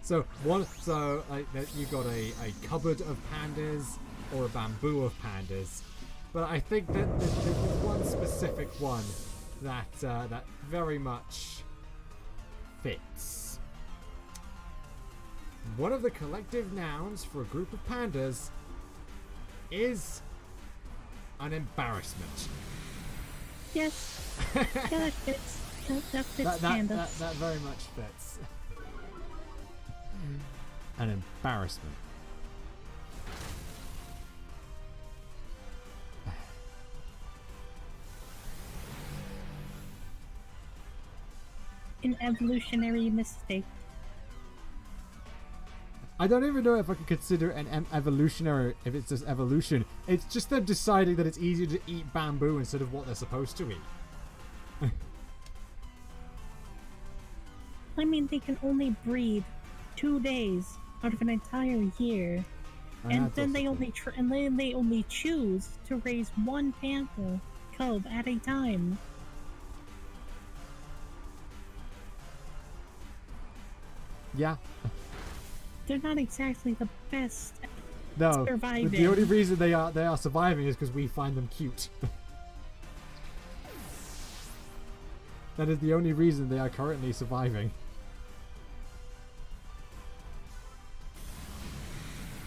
So you got a cupboard of pandas or a bamboo of pandas, but I think that there's one specific one that that very much fits. One of the collective nouns for a group of pandas is an embarrassment. Yes. Yeah, that fits. That fits pandas. That very much fits. An embarrassment. An evolutionary mistake. I don't even know if I could consider an evolutionary, if it's just evolution. It's just them deciding that it's easier to eat bamboo instead of what they're supposed to eat. I mean, they can only breed 2 days out of an entire year, and then they only choose to raise one panther cub at a time. Yeah. They're not exactly the best at No. surviving. The only reason they are surviving is because we find them cute. That is the only reason they are currently surviving.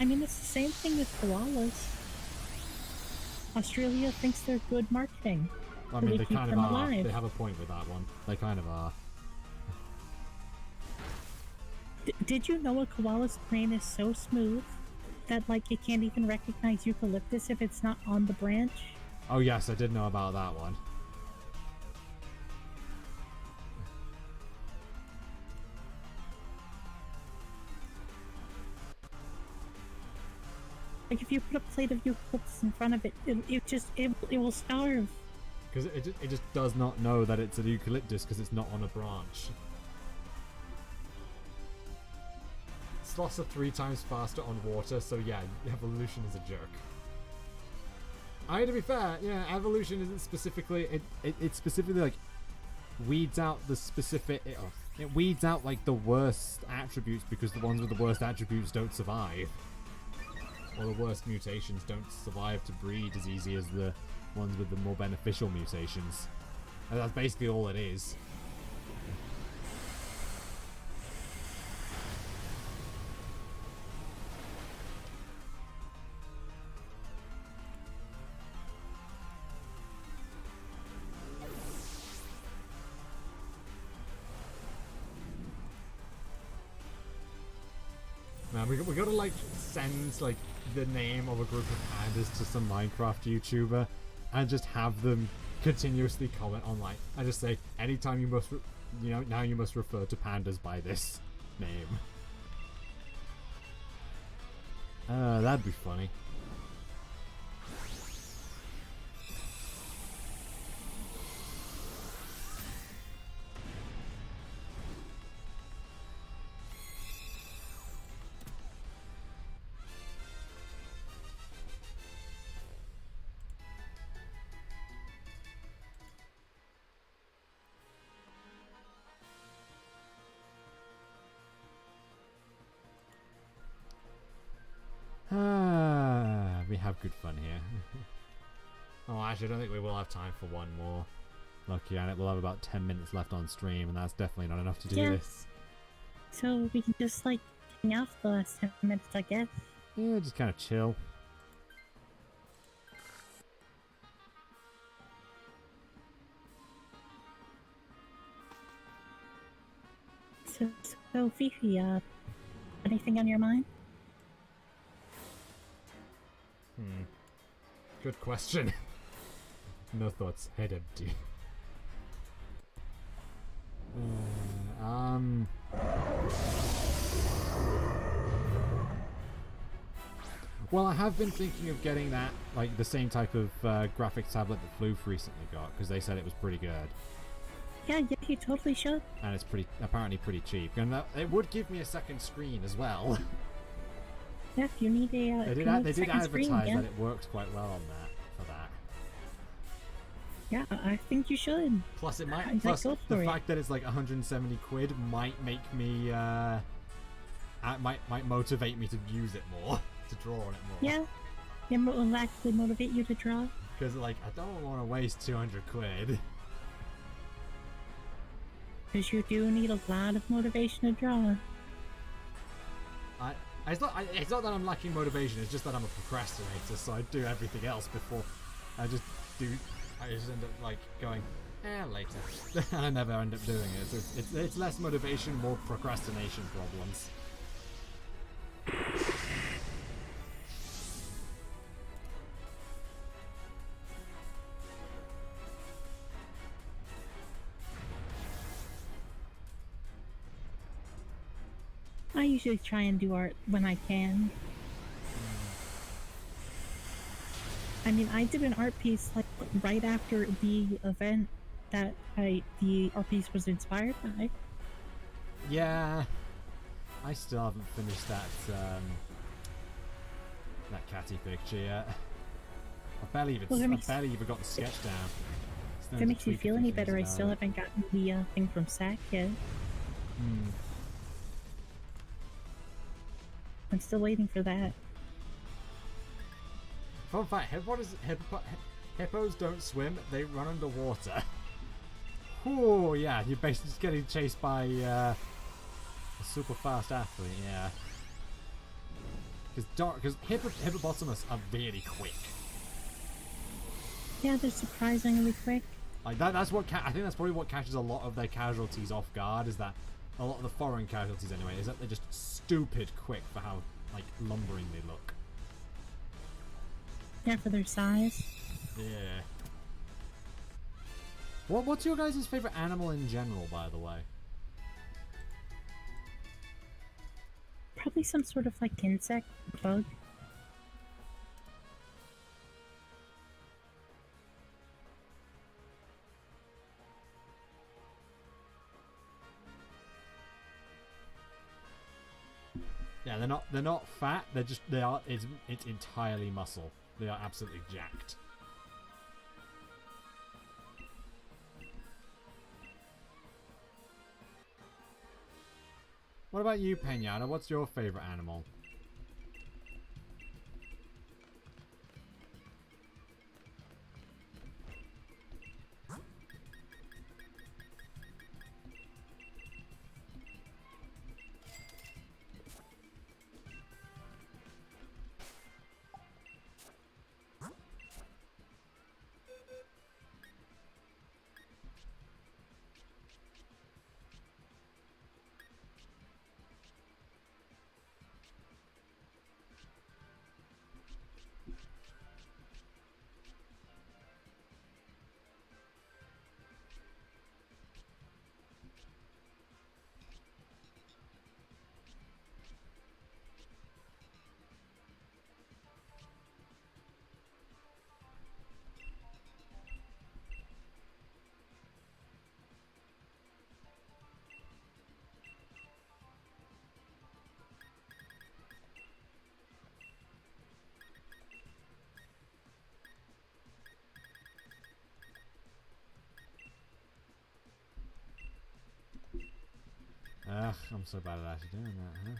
I mean, it's the same thing with koalas. Australia thinks they're good marketing. I so mean, they they keep kind of them are. alive. They have a point with that one. They kind of are. Did you know a koala's brain is so smooth that, like, it can't even recognize eucalyptus if it's not on the branch? Oh yes, I did know about that one. Like, if you put a plate of eucalyptus in front of it, it will starve. Because it just does not know that it's an eucalyptus because it's not on a branch. Sloths are 3 times faster on water, so yeah, evolution is a jerk. To be fair, yeah, evolution isn't specifically... It specifically, like, weeds out the specific... It weeds out, like, the worst attributes because the ones with the worst attributes don't survive. Or the worst mutations don't survive to breed as easy as the ones with the more beneficial mutations. And that's basically all it is. Man, we gotta, like, send, like, the name of a group of pandas to some Minecraft YouTuber and just have them continuously comment on, like, and just say, anytime you must, now you must refer to pandas by this name. That'd be funny. We have good fun here. Oh, actually, I don't think we will have time for one more. Lucky on it, we'll have about 10 minutes left on stream, and that's definitely not enough to do this. So we can just, like, hang out for the last 10 minutes, I guess. Yeah, just kind of chill. So Fifi, anything on your mind? Good question. No thoughts, head empty. Well, I have been thinking of getting that, like, the same type of graphics tablet that Floof recently got, because they said it was pretty good. Yeah, you totally should. And it's apparently pretty cheap. And it would give me a second screen as well. Yeah, if you need a they did advertise that it works quite well on that, for that. Yeah, I think you should. Plus, the fact that it's like 170 quid might make me, might motivate me to use it more. To draw on it more. Yeah, it will actually motivate you to draw. Because, like, I don't want to waste 200 quid. Because you do need a lot of motivation to draw. It's not that I'm lacking motivation, it's just that I'm a procrastinator, so I do everything else before I just end up, like, going, later. And I never end up doing it. So it's less motivation, more procrastination problems. I usually try and do art when I can. I mean, I did an art piece like right after the event that the art piece was inspired by. Yeah, I still haven't finished that that catty picture yet. I barely even got the sketch down. If it makes you feel any better, I still haven't gotten the thing from Sack yet. I'm still waiting for that. Fun fact, hippos don't swim, they run underwater. Oh yeah, you're basically just getting chased by a super fast athlete, yeah. Because hippopotamus are really quick. Yeah, they're surprisingly quick. Like that's what I think that's probably what catches a lot of their casualties off guard, is that a lot of the foreign casualties anyway, is that they're just stupid quick for how, like, lumbering they look. Yeah, for their size. Yeah. What's your guys' favorite animal in general, by the way? Probably some sort of, like, insect, bug. Yeah, they're not fat. It's entirely muscle. They are absolutely jacked. What about you, Peñata? What's your favorite animal? Ugh, I'm so bad at actually doing that, huh?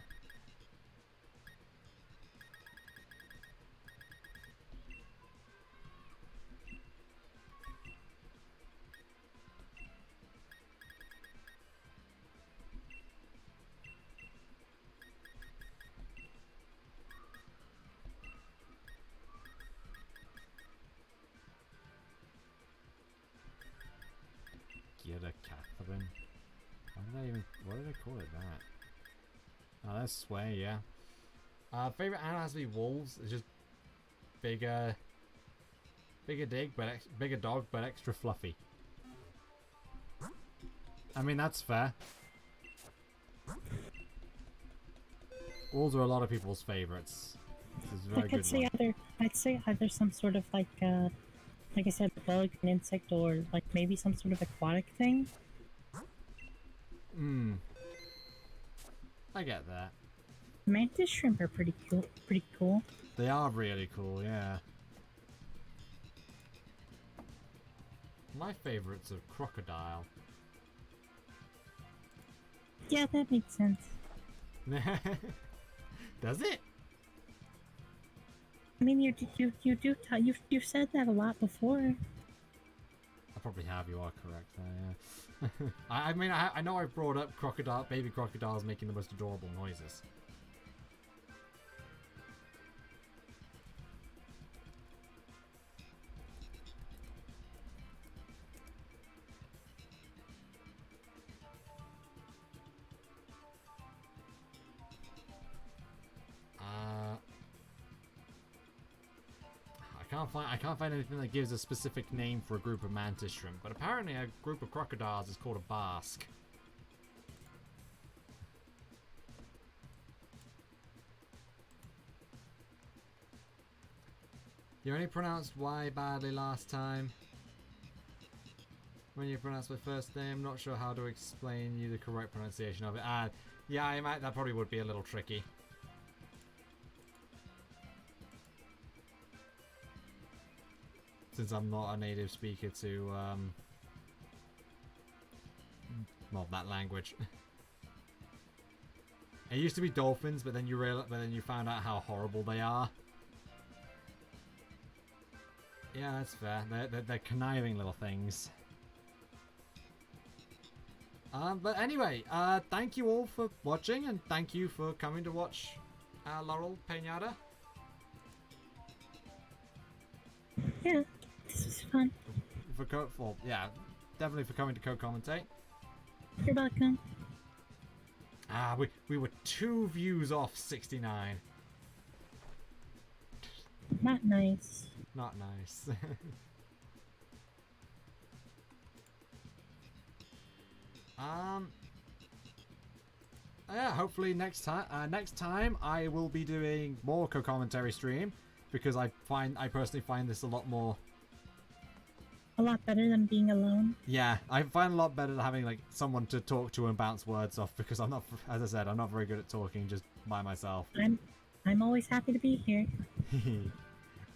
Get a Catherine. What did I call it that? Oh, that's Sway, yeah. Favorite animal has to be wolves. It's just bigger dog, but extra fluffy. I mean, that's fair. Wolves are a lot of people's favorites. This is a very good one. I'd say either some sort of like I said, bug, an insect, or like maybe some sort of aquatic thing. Hmm. I get that. Mantis shrimp are pretty cool. Pretty cool. They are really cool, yeah. My favourite's a crocodile. Yeah, that makes sense. Does it? I mean, you've said that a lot before. I probably have. You are correct there. Yeah. I mean, I know I brought up baby crocodiles making the most adorable noises. I can't find anything that gives a specific name for a group of mantis shrimp, but apparently a group of crocodiles is called a basque. You only pronounced Y badly last time. When you pronounced my first name, not sure how to explain you the correct pronunciation of it. Yeah, that probably would be a little tricky. Since I'm not a native speaker to, well, that language. It used to be dolphins, but then you found out how horrible they are. Yeah, that's fair. They're conniving little things. But anyway, thank you all for watching, and thank you for coming to watch Laurel Peñada. Yeah, this was fun. Yeah, definitely for coming to co-commentate. You're welcome. We were 2 views off 69. Not nice. Not nice. Yeah, hopefully next time I will be doing more co-commentary stream, because I personally find this a lot better than being alone. Yeah, I find a lot better having like someone to talk to and bounce words off, because I'm not, as I said, I'm not very good at talking just by myself. I'm always happy to be here.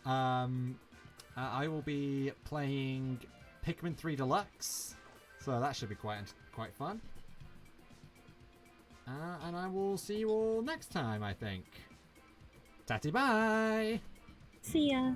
I will be playing Pikmin 3 Deluxe, so that should be quite fun. And I will see you all next time, I think. Tatty bye! See ya!